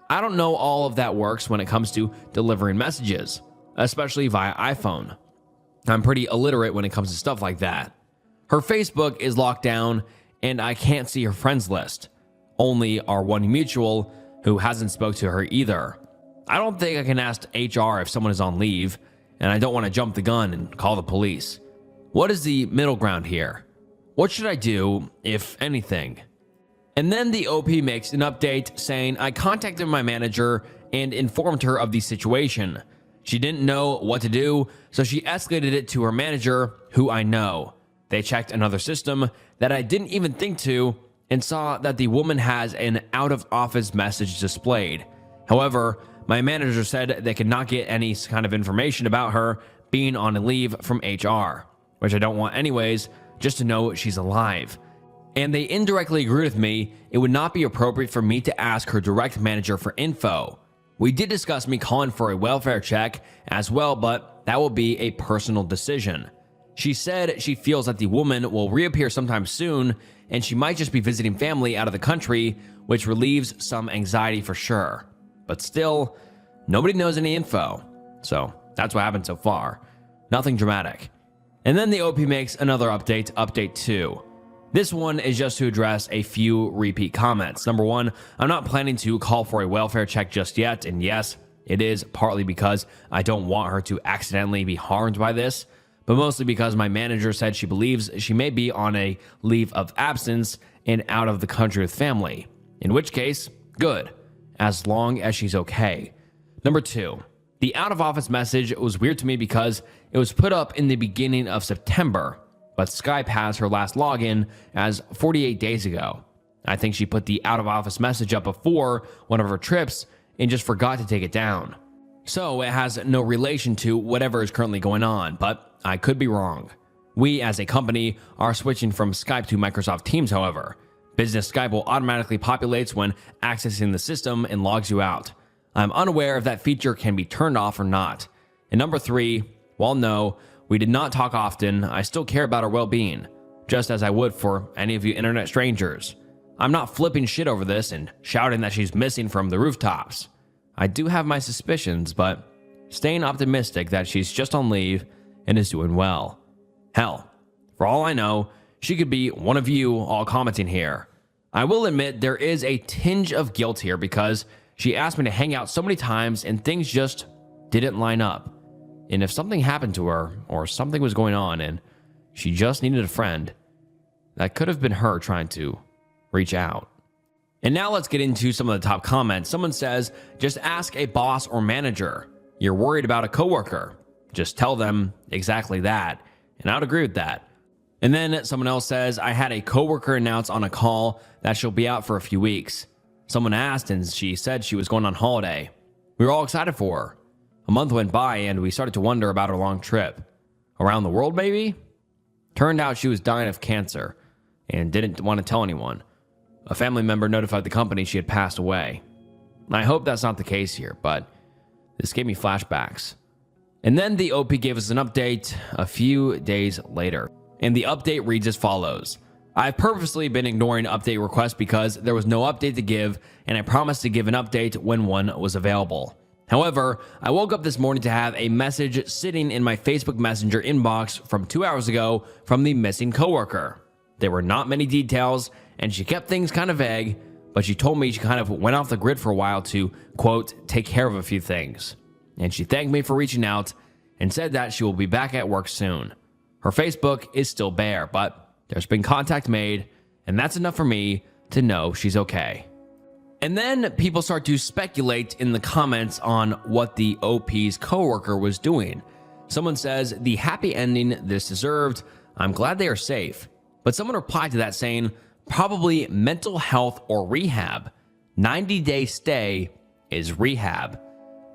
I don't know all of that works when it comes to delivering messages, especially via iPhone. I'm pretty illiterate when it comes to stuff like that. Her Facebook is locked down and I can't see her friends list. Only our one mutual who hasn't spoke to her either. I don't think I can ask HR if someone is on leave, and I don't want to jump the gun and call the police. What is the middle ground here? What should I do, if anything? And then the OP makes an update saying I contacted my manager and informed her of the situation. She didn't know what to do, so she escalated it to her manager, who I know. They checked another system that I didn't even think to and saw that the woman has an out-of-office message displayed. However, my manager said they could not get any kind of information about her being on a leave from HR, which I don't want anyways, just to know she's alive. And they indirectly agreed with me it would not be appropriate for me to ask her direct manager for info. We did discuss me calling for a welfare check as well, but that will be a personal decision. She said she feels that the woman will reappear sometime soon and she might just be visiting family out of the country, which relieves some anxiety for sure. But still, nobody knows any info. So that's what happened so far. Nothing dramatic. And then the OP makes another update, update 2. This one is just to address a few repeat comments. Number one, I'm not planning to call for a welfare check just yet, and yes, it is partly because I don't want her to accidentally be harmed by this, but mostly because my manager said she believes she may be on a leave of absence and out of the country with family, in which case, good, as long as she's okay. Number two, the out of office message was weird to me because it was put up in the beginning of September, but Skype has her last login as 48 days ago. I think she put the out of office message up before one of her trips and just forgot to take it down. So it has no relation to whatever is currently going on, but I could be wrong. We as a company are switching from Skype to Microsoft Teams, however. Business Skype will automatically populate when accessing the system and logs you out. I'm unaware if that feature can be turned off or not. And number three, while no, we did not talk often, I still care about her well-being, just as I would for any of you internet strangers. I'm not flipping shit over this and shouting that she's missing from the rooftops. I do have my suspicions, but staying optimistic that she's just on leave and is doing well. Hell, for all I know, she could be one of you all commenting here. I will admit there is a tinge of guilt here because she asked me to hang out so many times and things just didn't line up. And if something happened to her or something was going on and she just needed a friend, that could have been her trying to reach out. And now let's get into some of the top comments. Someone says, just ask a boss or manager. You're worried about a coworker. Just tell them exactly that. And I would agree with that. And then someone else says, I had a coworker announce on a call that she'll be out for a few weeks. Someone asked and she said she was going on holiday. We were all excited for her. A month went by and we started to wonder about her long trip. Around the world, maybe? Turned out she was dying of cancer and didn't want to tell anyone. A family member notified the company she had passed away. I hope that's not the case here, but this gave me flashbacks. And then the OP gave us an update a few days later. And the update reads as follows. I've purposely been ignoring update requests because there was no update to give, and I promised to give an update when one was available. However, I woke up this morning to have a message sitting in my Facebook Messenger inbox from 2 hours ago from the missing coworker. There were not many details, and she kept things kind of vague, but she told me she kind of went off the grid for a while to, quote, take care of a few things. And she thanked me for reaching out and said that she will be back at work soon. Her Facebook is still bare, but there's been contact made, and that's enough for me to know she's okay. And then people start to speculate in the comments on what the OP's coworker was doing. Someone says, the happy ending this deserved. I'm glad they are safe. But someone replied to that saying, probably mental health or rehab. 90-day stay is rehab.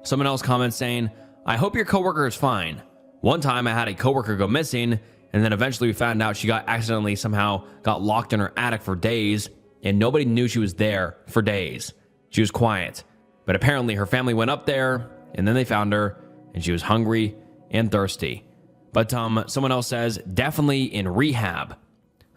Someone else comments saying, I hope your coworker is fine. One time I had a coworker go missing, and then eventually we found out she got accidentally somehow got locked in her attic for days, and nobody knew she was there for days. She was quiet, but apparently her family went up there, and then they found her, and she was hungry and thirsty. But someone else says, definitely in rehab.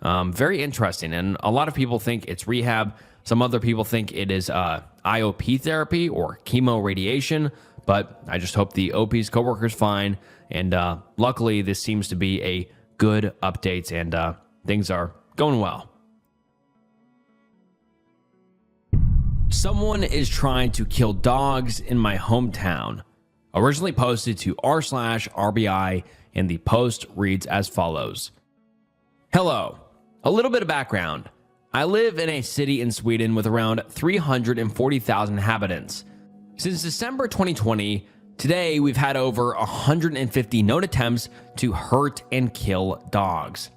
Very interesting, and a lot of people think it's rehab. Some other people think it is IOP therapy or chemo radiation, but I just hope the OP's coworker's fine, and luckily this seems to be a good update, and things are going well. Someone is trying to kill dogs in my hometown. Originally posted to r/RBI, and the post reads as follows. Hello. A little bit of background. I live in a city in Sweden with around 340,000 inhabitants. Since December 2020, today we've had over 150 known attempts to hurt and kill dogs.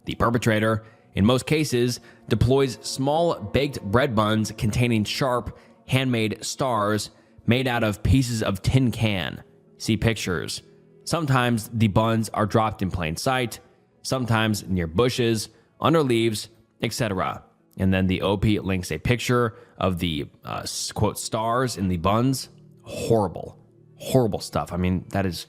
The perpetrator, in most cases, deploys small baked bread buns containing sharp, handmade stars made out of pieces of tin can. See pictures. Sometimes the buns are dropped in plain sight, sometimes near bushes, under leaves, etc. And then the OP links a picture of the, quote, stars in the buns. Horrible, horrible stuff. I mean, that is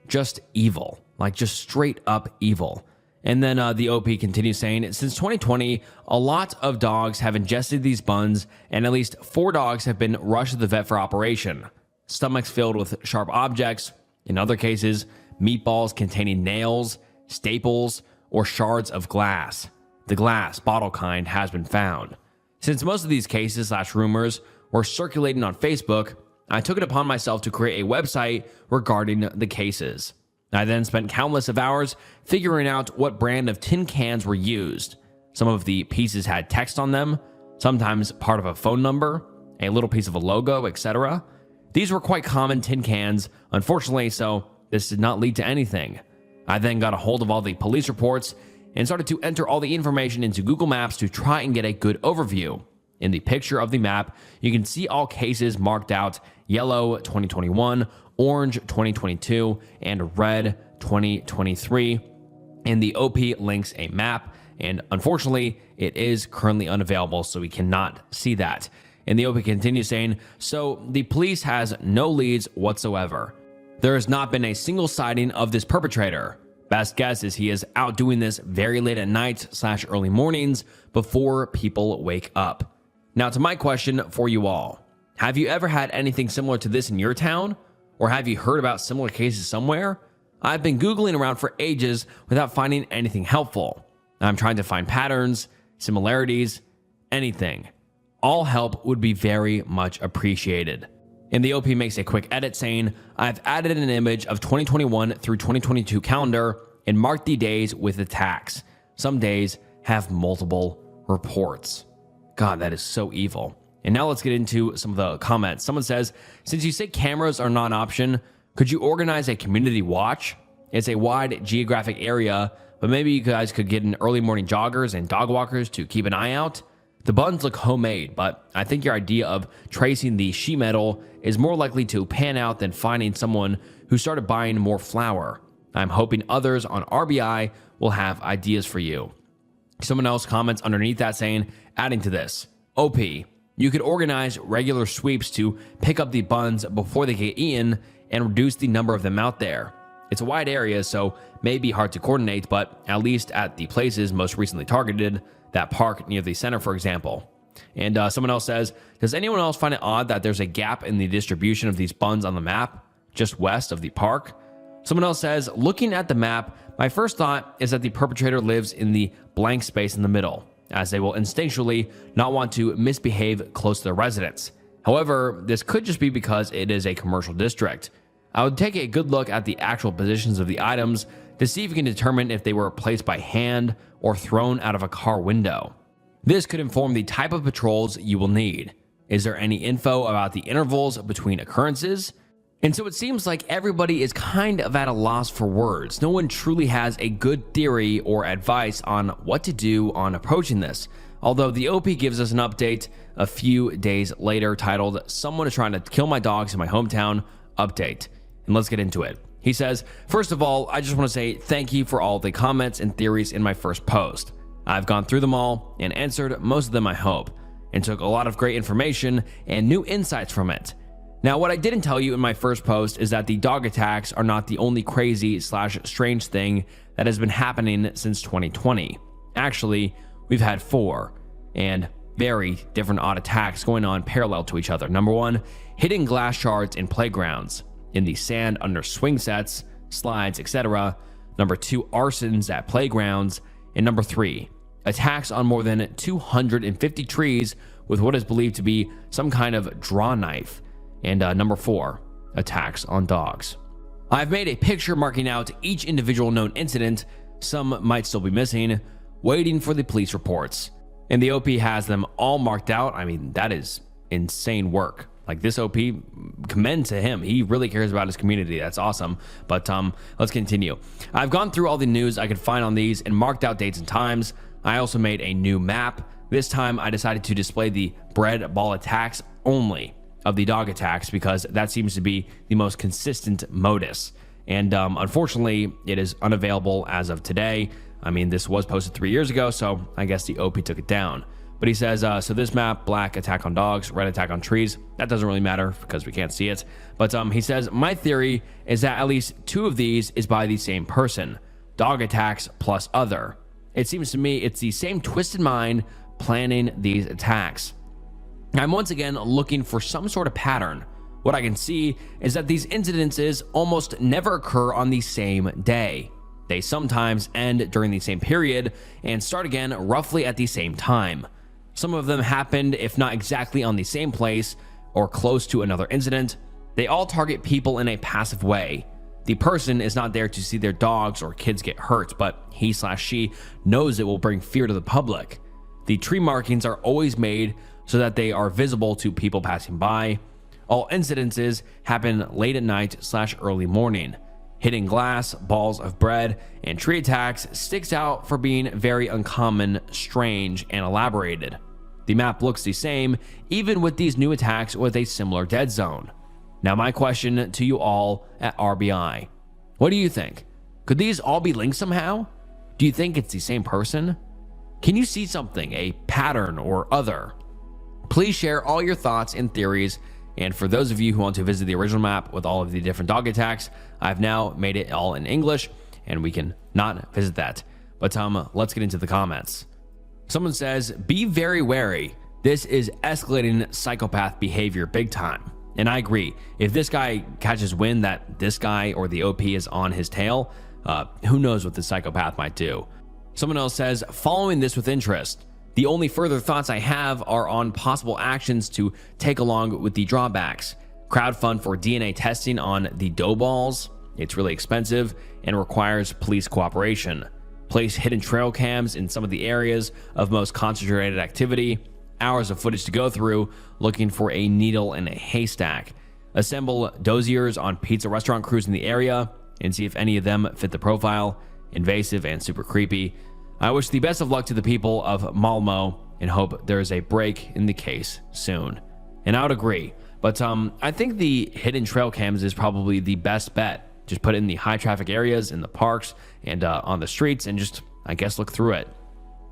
just evil, like just straight up evil. And then the OP continues saying, since 2020, a lot of dogs have ingested these buns, and at least 4 dogs have been rushed to the vet for operation. Stomachs filled with sharp objects, in other cases, meatballs containing nails, staples, or shards of glass. the glass bottle kind has been found. Since most of these cases / rumors were circulating on Facebook, I took it upon myself to create a website regarding the cases. I then spent countless of hours figuring out what brand of tin cans were used. Some of the pieces had text on them, sometimes part of a phone number, a little piece of a logo, etc. These were quite common tin cans, unfortunately, so this did not lead to anything. I then got a hold of all the police reports and started to enter all the information into Google Maps to try and get a good overview. In the picture of the map, you can see all cases marked out yellow 2021, orange 2022, and red 2023. And the OP links a map, and unfortunately, it is currently unavailable, so we cannot see that. And the OP continues saying, so the police has no leads whatsoever. There has not been a single sighting of this perpetrator. Best guess is he is out doing this very late at night / early mornings before people wake up. Now to my question for you all. Have you ever had anything similar to this in your town? Or have you heard about similar cases somewhere? I've been Googling around for ages without finding anything helpful. I'm trying to find patterns, similarities, anything. All help would be very much appreciated. And the OP makes a quick edit saying, I've added an image of 2021 through 2022 calendar and marked the days with attacks. Some days have multiple reports. God, that is so evil. And now let's get into some of the comments. Someone says, since you say cameras are not an option, could you organize a community watch? It's a wide geographic area, but maybe you guys could get in early morning joggers and dog walkers to keep an eye out. The buns look homemade, but I think your idea of tracing the sheet metal is more likely to pan out than finding someone who started buying more flour. I'm hoping others on RBI will have ideas for you. Someone else comments underneath that saying, adding to this, OP, you could organize regular sweeps to pick up the buns before they get eaten and reduce the number of them out there. It's a wide area, so may be hard to coordinate, but at least at the places most recently targeted, that park near the center, for example. And someone else says, does anyone else find it odd that there's a gap in the distribution of these buns on the map, just west of the park? Someone else says, looking at the map, my first thought is that the perpetrator lives in the blank space in the middle, as they will instinctually not want to misbehave close to their residence. However, this could just be because it is a commercial district. I would take a good look at the actual positions of the items to see if you can determine if they were placed by hand or thrown out of a car window. This could inform the type of patrols you will need. Is there any info about the intervals between occurrences? And so it seems like everybody is kind of at a loss for words. No one truly has a good theory or advice on what to do on approaching this. Although the OP gives us an update a few days later titled, Someone is trying to kill my dogs in my hometown, update. And let's get into it. He says, first of all, I just want to say thank you for all the comments and theories in my first post. I've gone through them all and answered most of them, I hope, and took a lot of great information and new insights from it. Now, what I didn't tell you in my first post is that the dog attacks are not the only crazy / strange thing that has been happening since 2020. Actually, we've had 4 and very different odd attacks going on parallel to each other. Number 1, hidden glass shards in playgrounds, in the sand under swing sets, slides, etc. Number 2, arsons at playgrounds. And number 3, attacks on more than 250 trees with what is believed to be some kind of draw knife. And number 4, attacks on dogs. I've made a picture marking out each individual known incident, some might still be missing, waiting for the police reports. And the OP has them all marked out. I mean, that is insane work. Like, this OP, commend to him. He really cares about his community. That's awesome. But let's continue. I've gone through all the news I could find on these and marked out dates and times. I also made a new map. This time I decided to display the bread ball attacks only of the dog attacks because that seems to be the most consistent modus. And unfortunately, it is unavailable as of today. I mean, this was posted 3 years ago, so I guess the OP took it down. But he says, so this map, black attack on dogs, red attack on trees. That doesn't really matter because we can't see it. But he says, my theory is that at least 2 of these is by the same person. Dog attacks plus other. It seems to me it's the same twisted mind planning these attacks. I'm once again looking for some sort of pattern. What I can see is that these incidences almost never occur on the same day. They sometimes end during the same period and start again roughly at the same time. Some of them happened, if not exactly on the same place or close to another incident. They all target people in a passive way. The person is not there to see their dogs or kids get hurt, but he/she knows it will bring fear to the public. The tree markings are always made so that they are visible to people passing by. All incidences happen late at night/early morning. Hitting glass, balls of bread, and tree attacks sticks out for being very uncommon, strange, and elaborated. The map looks the same, even with these new attacks with a similar dead zone. Now my question to you all at RBI. What do you think? Could these all be linked somehow? Do you think it's the same person? Can you see something, a pattern or other? Please share all your thoughts and theories. And for those of you who want to visit the original map with all of the different dog attacks, I've now made it all in English and we can not visit that. But let's get into the comments. Someone says, be very wary. This is escalating psychopath behavior big time. And I agree. If this guy catches wind that this guy or the OP is on his tail, who knows what the psychopath might do. Someone else says, following this with interest. The only further thoughts I have are on possible actions to take along with the drawbacks. Crowdfund for DNA testing on the dough balls. It's really expensive and requires police cooperation. Place hidden trail cams in some of the areas of most concentrated activity. Hours of footage to go through looking for a needle in a haystack. Assemble doziers on pizza restaurant crews in the area and see if any of them fit the profile. Invasive and super creepy. I wish the best of luck to the people of Malmo and hope there is a break in the case soon. And I would agree, but I think the hidden trail cams is probably the best bet. Just put it in the high traffic areas, in the parks, and on the streets, and just, I guess, look through it.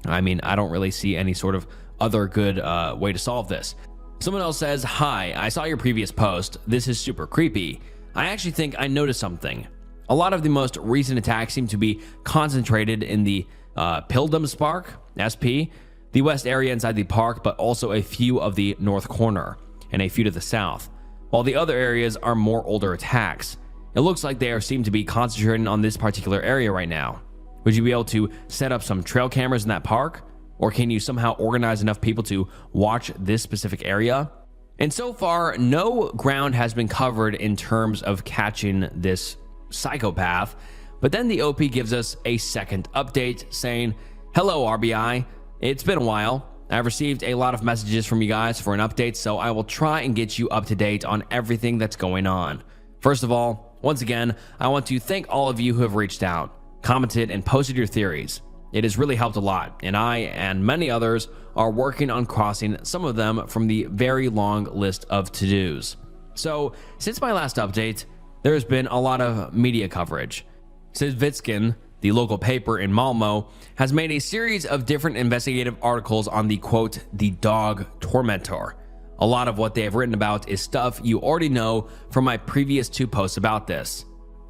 I mean, I don't really see any sort of other good way to solve this. Someone else says, hi, I saw your previous post. This is super creepy. I actually think I noticed something. A lot of the most recent attacks seem to be concentrated in the Pildammspark, SP, the west area inside the park, but also a few of the north corner and a few to the south, while the other areas are more older attacks. It looks like they seem to be concentrating on this particular area right now. Would you be able to set up some trail cameras in that park? Or can you somehow organize enough people to watch this specific area? And so far, no ground has been covered in terms of catching this psychopath. But then the OP gives us a second update saying, hello RBI, it's been a while. I've received a lot of messages from you guys for an update, so I will try and get you up to date on everything that's going on. First of all, once again, I want to thank all of you who have reached out, commented, and posted your theories. It has really helped a lot, and I and many others are working on crossing some of them from the very long list of to-dos. So, since my last update, there has been a lot of media coverage. Svitskin, the local paper in Malmo, has made a series of different investigative articles on the quote, the dog tormentor. A lot of what they have written about is stuff you already know from my previous 2 posts about this.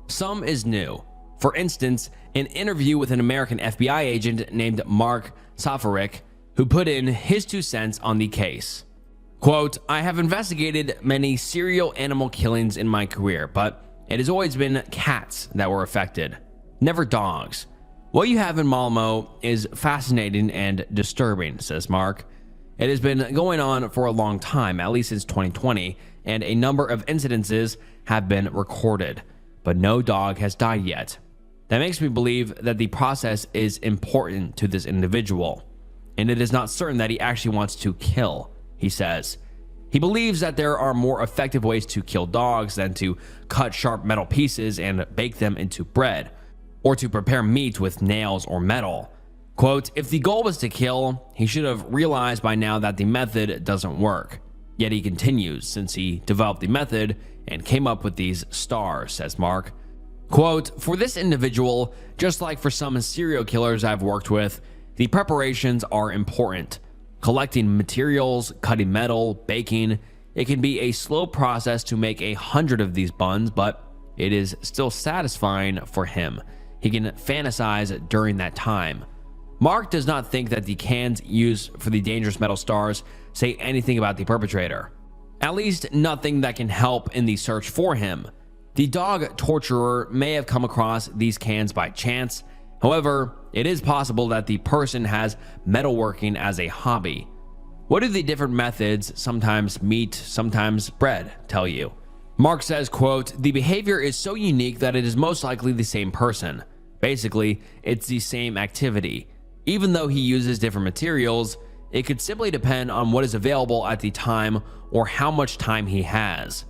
Some is new. For instance, an interview with an American FBI agent named Mark Safarik, who put in his 2 cents on the case. Quote, I have investigated many serial animal killings in my career, but it has always been cats that were affected, never dogs. What you have in Malmo is fascinating and disturbing, says Mark. It has been going on for a long time, at least since 2020, and a number of incidences have been recorded, but no dog has died yet. That makes me believe that the process is important to this individual, and it is not certain that he actually wants to kill, he says. He believes that there are more effective ways to kill dogs than to cut sharp metal pieces and bake them into bread, or to prepare meat with nails or metal. Quote, if the goal was to kill, he should have realized by now that the method doesn't work. Yet he continues since he developed the method and came up with these stars, says Mark. Quote, for this individual, just like for some serial killers I've worked with, the preparations are important. Collecting materials, cutting metal, baking, it can be a slow process to make 100 of these buns, but it is still satisfying for him. He can fantasize during that time. Mark does not think that the cans used for the dangerous metal stars say anything about the perpetrator. At least nothing that can help in the search for him. The dog torturer may have come across these cans by chance. However, it is possible that the person has metalworking as a hobby. What do the different methods, sometimes meat, sometimes bread, tell you? Mark says, quote, "The behavior is so unique that it is most likely the same person. Basically, it's the same activity. Even though he uses different materials, it could simply depend on what is available at the time or how much time he has.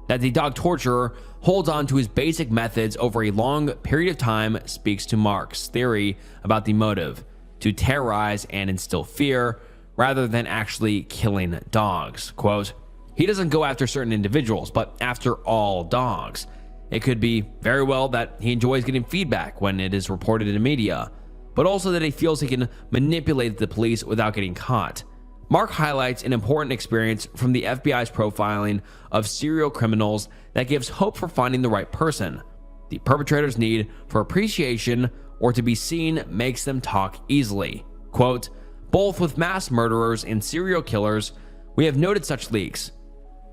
That the dog torturer holds on to his basic methods over a long period of time speaks to Mark's theory about the motive, to terrorize and instill fear, rather than actually killing dogs. Quote, he doesn't go after certain individuals, but after all dogs. It could be very well that he enjoys getting feedback when it is reported in the media, but also that he feels he can manipulate the police without getting caught. Mark highlights an important experience from the FBI's profiling of serial criminals that gives hope for finding the right person. The perpetrator's need for appreciation or to be seen makes them talk easily. Quote, both with mass murderers and serial killers, we have noted such leaks.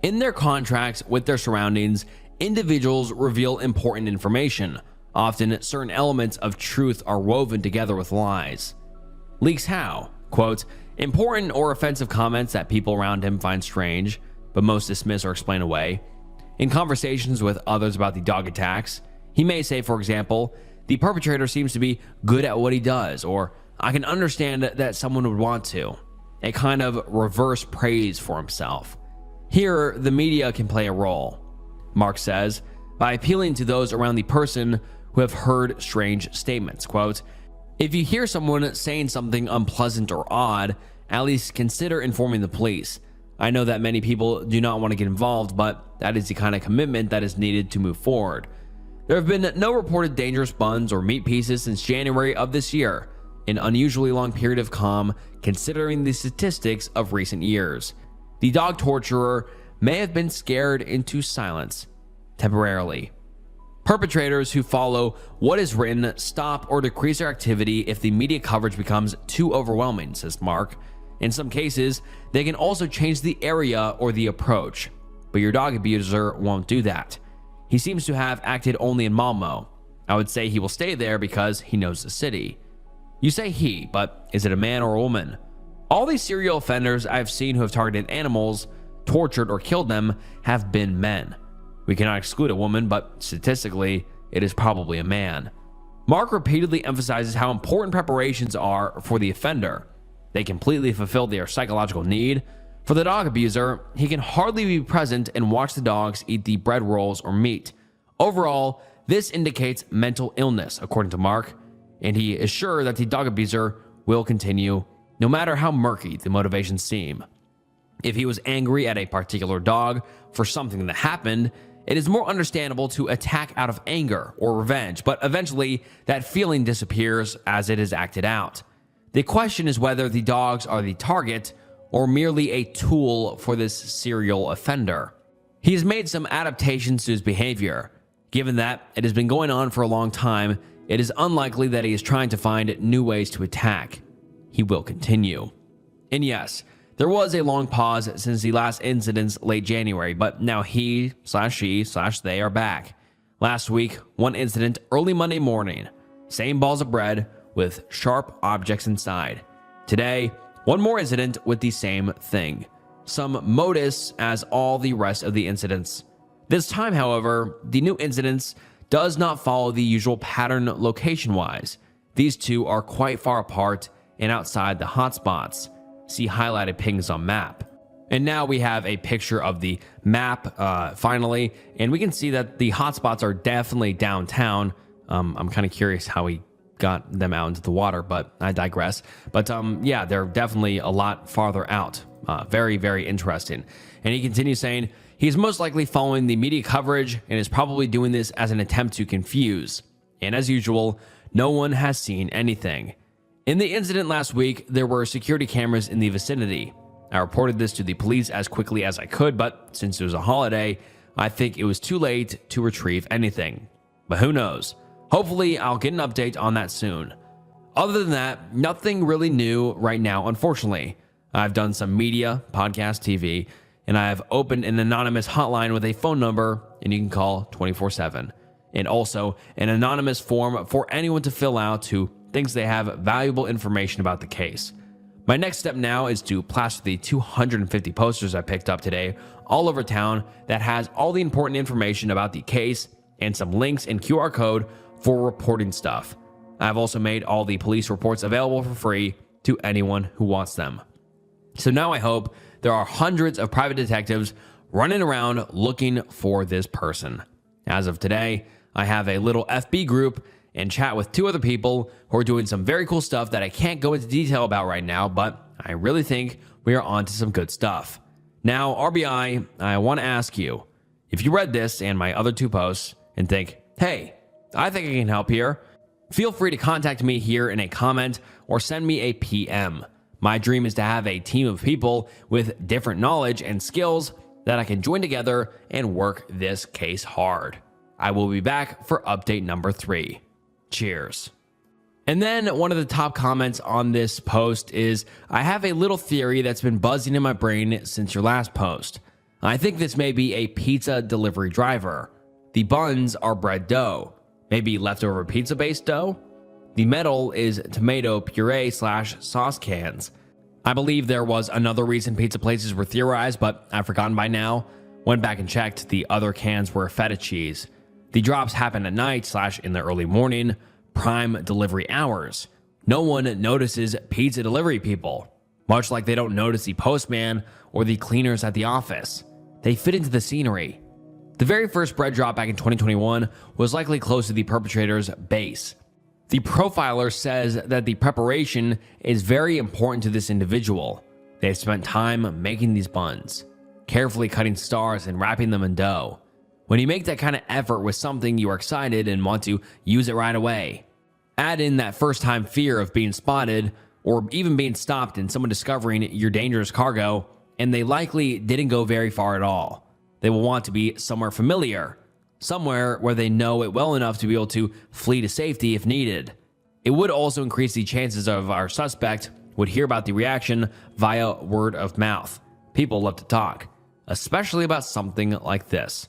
In their contracts with their surroundings, individuals reveal important information. Often, certain elements of truth are woven together with lies. Leaks how? Quote, important or offensive comments that people around him find strange, but most dismiss or explain away. In conversations with others about the dog attacks, he may say, for example, the perpetrator seems to be good at what he does, or I can understand that someone would want to. A kind of reverse praise for himself. Here, the media can play a role, Mark says, by appealing to those around the person who have heard strange statements. Quote, if you hear someone saying something unpleasant or odd, at least consider informing the police. I know that many people do not want to get involved, but that is the kind of commitment that is needed to move forward. There have been no reported dangerous buns or meat pieces since January of this year, an unusually long period of calm considering the statistics of recent years. The dog torturer may have been scared into silence temporarily. Perpetrators who follow what is written stop or decrease their activity if the media coverage becomes too overwhelming, says Mark. In some cases, they can also change the area or the approach, but your dog abuser won't do that. He seems to have acted only in Malmo. I would say he will stay there because he knows the city. You say he, but is it a man or a woman? All these serial offenders I've seen who have targeted animals, tortured or killed them have been men. We cannot exclude a woman, but statistically, it is probably a man. Mark repeatedly emphasizes how important preparations are for the offender. They completely fulfill their psychological need. For the dog abuser, he can hardly be present and watch the dogs eat the bread rolls or meat. Overall, this indicates mental illness, according to Mark, and he is sure that the dog abuser will continue, no matter how murky the motivations seem. If he was angry at a particular dog for something that happened, it is more understandable to attack out of anger or revenge, but eventually that feeling disappears as it is acted out. The question is whether the dogs are the target or merely a tool for this serial offender. He has made some adaptations to his behavior. Given that it has been going on for a long time, it is unlikely that he is trying to find new ways to attack. He will continue. And yes, there was a long pause since the last incidents late January, but now he/she/they are back. Last week, one incident early Monday morning. Same balls of bread with sharp objects inside. Today, one more incident with the same thing. Some modus as all the rest of the incidents. This time, however, the new incidents does not follow the usual pattern location-wise. These two are quite far apart and outside the hotspots. See highlighted pings on map. And now we have a picture of the map finally, and we can see that the hotspots are definitely downtown. I'm kind of curious how he got them out into the water, but I digress. But yeah, they're definitely a lot farther out. Very, very interesting. And he continues saying, he's most likely following the media coverage and is probably doing this as an attempt to confuse. And as usual, no one has seen anything. In the incident last week, there were security cameras in the vicinity. I reported this to the police as quickly as I could, but since it was a holiday, I think it was too late to retrieve anything. But who knows? Hopefully, I'll get an update on that soon. Other than that, nothing really new right now, unfortunately. I've done some media, podcast, TV, and I have opened an anonymous hotline with a phone number and you can call 24/7. And also an anonymous form for anyone to fill out who thinks they have valuable information about the case. My next step now is to plaster the 250 posters I picked up today all over town that has all the important information about the case and some links and QR code for reporting stuff. I've also made all the police reports available for free to anyone who wants them. So now I hope there are hundreds of private detectives running around looking for this person. As of today, I have a little FB group and chat with 2 other people who are doing some very cool stuff that I can't go into detail about right now, but I really think we are onto some good stuff. Now, RBI, I want to ask you, if you read this and my other 2 posts and think, hey, I think I can help here, feel free to contact me here in a comment or send me a PM. My dream is to have a team of people with different knowledge and skills that I can join together and work this case hard. I will be back for update number 3. Cheers. And then one of the top comments on this post is, I have a little theory that's been buzzing in my brain since your last post. I think this may be a pizza delivery driver. The buns are bread dough, maybe leftover pizza-based dough. The metal is tomato puree / sauce cans. I believe there was another reason pizza places were theorized, but I've forgotten by now. Went back and checked, the other cans were feta cheese. The drops happen at night / in the early morning, prime delivery hours. No one notices pizza delivery people, much like they don't notice the postman or the cleaners at the office. They fit into the scenery. The very first bread drop back in 2021 was likely close to the perpetrator's base. The profiler says that the preparation is very important to this individual. They've spent time making these buns, carefully cutting stars and wrapping them in dough. When you make that kind of effort with something, you are excited and want to use it right away. Add in that first-time fear of being spotted or even being stopped and someone discovering your dangerous cargo, and they likely didn't go very far at all. They will want to be somewhere familiar, somewhere where they know it well enough to be able to flee to safety if needed. It would also increase the chances of our suspect would hear about the reaction via word of mouth. People love to talk, especially about something like this.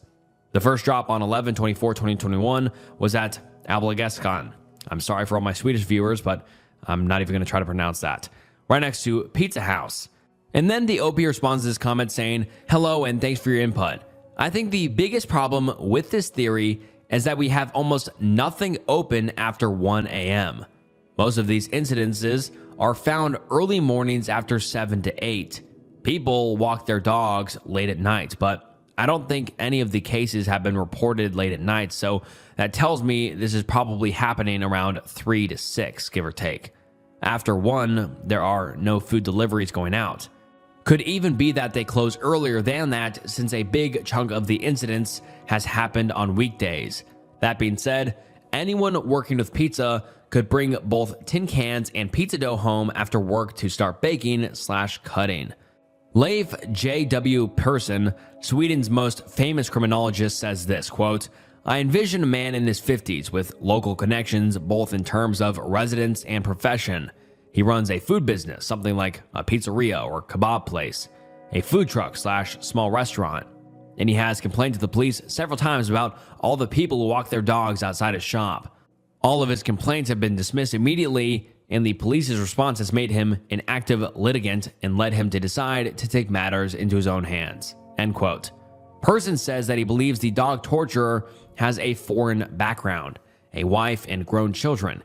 The first drop on 11/24/2021 was at Ablagescon. I'm sorry for all my Swedish viewers, but I'm not even going to try to pronounce that. Right next to Pizza House. And then the OP responds to this comment saying, hello and thanks for your input. I think the biggest problem with this theory is that we have almost nothing open after 1 a.m. Most of these incidences are found early mornings after 7 to 8. People walk their dogs late at night, but I don't think any of the cases have been reported late at night, so that tells me this is probably happening around 3 to 6, give or take. After 1, there are no food deliveries going out. Could even be that they close earlier than that, since a big chunk of the incidents has happened on weekdays. That being said, anyone working with pizza could bring both tin cans and pizza dough home after work to start baking / cutting. Leif J.W. Persson, Sweden's most famous criminologist, says this, quote, I envision a man in his 50s with local connections both in terms of residence and profession. He runs a food business, something like a pizzeria or kebab place, a food truck / small restaurant, and he has complained to the police several times about all the people who walk their dogs outside his shop. All of his complaints have been dismissed immediately, and the police's response has made him an active litigant and led him to decide to take matters into his own hands. End quote. Persson says that he believes the dog torturer has a foreign background, a wife and grown children.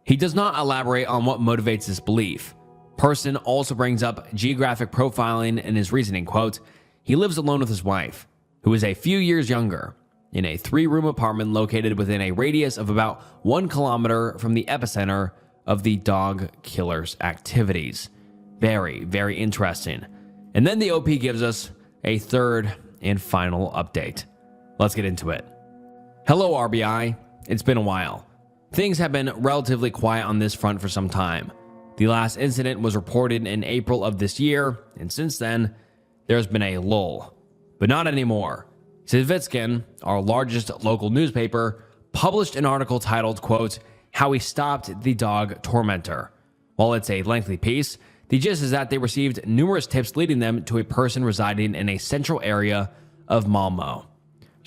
He does not elaborate on what motivates this belief. Persson also brings up geographic profiling in his reasoning, quote, he lives alone with his wife, who is a few years younger, in a 3-room apartment located within a radius of about 1 kilometer from the epicenter of the dog killer's activities. Very, very interesting. And then the OP gives us a third and final update. Let's get into it. Hello, RBI. It's been a while. Things have been relatively quiet on this front for some time. The last incident was reported in April of this year, and since then, there's been a lull. But not anymore. Sivitskin, our largest local newspaper, published an article titled, quote, How We Stopped the Dog Tormentor. While it's a lengthy piece, the gist is that they received numerous tips leading them to a person residing in a central area of Malmö.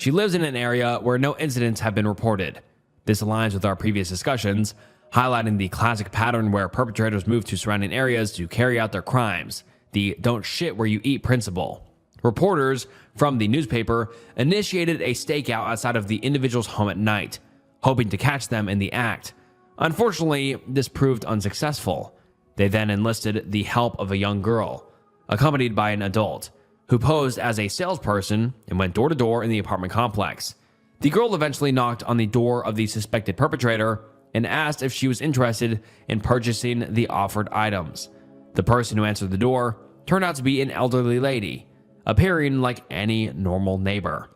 She lives in an area where no incidents have been reported. This aligns with our previous discussions, highlighting the classic pattern where perpetrators move to surrounding areas to carry out their crimes, the don't shit where you eat principle. Reporters from the newspaper initiated a stakeout outside of the individual's home at night, hoping to catch them in the act. Unfortunately, this proved unsuccessful. They then enlisted the help of a young girl, accompanied by an adult, who posed as a salesperson and went door to door in the apartment complex. The girl eventually knocked on the door of the suspected perpetrator and asked if she was interested in purchasing the offered items. The person who answered the door turned out to be an elderly lady, appearing like any normal neighbor.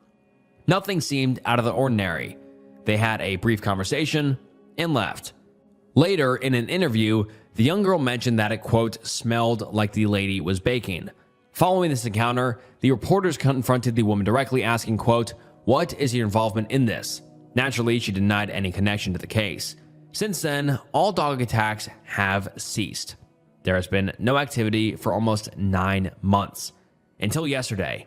Nothing seemed out of the ordinary. They had a brief conversation and left. Later, in an interview, the young girl mentioned that it, quote, smelled like the lady was baking. Following this encounter, the reporters confronted the woman directly, asking, quote, what is your involvement in this? Naturally, she denied any connection to the case. Since then, all dog attacks have ceased. There has been no activity for almost 9 months. Until yesterday,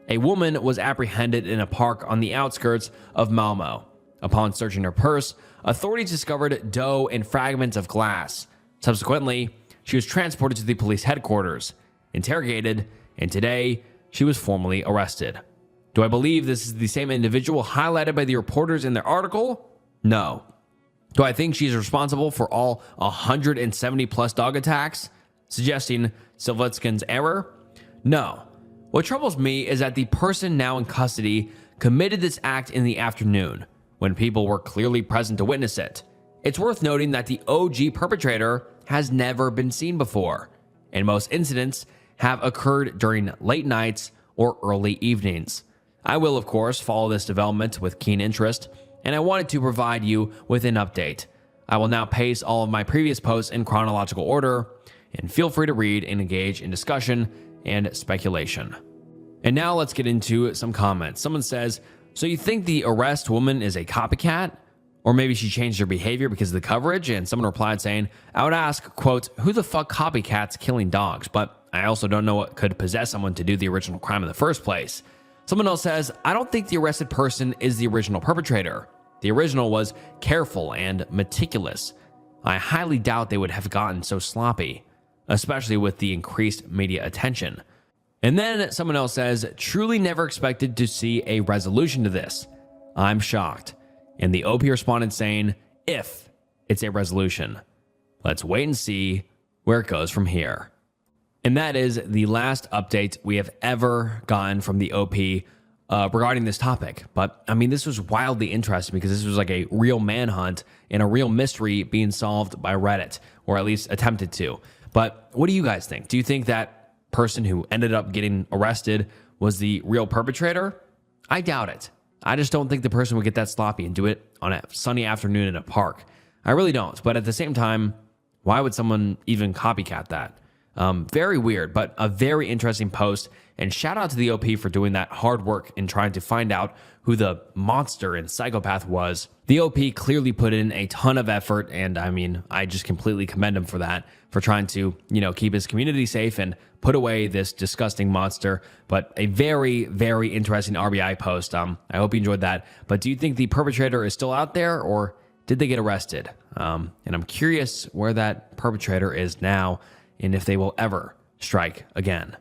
a woman was apprehended in a park on the outskirts of Malmo. Upon searching her purse, authorities discovered dough and fragments of glass. Subsequently, she was transported to the police headquarters, interrogated, and today she was formally arrested. Do I believe this is the same individual highlighted by the reporters in their article? No. Do I think she's responsible for all 170 plus dog attacks, suggesting Silvetskin's error? No. What troubles me is that the person now in custody committed this act in the afternoon, when people were clearly present to witness it. It's worth noting that the OG perpetrator has never been seen before, and most incidents have occurred during late nights or early evenings. I will, of course, follow this development with keen interest, and I wanted to provide you with an update. I will now paste all of my previous posts in chronological order, and feel free to read and engage in discussion and speculation. And now let's get into some comments. Someone says, so you think the arrest woman is a copycat? Or maybe she changed her behavior because of the coverage? And someone replied saying, I would ask, quote, who the fuck copycats killing dogs? But I also don't know what could possess someone to do the original crime in the first place. Someone else says, I don't think the arrested person is the original perpetrator. The original was careful and meticulous. I highly doubt they would have gotten so sloppy, especially with the increased media attention. And then someone else says, truly never expected to see a resolution to this. I'm shocked. And the OP responded saying, if it's a resolution. Let's wait and see where it goes from here. And that is the last update we have ever gotten from the OP regarding this topic. But I mean, this was wildly interesting because this was like a real manhunt and a real mystery being solved by Reddit, or at least attempted to. But what do you guys think? Do you think that person who ended up getting arrested was the real perpetrator? I doubt it. I just don't think the person would get that sloppy and do it on a sunny afternoon in a park. I really don't. But at the same time, why would someone even copycat that? Very weird, but a very interesting post. And shout out to the OP for doing that hard work in trying to find out who the monster and psychopath was. The OP clearly put in a ton of effort, and I mean, I just completely commend him for that, for trying to, keep his community safe and put away this disgusting monster. But a very, very interesting RBI post. I hope you enjoyed that. But do you think the perpetrator is still out there, or did they get arrested? And I'm curious where that perpetrator is now, and if they will ever strike again.